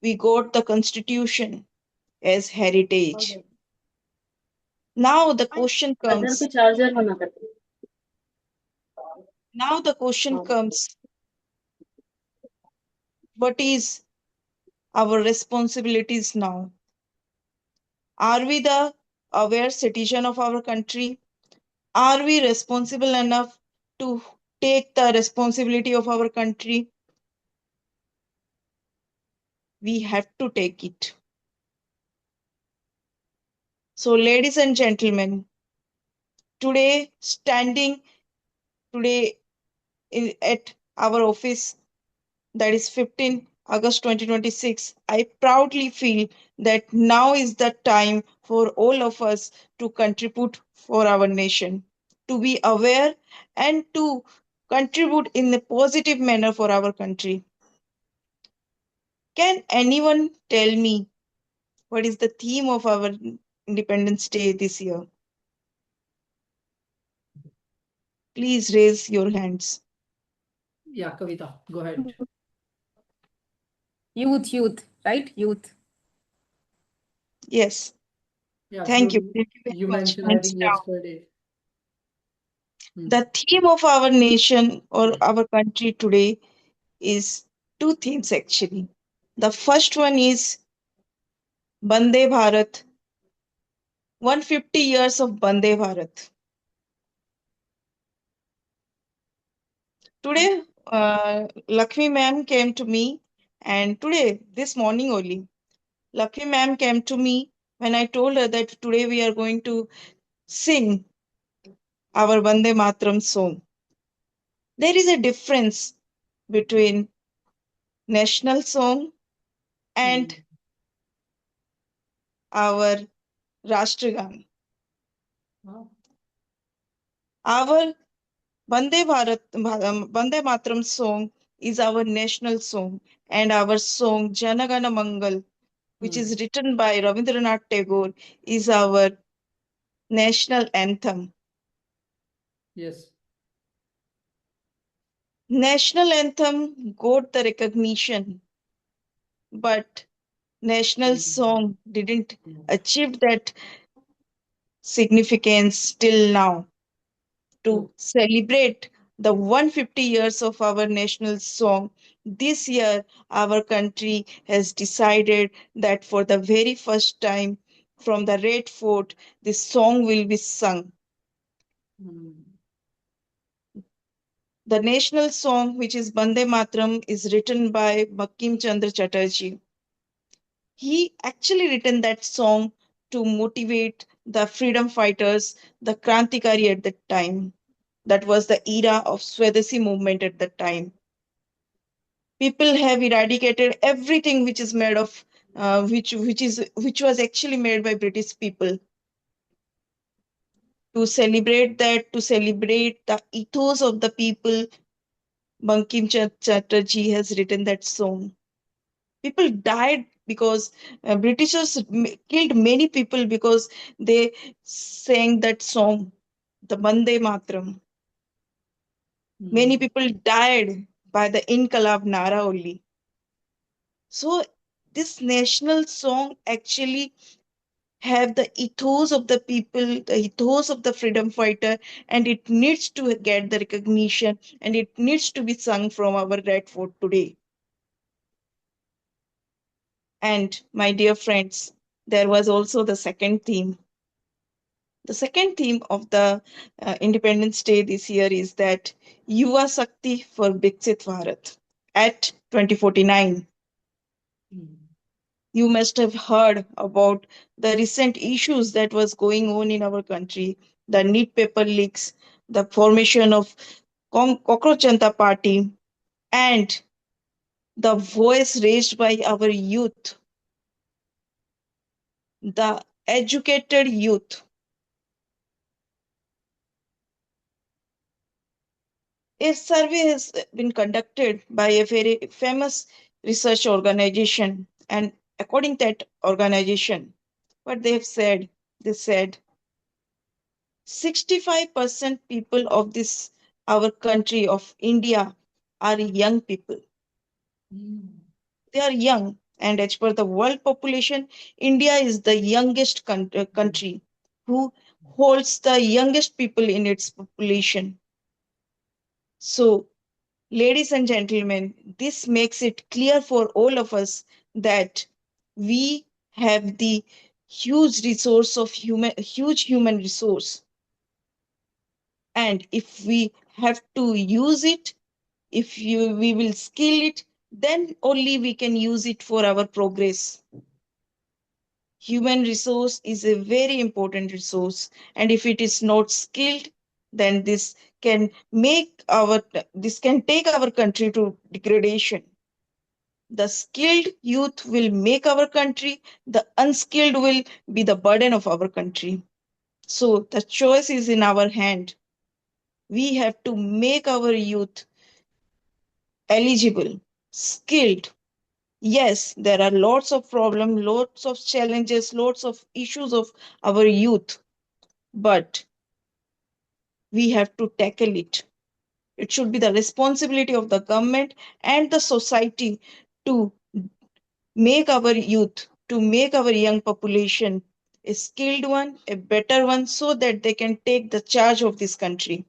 We got the constitution as heritage. Now the question comes. What is our responsibilities now? Are we the aware citizen of our country? Are we responsible enough to take the responsibility of our country? We have to take it. So, ladies and gentlemen, today, standing today at our office, that is 15 August 2026, I proudly feel that now is the time for all of us to contribute for our nation, to be aware and to contribute in a positive manner for our country. Can anyone tell me what is the theme of our Independence Day this year? Please raise your hands. Yeah, Kavita, go ahead. Youth, right? Youth. Yes. Yeah, Thank so you. Thank you very you much. mentioned, I Hands think, down. yesterday. The theme of our nation or our country today is two themes actually. The first one is Bande Bharat, 150 years of Bande Bharat. Today, Lakshmi ma'am came to me, and this morning only, Lakshmi ma'am came to me when I told her that today we are going to sing our Vande Mataram song. There is a difference between national song and our Rashtragan. Our Vande Mataram song is our national song, and our song Janagana Mangal, which is written by Rabindranath Tagore, is our national anthem. Yes. National anthem got the recognition, but national song didn't achieve that significance till now. To celebrate the 150 years of our national song, this year our country has decided that for the very first time from the Red Fort, this song will be sung. The national song, which is Bande Matram, is written by Bankim Chandra Chatterjee. He actually written that song to motivate the freedom fighters, the Krantikari at that time. That was the era of Swadeshi movement at that time. People have eradicated everything which is made of which was actually made by British people. To celebrate that, to celebrate the ethos of the people, Bankim Chatterjee has written that song. People died because Britishers killed many people because they sang that song, the Bande Matram. Many people died by the Inkalab Nara only. So this national song actually have the ethos of the people, the ethos of the freedom fighter, and it needs to get the recognition and it needs to be sung from our Red Fort today. And my dear friends, there was also the second theme. The second theme of the Independence Day this year is that Yuva Shakti for Viksit Bharat at 2049. You must have heard about the recent issues that was going on in our country, the NEET paper leaks, the formation of Cockroach Janata Party, and the voice raised by our youth, the educated youth. A survey has been conducted by a very famous research organization, and according to that organization, what they said 65% people of this our country of India are young people. They are young, and as per the world population, India is the youngest country who holds the youngest people in its population. So, ladies and gentlemen, this makes it clear for all of us that we have the huge human resource, and if we have to use it, we will skill it, then only we can use it for our progress. Human resource is a very important resource, and if it is not skilled, then this can take our country to degradation. The skilled youth will make our country, the unskilled will be the burden of our country. So the choice is in our hand. We have to make our youth eligible, skilled. Yes, there are lots of problems, lots of challenges, lots of issues of our youth, but we have to tackle it. It should be the responsibility of the government and the society to make our youth, to make our young population a skilled one, a better one, so that they can take the charge of this country.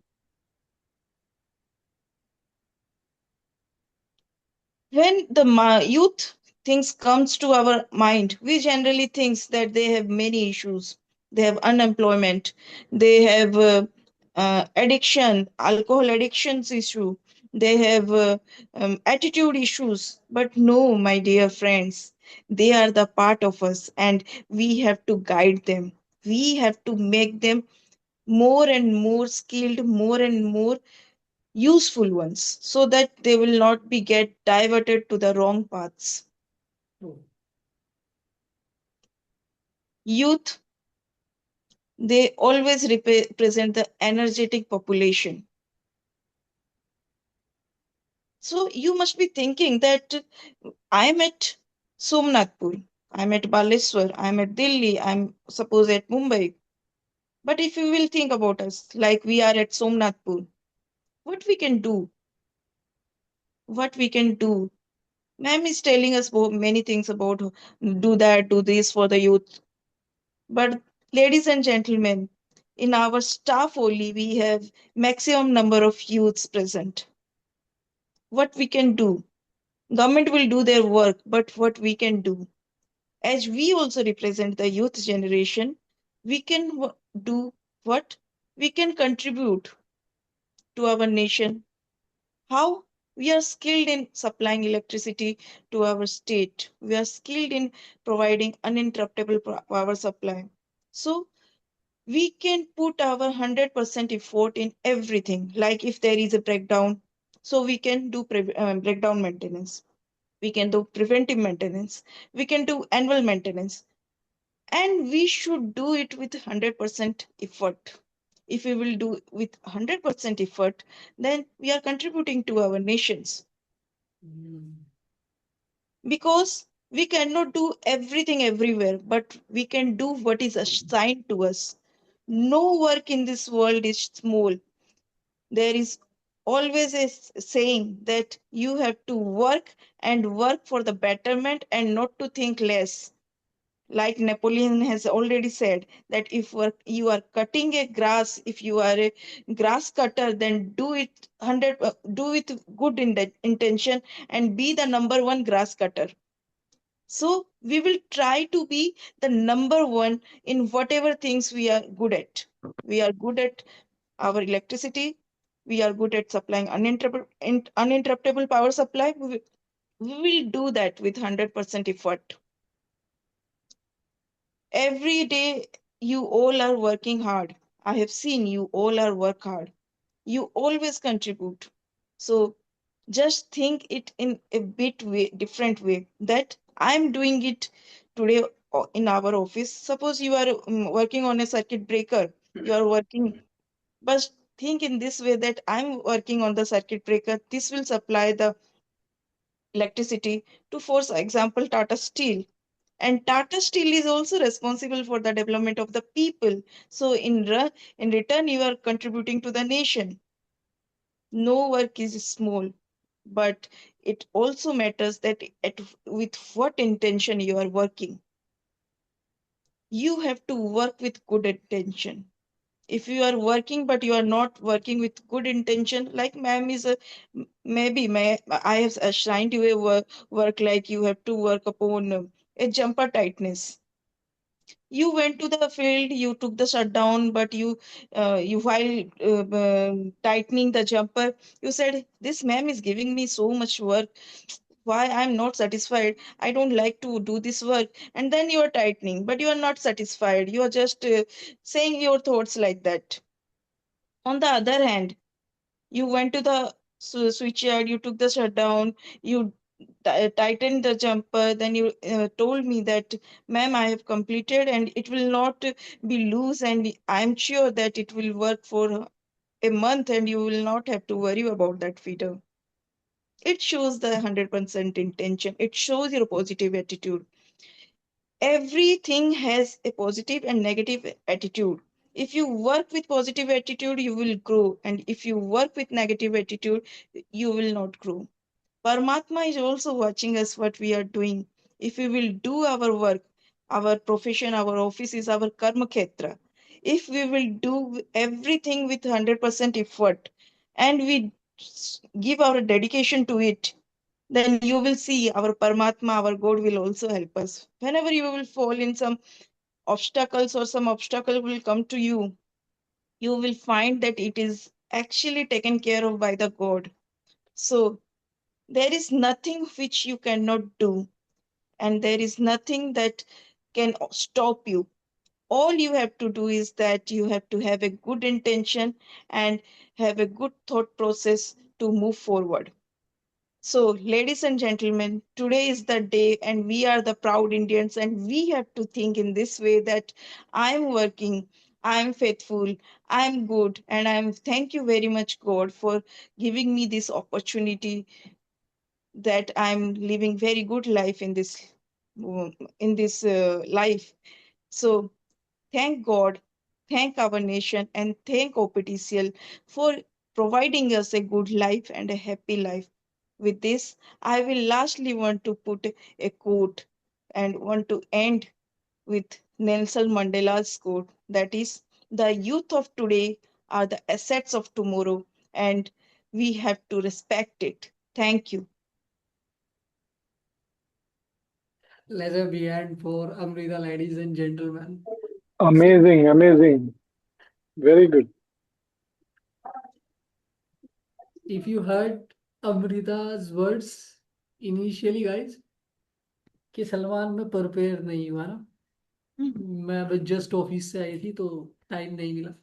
When the youth things comes to our mind, we generally think that they have many issues. they have unemployment, they have addiction, alcohol addictions issue, they have attitude issues. But no, my dear friends, they are the part of us, and we have to guide them. We have to make them more and more skilled, more and more useful ones, so that they will not be get diverted to the wrong paths. True. Youth, they always represent the energetic population. So you must be thinking that I'm at Somnathpur, I'm at Baleswar, I'm at Delhi, I'm suppose at Mumbai. But if you will think about us, like we are at Somnathpur, what we can do, what we can do. Ma'am is telling us many things about do that, do this for the youth. But ladies and gentlemen, in our staff only we have maximum number of youths present. What we can do? Government will do their work, but what we can do? As we also represent the youth generation, we can do what? We can contribute to our nation. How? We are skilled in supplying electricity to our state. We are skilled in providing uninterruptible power supply. So we can put our 100% effort in everything. Like if there is a breakdown, so we can do breakdown maintenance. We can do preventive maintenance. We can do annual maintenance. And we should do it with 100% effort. If we will do with 100% effort, then we are contributing to our nations. Because we cannot do everything everywhere, but we can do what is assigned to us. No work in this world is small. There is always a saying that you have to work and work for the betterment and not to think less. Like Napoleon has already said that if you are cutting a grass, if you are a grass cutter, then do it 100, do it good intention and be the number one grass cutter. So we will try to be the number one in whatever things we are good at. We are good at our electricity. We are good at supplying uninterruptible power supply. We will do that with 100% effort. Every day, you all are working hard. I have seen you all are work hard. You always contribute. So just think it in a bit way, different way that I'm doing it today in our office. Suppose you are working on a circuit breaker. You are working, but think in this way that I'm working on the circuit breaker. This will supply the electricity to, for example, Tata Steel. And Tata Steel is also responsible for the development of the people. So in return, you are contributing to the nation. No work is small, but it also matters that with what intention you are working. You have to work with good intention. If you are working but you are not working with good intention, like ma'am is a maybe I have assigned you a work like you have to work upon a jumper tightness. You went to the field, you took the shutdown, but you while tightening the jumper, you said, "This ma'am is giving me so much work. Why I'm not satisfied? I don't like to do this work." And then you are tightening, but you are not satisfied. You are just saying your thoughts like that. On the other hand, you went to the switchyard, you took the shutdown, you tightened the jumper, then you told me that, "Ma'am, I have completed and it will not be loose, and I'm sure that it will work for a month and you will not have to worry about that feeder." It shows the 100% intention. It shows your positive attitude. Everything has a positive and negative attitude. If you work with positive attitude, you will grow. And if you work with negative attitude, you will not grow. Paramatma is also watching us what we are doing. If we will do our work, our profession, our office is our karma khetra. If we will do everything with 100% effort and we give our dedication to it, then you will see our Paramatma, our God will also help us. Whenever you will fall in some obstacles or some obstacle will come to you, you will find that it is actually taken care of by the God. So there is nothing which you cannot do, and there is nothing that can stop you. All you have to do is that you have to have a good intention and have a good thought process to move forward. So, ladies and gentlemen, today is the day, and we are the proud Indians, and we have to think in this way that I'm working, I'm faithful, I'm good, and I'm thank you very much, God, for giving me this opportunity that I'm living very good life in this life. So, thank God, thank our nation, and thank OPTCL for providing us a good life and a happy life. With this, I will lastly want to put a quote and want to end with Nelson Mandela's quote, that is, the youth of today are the assets of tomorrow, and we have to respect it. Thank you. Let's have a hand for Amrita, ladies and gentlemen. Amazing, amazing. Very good. If you heard Amrita's words initially, guys, कि सलमान मैं prepare नहीं हुआ ना, मैं बस just office से आई थी तो टाइम नहीं मिला।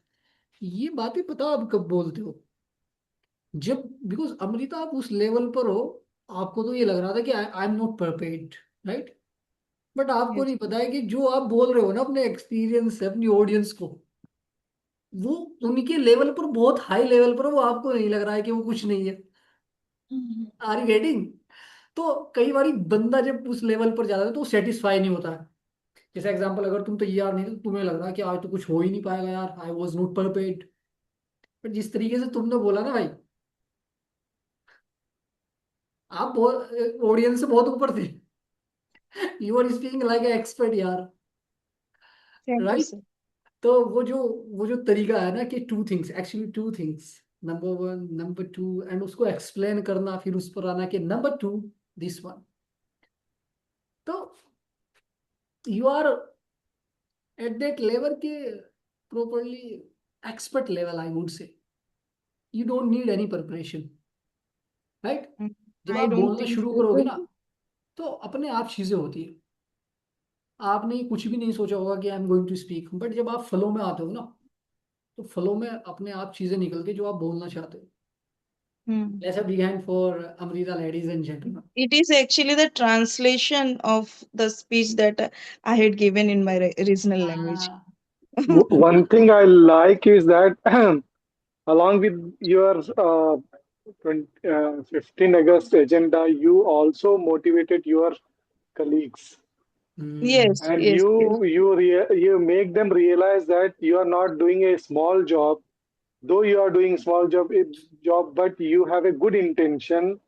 ये बातें पता आप कब बोलते हो? जब, बिकॉज अमृता आप उस लेवल पर हो, आपको तो ये लग रहा था कि I am not prepared, right? But आपको Yes. नहीं पता है कि जो आप बोल रहे हो ना अपने एक्सपीरियंस से अपनी ऑडियंस को, वो उनके लेवल पर, बहुत हाई लेवल पर, वो आपको नहीं लग रहा है कि वो कुछ नहीं है। Are you getting? तो कई बार बंदा जब उस लेवल पर जाता है तो सेटिस्फाई नहीं होता है। जैसे एग्जांपल, अगर तुम तैयार नहीं थे तो तुम्हें लग रहा है कि आज तो कुछ हो ही नहीं पाएगा यार, I was not prepared. But जिस तरीके से तुमने बोला ना भाई, आप बहुत ऑडियंस से बहुत ऊपर थे। You are speaking like a expert यार, Thank you, राइट? sir. तो वो जो तरीका है ना कि two things, actually two things, number one, number two, and उसको एक्सप्लेन करना, फिर उस पर आना कि नंबर टू, दिस वन। तो you are at that level के properly expert level, I would say. You don't need any preparation, right? जब I आप don't बोलना think शुरू so. करोगे ना, तो अपने आप चीजें होती है। आपने कुछ भी नहीं सोचा होगा कि I am going to speak, but जब आप फ्लो में आते हो ना, तो फ्लो में अपने आप चीजें निकलती है जो आप बोलना चाहते हो। Hmm. Let's have big hand for Amrita, ladies and gentlemen. It is actually the translation of the speech that I had given in my regional language. Ah, One thing I like is that along with your 15 August agenda, you also motivated your colleagues, Yes, and yes, yes. you make them realize that you are not doing a small job, though you are doing small job, but you have a good intention.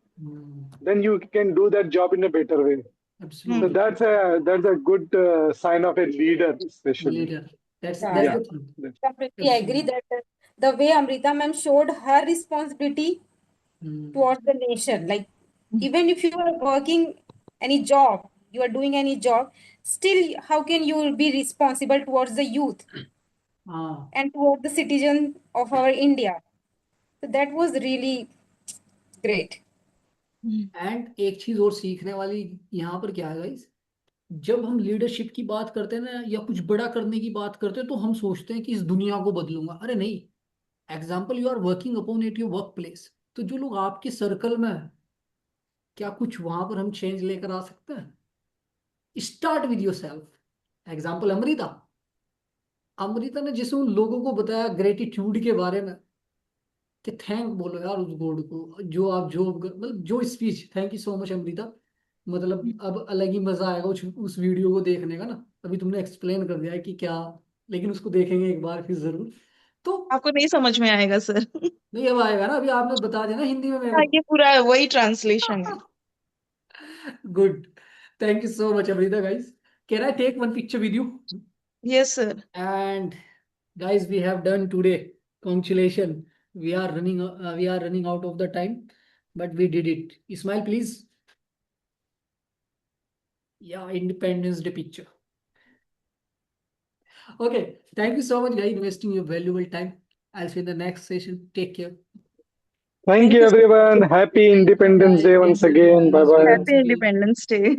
Then you can do that job in a better way. So absolutely. that's a good sign of a leader, especially. Leader. That's Yeah, Yeah. the thing. completely agree Absolutely. that the way Amrita ma'am showed her responsibility towards the nation, like even if you are working any job, you are doing any job, still how can you be responsible towards the youth हाँ, and towards the citizen of our India? So that was really great. And एक चीज और सीखने वाली यहाँ पर क्या है गाइस, जब हम लीडरशिप की बात करते हैं ना, या कुछ बड़ा करने की बात करते हैं, तो हम सोचते हैं कि इस दुनिया को बदलूंगा। अरे नहीं। Example, you are working upon at your work place, तो जो लोग आपके सर्कल में हैं, क्या कुछ वहां पर हम चेंज लेकर आ सकते हैं? Start with your self. Example Amrita, Amrita ने जैसे उन लोगों को बताया ग्रेटिट्यूड के बारे में, कि थैंक बोलो यार उस गॉड को, जो आप जो मतलब जो speech, thank you so much Amrita. मतलब अब अलग ही मजा आएगा उस वीडियो को देखने का ना। अभी तुमने एक्सप्लेन कर दिया है कि क्या, लेकिन उसको देखेंगे एक बार फिर जरूर। तो आपको नहीं समझ में आएगा सर। नहीं, अब आएगा ना, अभी आपने बता दिया ना हिंदी में मेरे हाँ, को। ये पूरा वही ट्रांसलेशन है। Good, thank you so much Amrita guys. Can I take one picture with you? Yes sir. And guys, we have done today. Congratulations. We are running out of the time, but we did it. Ismail, please. Yeah, Independence Day picture. Okay. Thank you so much, guys, investing your valuable time. I'll see you in the next session. Take care. Thank you, everyone. Happy Independence Day once again. Bye bye. Happy Independence Day.